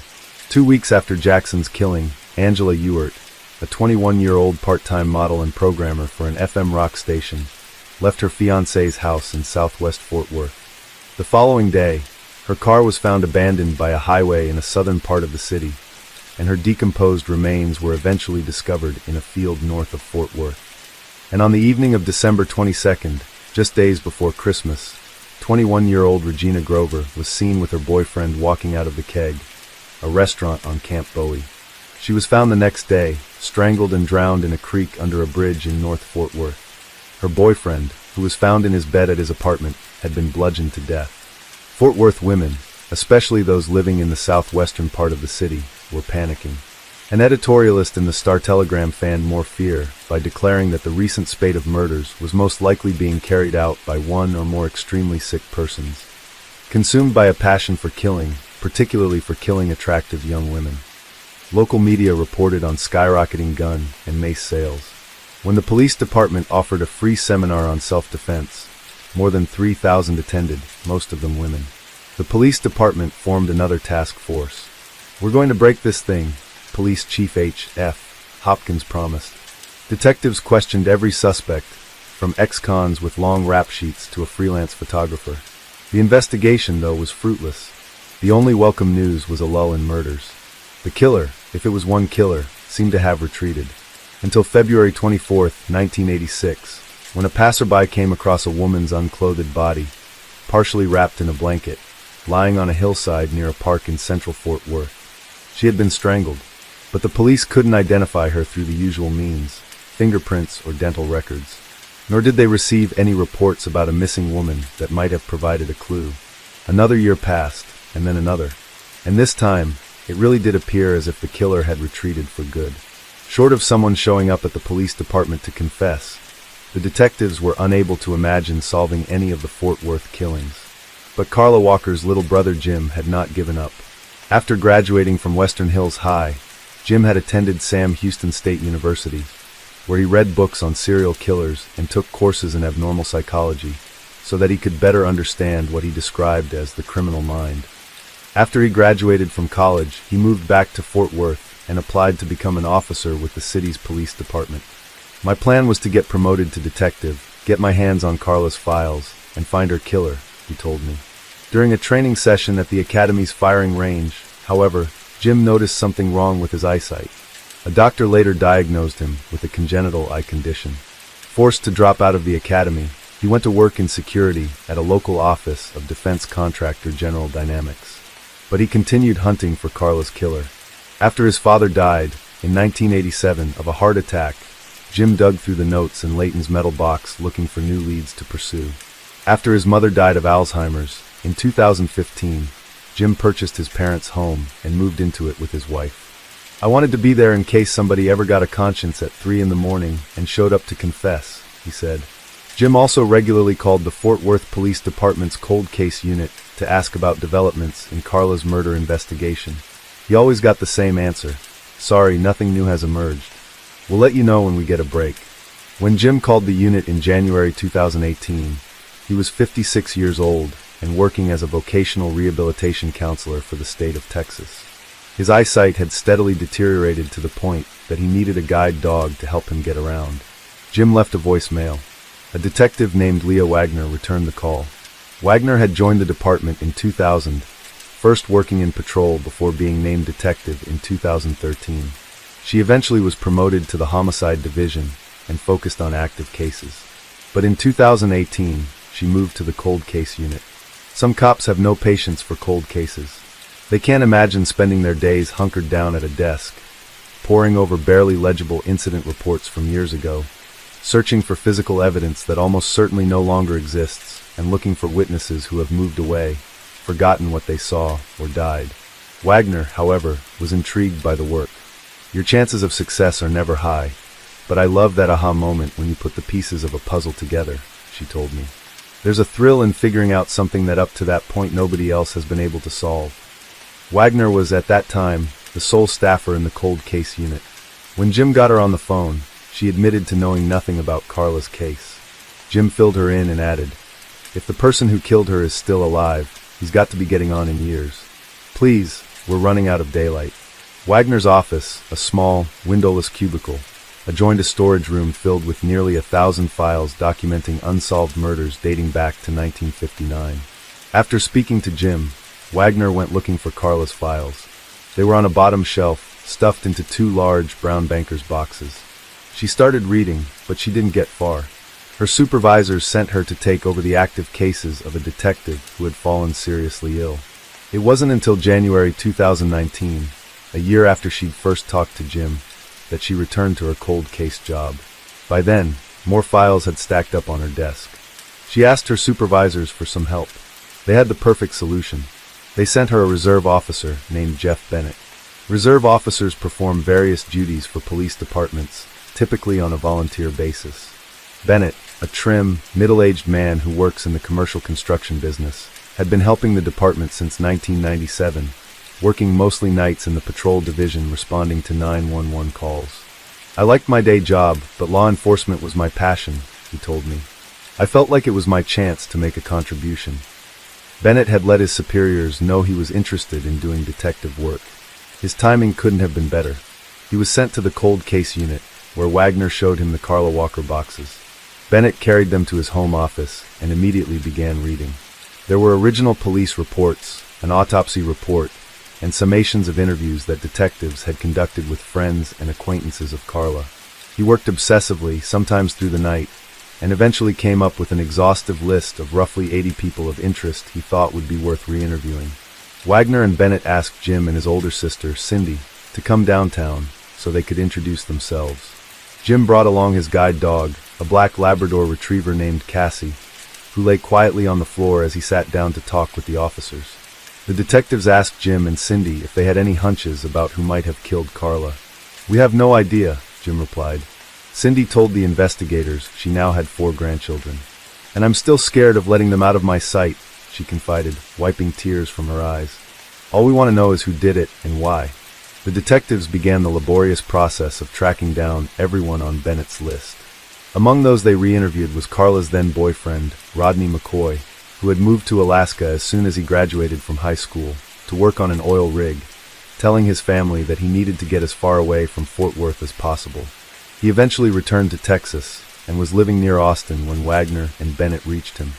2 weeks after Jackson's killing, Angela Ewart, a 21-year-old part-time model and programmer for an FM rock station, left her fiancé's house in southwest Fort Worth. The following day, her car was found abandoned by a highway in a southern part of the city, and her decomposed remains were eventually discovered in a field north of Fort Worth. And on the evening of December 22nd, just days before Christmas, 21-year-old Regina Grover was seen with her boyfriend walking out of the Keg, a restaurant on Camp Bowie. She was found the next day, strangled and drowned in a creek under a bridge in North Fort Worth. Her boyfriend, who was found in his bed at his apartment, had been bludgeoned to death. Fort Worth women, especially those living in the southwestern part of the city, were panicking. An editorialist in the Star-Telegram fanned more fear by declaring that the recent spate of murders was most likely being carried out by one or more extremely sick persons, consumed by a passion for killing, particularly for killing attractive young women. Local media reported on skyrocketing gun and mace sales. When the police department offered a free seminar on self-defense, more than 3,000 attended, most of them women. The police department formed another task force. "We're going to break this thing," Police Chief H.F. Hopkins promised. Detectives questioned every suspect, from ex-cons with long rap sheets to a freelance photographer. The investigation, though, was fruitless. The only welcome news was a lull in murders. The killer, if it was one killer, seemed to have retreated. Until February 24, 1986, when a passerby came across a woman's unclothed body, partially wrapped in a blanket, lying on a hillside near a park in central Fort Worth. She had been strangled, but the police couldn't identify her through the usual means, fingerprints or dental records. Nor did they receive any reports about a missing woman that might have provided a clue. Another year passed, and then another. And this time, it really did appear as if the killer had retreated for good. Short of someone showing up at the police department to confess, the detectives were unable to imagine solving any of the Fort Worth killings. But Carla Walker's little brother Jim had not given up. After graduating from Western Hills High, Jim had attended Sam Houston State University, where he read books on serial killers and took courses in abnormal psychology, so that he could better understand what he described as the criminal mind. After he graduated from college, he moved back to Fort Worth and applied to become an officer with the city's police department. "My plan was to get promoted to detective, get my hands on Carla's files, and find her killer," he told me. During a training session at the academy's firing range, however, Jim noticed something wrong with his eyesight. A doctor later diagnosed him with a congenital eye condition. Forced to drop out of the academy, he went to work in security at a local office of defense contractor General Dynamics. But he continued hunting for Carla's killer. After his father died, in 1987, of a heart attack, Jim dug through the notes in Layton's metal box looking for new leads to pursue. After his mother died of Alzheimer's, in 2015, Jim purchased his parents' home and moved into it with his wife. "I wanted to be there in case somebody ever got a conscience at 3 in the morning and showed up to confess," he said. Jim also regularly called the Fort Worth Police Department's cold case unit to ask about developments in Carla's murder investigation. He always got the same answer: "Sorry, nothing new has emerged. We'll let you know when we get a break." When Jim called the unit in January 2018, he was 56 years old and working as a vocational rehabilitation counselor for the state of Texas. His eyesight had steadily deteriorated to the point that he needed a guide dog to help him get around. Jim left a voicemail. A detective named Leah Wagner returned the call. Wagner had joined the department in 2000, first working in patrol before being named detective in 2013. She eventually was promoted to the homicide division and focused on active cases. But in 2018, she moved to the cold case unit. Some cops have no patience for cold cases. They can't imagine spending their days hunkered down at a desk, poring over barely legible incident reports from years ago, searching for physical evidence that almost certainly no longer exists, and looking for witnesses who have moved away, forgotten what they saw, or died. Wagner, however, was intrigued by the work. "Your chances of success are never high, but I love that aha moment when you put the pieces of a puzzle together," she told me. "There's a thrill in figuring out something that up to that point nobody else has been able to solve." Wagner was, at that time, the sole staffer in the cold case unit. When Jim got her on the phone, she admitted to knowing nothing about Carla's case. Jim filled her in and added, "If the person who killed her is still alive, he's got to be getting on in years. Please, we're running out of daylight." Wagner's office, a small, windowless cubicle, adjoined a storage room filled with nearly 1,000 files documenting unsolved murders dating back to 1959. After speaking to Jim, Wagner went looking for Carla's files. They were on a bottom shelf, stuffed into 2 large brown banker's boxes. She started reading, but she didn't get far. Her supervisors sent her to take over the active cases of a detective who had fallen seriously ill. It wasn't until January 2019, a year after she'd first talked to Jim, that she returned to her cold case job. By then, more files had stacked up on her desk. She asked her supervisors for some help. They had the perfect solution. They sent her a reserve officer named Jeff Bennett. Reserve officers perform various duties for police departments, typically on a volunteer basis. Bennett, a trim, middle-aged man who works in the commercial construction business, had been helping the department since 1997, working mostly nights in the patrol division responding to 911 calls. "I liked my day job, but law enforcement was my passion," he told me. "I felt like it was my chance to make a contribution." Bennett had let his superiors know he was interested in doing detective work. His timing couldn't have been better. He was sent to the cold case unit, where Wagner showed him the Carla Walker boxes. Bennett carried them to his home office and immediately began reading. There were original police reports, an autopsy report, and summations of interviews that detectives had conducted with friends and acquaintances of Carla. He worked obsessively, sometimes through the night, and eventually came up with an exhaustive list of roughly 80 people of interest he thought would be worth re-interviewing. Wagner and Bennett asked Jim and his older sister, Cindy, to come downtown so they could introduce themselves. Jim brought along his guide dog, a black Labrador retriever named Cassie, who lay quietly on the floor as he sat down to talk with the officers. The detectives asked Jim and Cindy if they had any hunches about who might have killed Carla. "We have no idea," Jim replied. Cindy told the investigators she now had 4 grandchildren. "And I'm still scared of letting them out of my sight," she confided, wiping tears from her eyes. "All we want to know is who did it and why." The detectives began the laborious process of tracking down everyone on Bennett's list. Among those they re-interviewed was Carla's then-boyfriend, Rodney McCoy, who had moved to Alaska as soon as he graduated from high school to work on an oil rig, telling his family that he needed to get as far away from Fort Worth as possible. He eventually returned to Texas and was living near Austin when Wagner and Bennett reached him.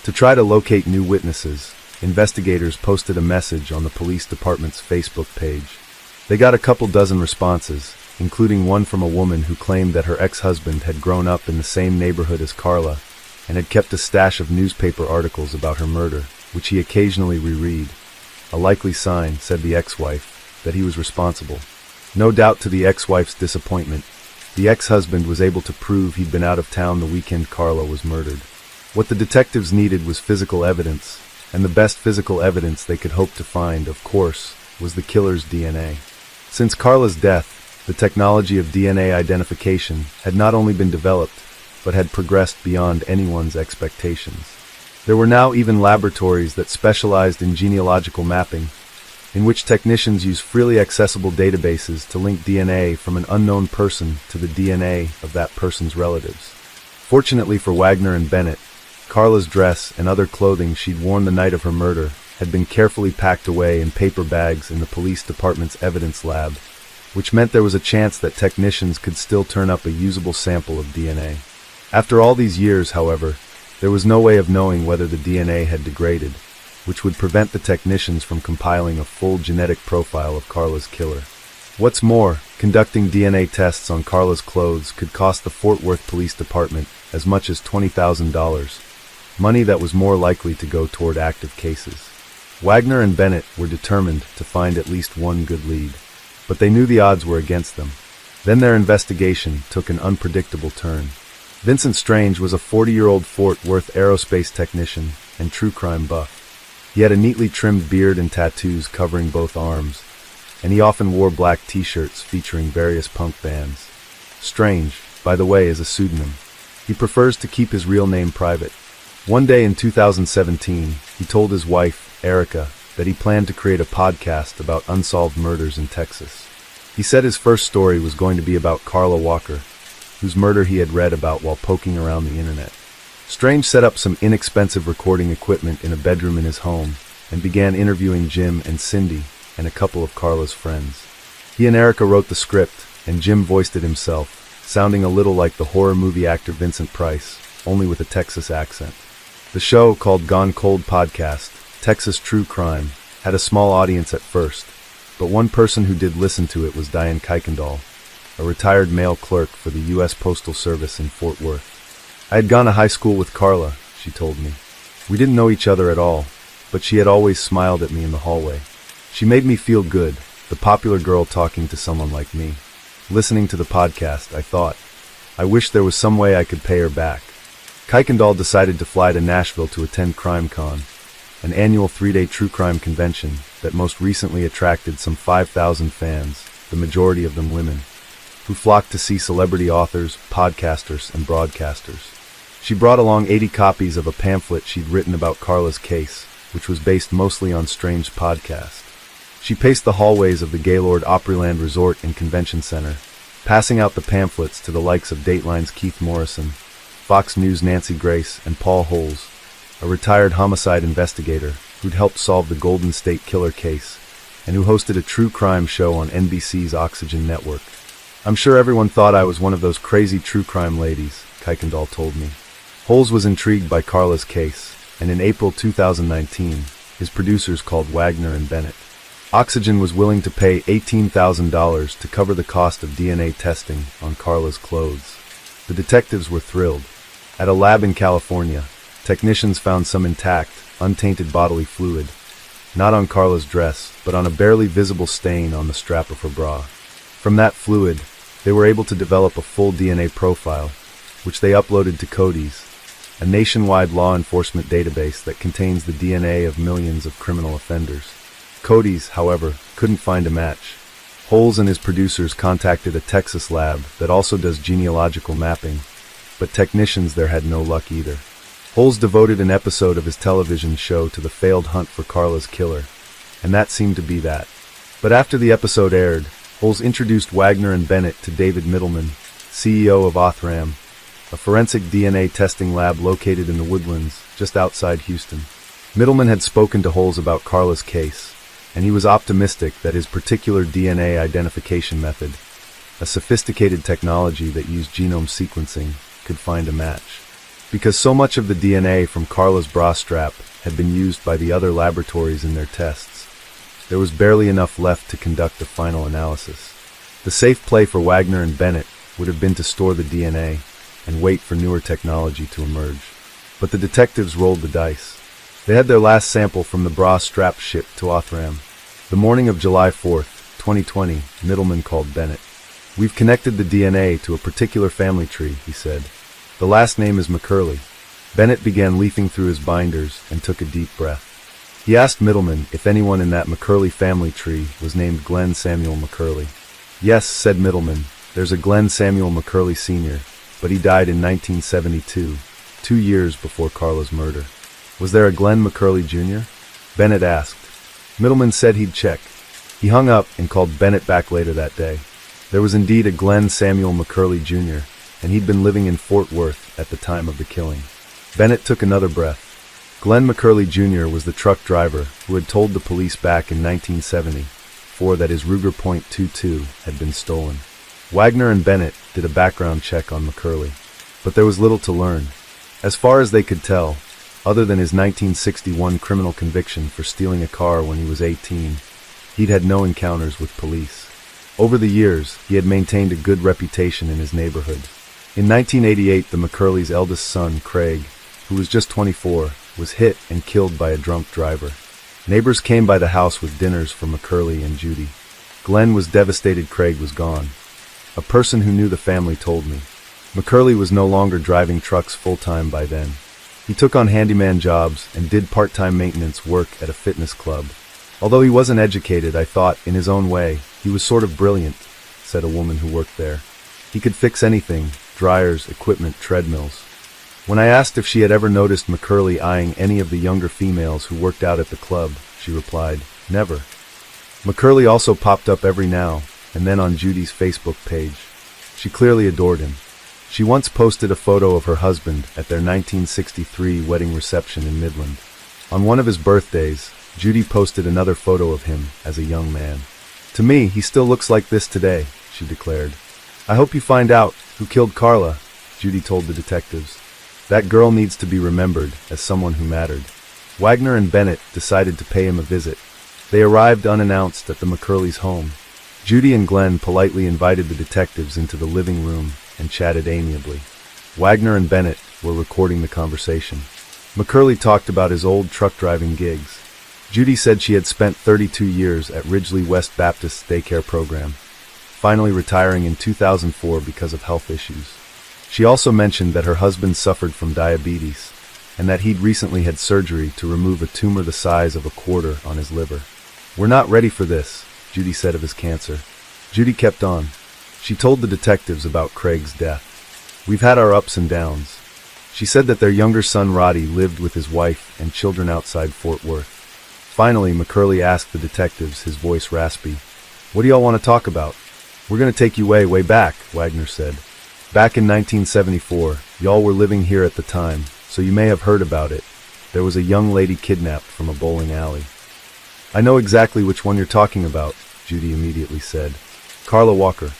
To try to locate new witnesses, investigators posted a message on the police department's Facebook page. They got a couple dozen responses, including one from a woman who claimed that her ex-husband had grown up in the same neighborhood as Carla and had kept a stash of newspaper articles about her murder, which he occasionally reread. A likely sign, said the ex-wife, that he was responsible. No doubt to the ex-wife's disappointment, the ex-husband was able to prove he'd been out of town the weekend Carla was murdered. What the detectives needed was physical evidence, and the best physical evidence they could hope to find, of course, was the killer's DNA. Since Carla's death, the technology of DNA identification had not only been developed, but had progressed beyond anyone's expectations. There were now even laboratories that specialized in genealogical mapping, in which technicians use freely accessible databases to link DNA from an unknown person to the DNA of that person's relatives. Fortunately for Wagner and Bennett, Carla's dress and other clothing she'd worn the night of her murder had been carefully packed away in paper bags in the police department's evidence lab, which meant there was a chance that technicians could still turn up a usable sample of DNA. After all these years, however, there was no way of knowing whether the DNA had degraded, which would prevent the technicians from compiling a full genetic profile of Carla's killer. What's more, conducting DNA tests on Carla's clothes could cost the Fort Worth Police Department as much as $20,000, money that was more likely to go toward active cases. Wagner and Bennett were determined to find at least one good lead, but they knew the odds were against them. Then their investigation took an unpredictable turn. Vincent Strange was a 40-year-old Fort Worth aerospace technician and true crime buff. He had a neatly trimmed beard and tattoos covering both arms, and he often wore black t-shirts featuring various punk bands. Strange, by the way, is a pseudonym. He prefers to keep his real name private. One day in 2017, he told his wife, Erica, that he planned to create a podcast about unsolved murders in Texas. He said his first story was going to be about Carla Walker, whose murder he had read about while poking around the internet. Strange set up some inexpensive recording equipment in a bedroom in his home and began interviewing Jim and Cindy and a couple of Carla's friends. He and Erica wrote the script, and Jim voiced it himself, sounding a little like the horror movie actor Vincent Price, only with a Texas accent. The show, called Gone Cold Podcast, Texas True Crime, had a small audience at first, but one person who did listen to it was Diane Kuykendall, a retired mail clerk for the U.S. Postal Service in Fort Worth. I had gone to high school with Carla, she told me. We didn't know each other at all, but she had always smiled at me in the hallway. She made me feel good, the popular girl talking to someone like me. Listening to the podcast, I thought, I wish there was some way I could pay her back. Kuykendall decided to fly to Nashville to attend CrimeCon, an annual 3-day true crime convention that most recently attracted some 5,000 fans, the majority of them women, who flocked to see celebrity authors, podcasters, and broadcasters. She brought along 80 copies of a pamphlet she'd written about Carla's case, which was based mostly on Strange's podcast. She paced the hallways of the Gaylord Opryland Resort and Convention Center, passing out the pamphlets to the likes of Dateline's Keith Morrison, Fox News' Nancy Grace, and Paul Holes, a retired homicide investigator who'd helped solve the Golden State Killer case, and who hosted a true crime show on NBC's Oxygen Network. I'm sure everyone thought I was one of those crazy true crime ladies, Kuykendall told me. Holes was intrigued by Carla's case, and in April 2019, his producers called Wagner and Bennett. Oxygen was willing to pay $18,000 to cover the cost of DNA testing on Carla's clothes. The detectives were thrilled. At a lab in California, technicians found some intact, untainted bodily fluid, not on Carla's dress, but on a barely visible stain on the strap of her bra. From that fluid, they were able to develop a full DNA profile, which they uploaded to CODIS, a nationwide law enforcement database that contains the DNA of millions of criminal offenders. CODIS, however, couldn't find a match. Holes and his producers contacted a Texas lab that also does genealogical mapping, but technicians there had no luck either. Holes devoted an episode of his television show to the failed hunt for Carla's killer, and that seemed to be that. But after the episode aired, Holes introduced Wagner and Bennett to David Middleman, CEO of Othram, a forensic DNA testing lab located in the Woodlands, just outside Houston. Middleman had spoken to Holes about Carla's case, and he was optimistic that his particular DNA identification method, a sophisticated technology that used genome sequencing, could find a match. Because so much of the DNA from Carla's bra strap had been used by the other laboratories in their tests, there was barely enough left to conduct a final analysis. The safe play for Wagner and Bennett would have been to store the DNA and wait for newer technology to emerge. But the detectives rolled the dice. They had their last sample from the bra strap shipped to Othram. The morning of July 4th, 2020, Middleman called Bennett. We've connected the DNA to a particular family tree, he said. The last name is McCurley. Bennett began leafing through his binders and took a deep breath. He asked Middleman if anyone in that McCurley family tree was named Glenn Samuel McCurley. Yes, said Middleman, there's a Glenn Samuel McCurley Sr., but he died in 1972, 2 years before Carla's murder. Was there a Glenn McCurley Jr.? Bennett asked. Middleman said he'd check. He hung up and called Bennett back later that day. There was indeed a Glenn Samuel McCurley Jr., and he'd been living in Fort Worth at the time of the killing. Bennett took another breath. Glenn McCurley Jr. was the truck driver who had told the police back in 1974 that his Ruger .22 had been stolen. Wagner and Bennett did a background check on McCurley, but there was little to learn. As far as they could tell, other than his 1961 criminal conviction for stealing a car when he was 18, he'd had no encounters with police. Over the years, he had maintained a good reputation in his neighborhood. In 1988, the McCurleys' eldest son, Craig, who was just 24, was hit and killed by a drunk driver. Neighbors came by the house with dinners for McCurley and Judy. Glenn was devastated Craig was gone. A person who knew the family told me. McCurley was no longer driving trucks full-time by then. He took on handyman jobs and did part-time maintenance work at a fitness club. Although he wasn't educated, I thought, in his own way, he was sort of brilliant, said a woman who worked there. He could fix anything, dryers, equipment, treadmills. When I asked if she had ever noticed McCurley eyeing any of the younger females who worked out at the club, she replied, never. McCurley also popped up every now and then on Judy's Facebook page. She clearly adored him. She once posted a photo of her husband at their 1963 wedding reception in Midland. On one of his birthdays, Judy posted another photo of him as a young man. To me, he still looks like this today, she declared. I hope you find out who killed Carla, Judy told the detectives. That girl needs to be remembered as someone who mattered. Wagner and Bennett decided to pay him a visit. They arrived unannounced at the McCurley's home. Judy and Glenn politely invited the detectives into the living room and chatted amiably. Wagner and Bennett were recording the conversation. McCurley talked about his old truck driving gigs. Judy said she had spent 32 years at Ridgely West Baptist's daycare program, finally retiring in 2004 because of health issues. She also mentioned that her husband suffered from diabetes and that he'd recently had surgery to remove a tumor the size of a quarter on his liver. We're not ready for this, Judy said of his cancer. Judy kept on. She told the detectives about Craig's death. We've had our ups and downs. She said that their younger son Roddy lived with his wife and children outside Fort Worth. Finally, McCurley asked the detectives, his voice raspy, "What do y'all want to talk about?" "We're going to take you way back," Wagner said. "Back in 1974, y'all were living here at the time, so you may have heard about it. There was a young lady kidnapped from a bowling alley." "I know exactly which one you're talking about," Judy immediately said. "Carla Walker."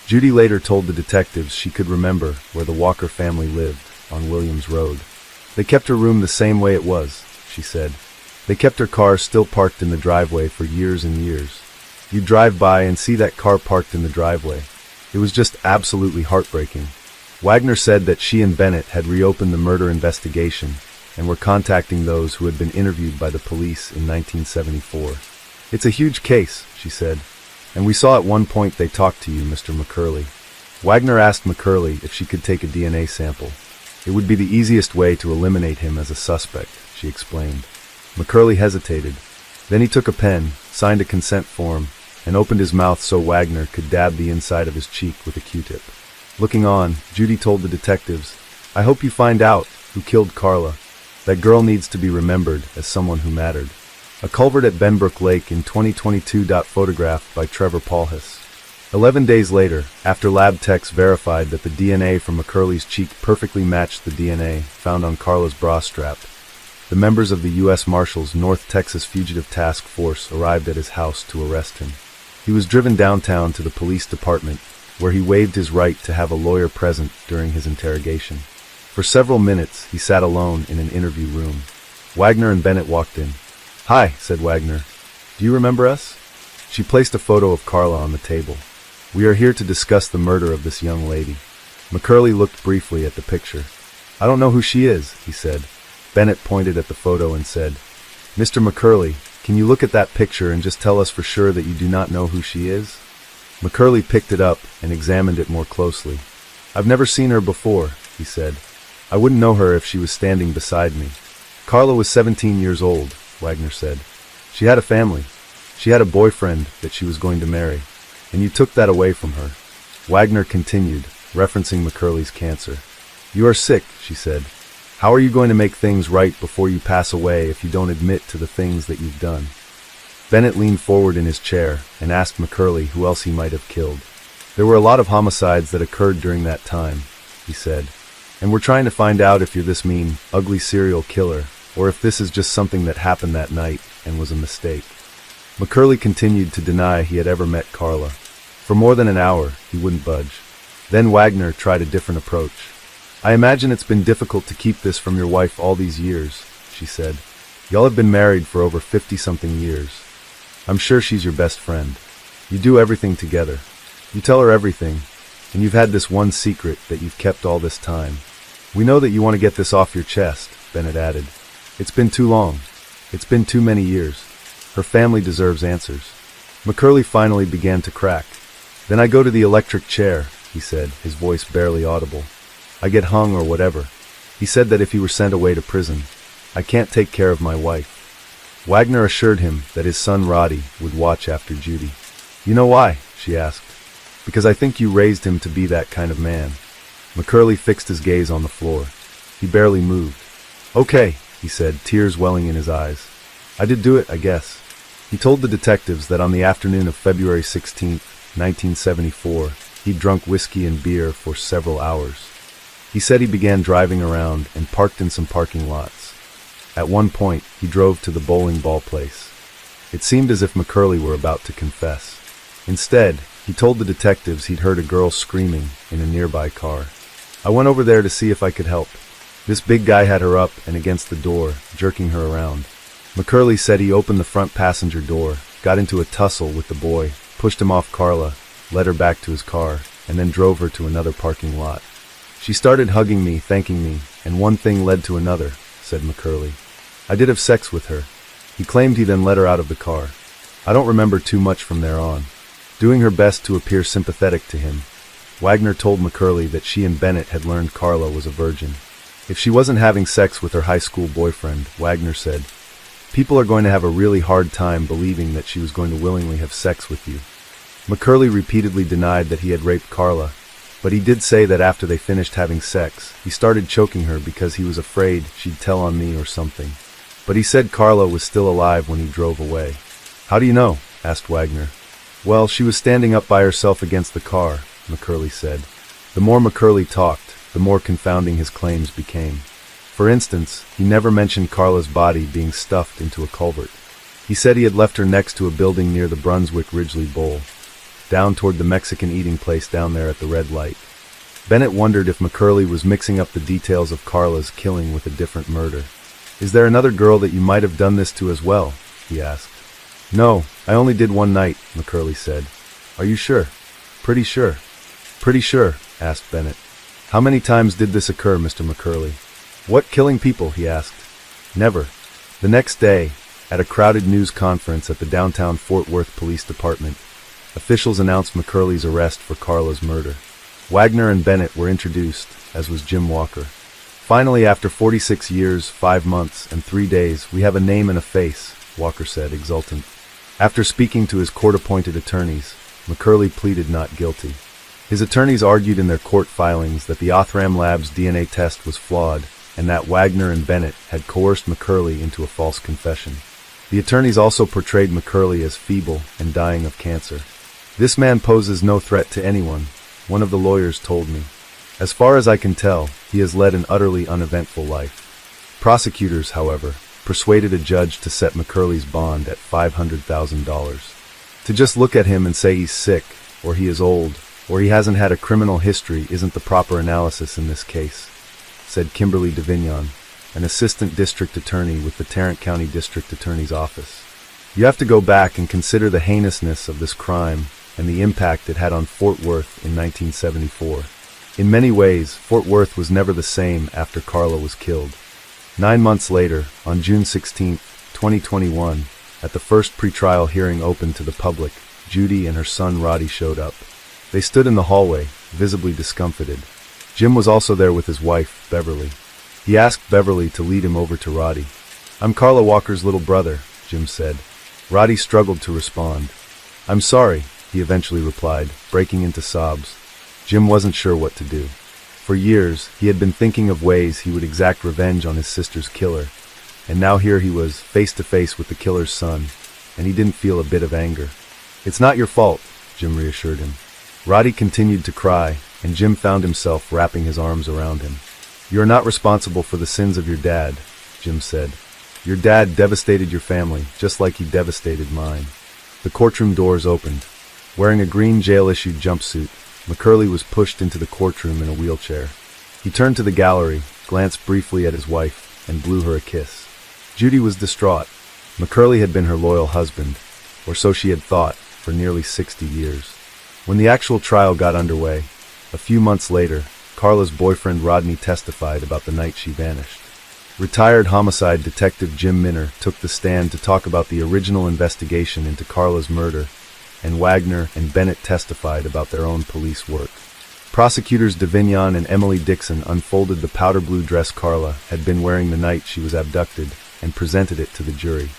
Judy later told the detectives she could remember where the Walker family lived, on Williams Road. "They kept her room the same way it was," she said. "They kept her car still parked in the driveway for years and years. You'd drive by and see that car parked in the driveway. It was just absolutely heartbreaking." Wagner said that she and Bennett had reopened the murder investigation and were contacting those who had been interviewed by the police in 1974. "It's a huge case," she said, "and we saw at one point they talked to you, Mr. McCurley." Wagner asked McCurley if she could take a DNA sample. It would be the easiest way to eliminate him as a suspect, she explained. McCurley hesitated. Then he took a pen, signed a consent form, and opened his mouth so Wagner could dab the inside of his cheek with a Q-tip. Looking on, Judy told the detectives, "I hope you find out who killed Carla. That girl needs to be remembered as someone who mattered." A culvert at Benbrook Lake in 2022. Photographed by Trevor Paulhus. 11 days later, after lab techs verified that the DNA from McCurley's cheek perfectly matched the DNA found on Carla's bra strap, the members of the U.S. Marshals North Texas Fugitive Task Force arrived at his house to arrest him. He was driven downtown to the police department, where he waived his right to have a lawyer present during his interrogation. For several minutes, he sat alone in an interview room. Wagner and Bennett walked in. "Hi," said Wagner. "Do you remember us?" She placed a photo of Carla on the table. "We are here to discuss the murder of this young lady." McCurley looked briefly at the picture. "I don't know who she is," he said. Bennett pointed at the photo and said, "Mr. McCurley, can you look at that picture and just tell us for sure that you do not know who she is?" McCurley picked it up and examined it more closely. "I've never seen her before," he said. "I wouldn't know her if she was standing beside me." "Carla was 17 years old, Wagner said. "She had a family. She had a boyfriend that she was going to marry, and you took that away from her." Wagner continued, referencing McCurley's cancer. "You are sick," she said. "How are you going to make things right before you pass away if you don't admit to the things that you've done?" Bennett leaned forward in his chair and asked McCurley who else he might have killed. "There were a lot of homicides that occurred during that time," he said, "and we're trying to find out if you're this mean, ugly serial killer, or if this is just something that happened that night and was a mistake." McCurley continued to deny he had ever met Carla. For more than an hour, he wouldn't budge. Then Wagner tried a different approach. "I imagine it's been difficult to keep this from your wife all these years," she said. "Y'all have been married for over 50-something years. I'm sure she's your best friend. You do everything together. You tell her everything, and you've had this one secret that you've kept all this time. We know that you want to get this off your chest," Bennett added. "It's been too long. It's been too many years. Her family deserves answers." McCurley finally began to crack. "Then I go to the electric chair," he said, his voice barely audible. "I get hung or whatever." He said that if he were sent away to prison, "I can't take care of my wife." Wagner assured him that his son Roddy would watch after Judy. "You know why?" she asked. "Because I think you raised him to be that kind of man." McCurley fixed his gaze on the floor. He barely moved. "Okay," he said, tears welling in his eyes. "I did do it, I guess." He told the detectives that on the afternoon of February 16, 1974, he'd drunk whiskey and beer for several hours. He said he began driving around and parked in some parking lots. At one point, he drove to the bowling ball place. It seemed as if McCurley were about to confess. Instead, he told the detectives he'd heard a girl screaming in a nearby car. I went over there to see if I could help. This big guy had her up and against the door, jerking her around. McCurley said he opened the front passenger door, got into a tussle with the boy, pushed him off Carla, led her back to his car, and then drove her to another parking lot. She started hugging me, thanking me, and one thing led to another, said McCurley. I did have sex with her. He claimed he then let her out of the car. I don't remember too much from there on. Doing her best to appear sympathetic to him, Wagner told McCurley that she and Bennett had learned Carla was a virgin. If she wasn't having sex with her high school boyfriend, Wagner said, people are going to have a really hard time believing that she was going to willingly have sex with you. McCurley repeatedly denied that he had raped Carla, but he did say that after they finished having sex, he started choking her because he was afraid she'd tell on me or something. But he said Carla was still alive when he drove away. How do you know? Asked Wagner. Well, she was standing up by herself against the car, McCurley said. The more McCurley talked, the more confounding his claims became. For instance, he never mentioned Carla's body being stuffed into a culvert. He said he had left her next to a building near the Brunswick Ridgely Bowl, down toward the Mexican eating place down there at the red light. Bennett wondered if McCurley was mixing up the details of Carla's killing with a different murder. Is there another girl that you might have done this to as well? He asked. No, I only did one night, McCurley said. Are you sure? Pretty sure. Pretty sure, asked Bennett. How many times did this occur, Mr. McCurley? What killing people? He asked. Never. The next day, at a crowded news conference at the downtown Fort Worth Police Department, officials announced McCurley's arrest for Carla's murder. Wagner and Bennett were introduced, as was Jim Walker. Finally, after 46 years, 5 months, and 3 days, we have a name and a face, Walker said, exultant. After speaking to his court-appointed attorneys, McCurley pleaded not guilty. His attorneys argued in their court filings that the Othram Labs DNA test was flawed and that Wagner and Bennett had coerced McCurley into a false confession. The attorneys also portrayed McCurley as feeble and dying of cancer. This man poses no threat to anyone, one of the lawyers told me. As far as I can tell, he has led an utterly uneventful life. Prosecutors, however, persuaded a judge to set McCurley's bond at $500,000. To just look at him and say he's sick, or he is old, or he hasn't had a criminal history isn't the proper analysis in this case, said Kimberly DeVignon, an assistant district attorney with the Tarrant County District Attorney's Office. You have to go back and consider the heinousness of this crime and the impact it had on Fort Worth in 1974. In many ways, Fort Worth was never the same after Carla was killed. 9 months later, on June 16, 2021, at the first pretrial hearing open to the public, Judy and her son Roddy showed up. They stood in the hallway, visibly discomfited. Jim was also there with his wife, Beverly. He asked Beverly to lead him over to Roddy. I'm Carla Walker's little brother, Jim said. Roddy struggled to respond. I'm sorry, he eventually replied, breaking into sobs. Jim wasn't sure what to do. For years, he had been thinking of ways he would exact revenge on his sister's killer, and now here he was, face to face with the killer's son, and he didn't feel a bit of anger. It's not your fault, Jim reassured him. Roddy continued to cry, and Jim found himself wrapping his arms around him. You are not responsible for the sins of your dad, Jim said. Your dad devastated your family, just like he devastated mine. The courtroom doors opened. Wearing a green jail-issued jumpsuit, McCurley was pushed into the courtroom in a wheelchair. He turned to the gallery, glanced briefly at his wife, and blew her a kiss. Judy was distraught. McCurley had been her loyal husband, or so she had thought, for nearly 60 years. When the actual trial got underway, a few months later, Carla's boyfriend Rodney testified about the night she vanished. Retired homicide detective Jim Minner took the stand to talk about the original investigation into Carla's murder, and Wagner and Bennett testified about their own police work. Prosecutors DeVignon and Emily Dixon unfolded the powder blue dress Carla had been wearing the night she was abducted and presented it to the jury.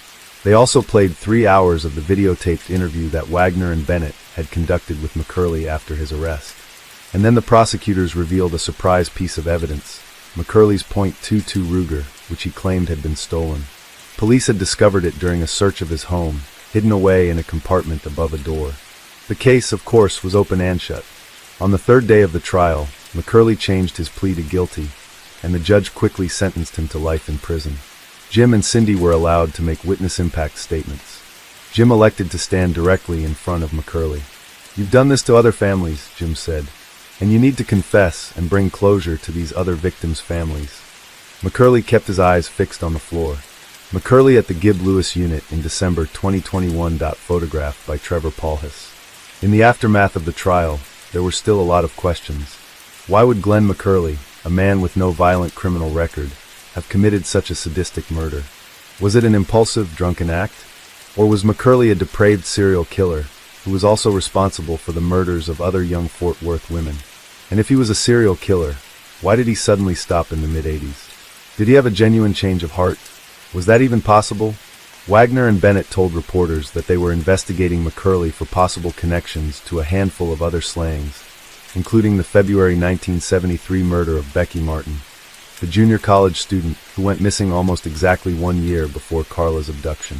They also played 3 hours of the videotaped interview that Wagner and Bennett had conducted with McCurley after his arrest. And then the prosecutors revealed a surprise piece of evidence, McCurley's .22 Ruger, which he claimed had been stolen. Police had discovered it during a search of his home, hidden away in a compartment above a door. The case, of course, was open and shut. On the third day of the trial, McCurley changed his plea to guilty, and the judge quickly sentenced him to life in prison. Jim and Cindy were allowed to make witness impact statements. Jim elected to stand directly in front of McCurley. You've done this to other families, Jim said, and you need to confess and bring closure to these other victims' families. McCurley kept his eyes fixed on the floor. McCurley at the Gibb Lewis unit in December 2021. Photographed by Trevor Paulhus. In the aftermath of the trial, there were still a lot of questions. Why would Glenn McCurley, a man with no violent criminal record, have committed such a sadistic murder? Was it an impulsive, drunken act? Or was McCurley a depraved serial killer who was also responsible for the murders of other young Fort Worth women? And if he was a serial killer, why did he suddenly stop in the mid-80s? Did he have a genuine change of heart? Was that even possible? Wagner and Bennett told reporters that they were investigating McCurley for possible connections to a handful of other slayings, including the February 1973 murder of Becky Martin, the junior college student who went missing almost exactly 1 year before Carla's abduction.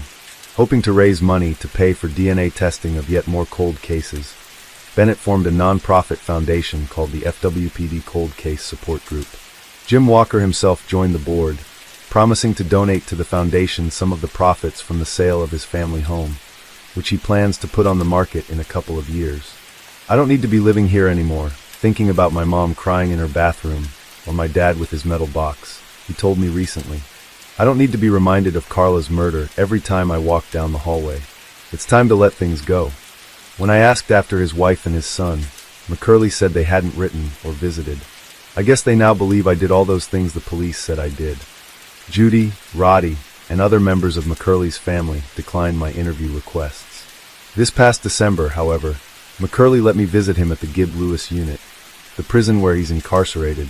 Hoping to raise money to pay for DNA testing of yet more cold cases, Bennett formed a non-profit foundation called the FWPD Cold Case Support Group. Jim Walker himself joined the board, promising to donate to the foundation some of the profits from the sale of his family home, which he plans to put on the market in a couple of years. I don't need to be living here anymore, thinking about my mom crying in her bathroom, or my dad with his metal box, he told me recently. I don't need to be reminded of Carla's murder every time I walk down the hallway. It's time to let things go. When I asked after his wife and his son, McCurley said they hadn't written or visited. I guess they now believe I did all those things the police said I did. Judy, Roddy, and other members of McCurley's family declined my interview requests. This past December, however, McCurley let me visit him at the Gibb Lewis unit, the prison where he's incarcerated,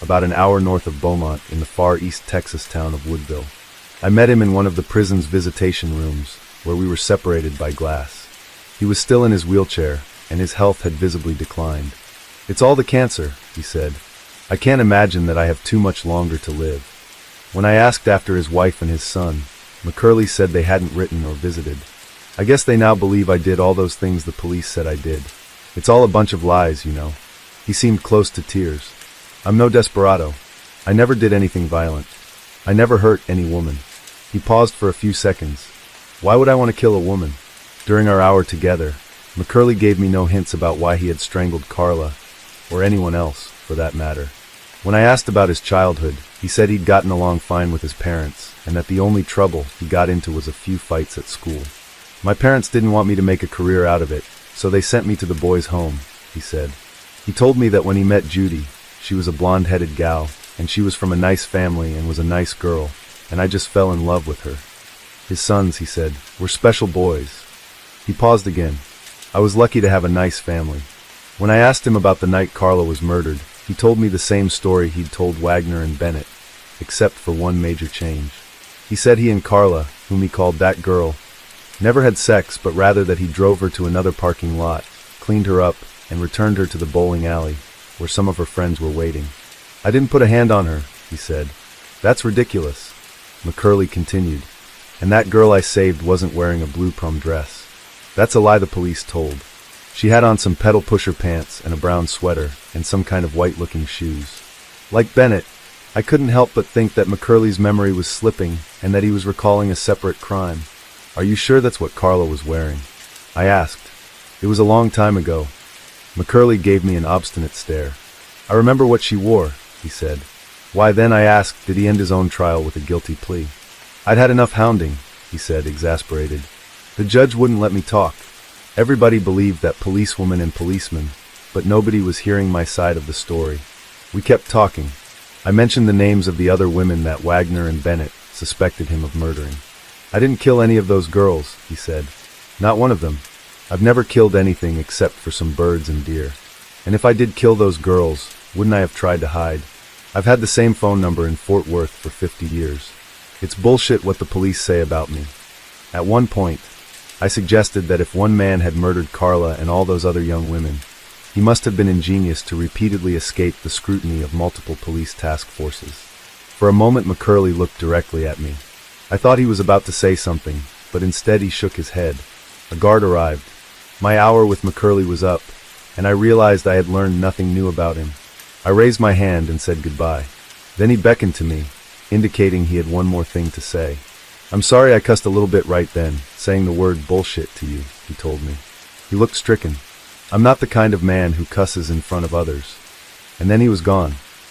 about an hour north of Beaumont in the far east Texas town of Woodville. I met him in one of the prison's visitation rooms, where we were separated by glass. He was still in his wheelchair, and his health had visibly declined. "It's all the cancer," he said. "I can't imagine that I have too much longer to live." When I asked after his wife and his son, McCurley said they hadn't written or visited. I guess they now believe I did all those things the police said I did. It's all a bunch of lies, you know. He seemed close to tears. I'm no desperado. I never did anything violent. I never hurt any woman. He paused for a few seconds. Why would I want to kill a woman? During our hour together, McCurley gave me no hints about why he had strangled Carla, or anyone else, for that matter. When I asked about his childhood, he said he'd gotten along fine with his parents, and that the only trouble he got into was a few fights at school. My parents didn't want me to make a career out of it, so they sent me to the boys' home, he said. He told me that when he met Judy, she was a blonde-headed gal, and she was from a nice family and was a nice girl, and I just fell in love with her. His sons, he said, were special boys. He paused again. I was lucky to have a nice family. When I asked him about the night Carla was murdered, he told me the same story he'd told Wagner and Bennett, except for one major change. He said he and Carla, whom he called that girl, never had sex, but rather that he drove her to another parking lot, cleaned her up, and returned her to the bowling alley, where some of her friends were waiting. I didn't put a hand on her, he said. That's ridiculous. McCurley continued. And that girl I saved wasn't wearing a blue prom dress. That's a lie the police told. She had on some pedal pusher pants and a brown sweater and some kind of white-looking shoes. Like Bennett, I couldn't help but think that McCurley's memory was slipping and that he was recalling a separate crime. Are you sure that's what Carla was wearing? I asked. It was a long time ago. McCurley gave me an obstinate stare. I remember what she wore, he said. Why, then I asked, did he end his own trial with a guilty plea? I'd had enough hounding, he said, exasperated. The judge wouldn't let me talk. Everybody believed that policewomen and policemen, but nobody was hearing my side of the story. We kept talking. I mentioned the names of the other women that Wagner and Bennett suspected him of murdering. I didn't kill any of those girls, he said. Not one of them. I've never killed anything except for some birds and deer. And if I did kill those girls, wouldn't I have tried to hide? I've had the same phone number in Fort Worth for 50 years. It's bullshit what the police say about me. At one point, I suggested that if one man had murdered Carla and all those other young women, he must have been ingenious to repeatedly escape the scrutiny of multiple police task forces. For a moment McCurley looked directly at me. I thought he was about to say something, but instead he shook his head. A guard arrived. My hour with McCurley was up, and I realized I had learned nothing new about him. I raised my hand and said goodbye. Then he beckoned to me, indicating he had one more thing to say. I'm sorry I cussed a little bit right then, saying the word bullshit to you, he told me. He looked stricken. I'm not the kind of man who cusses in front of others. And then he was gone.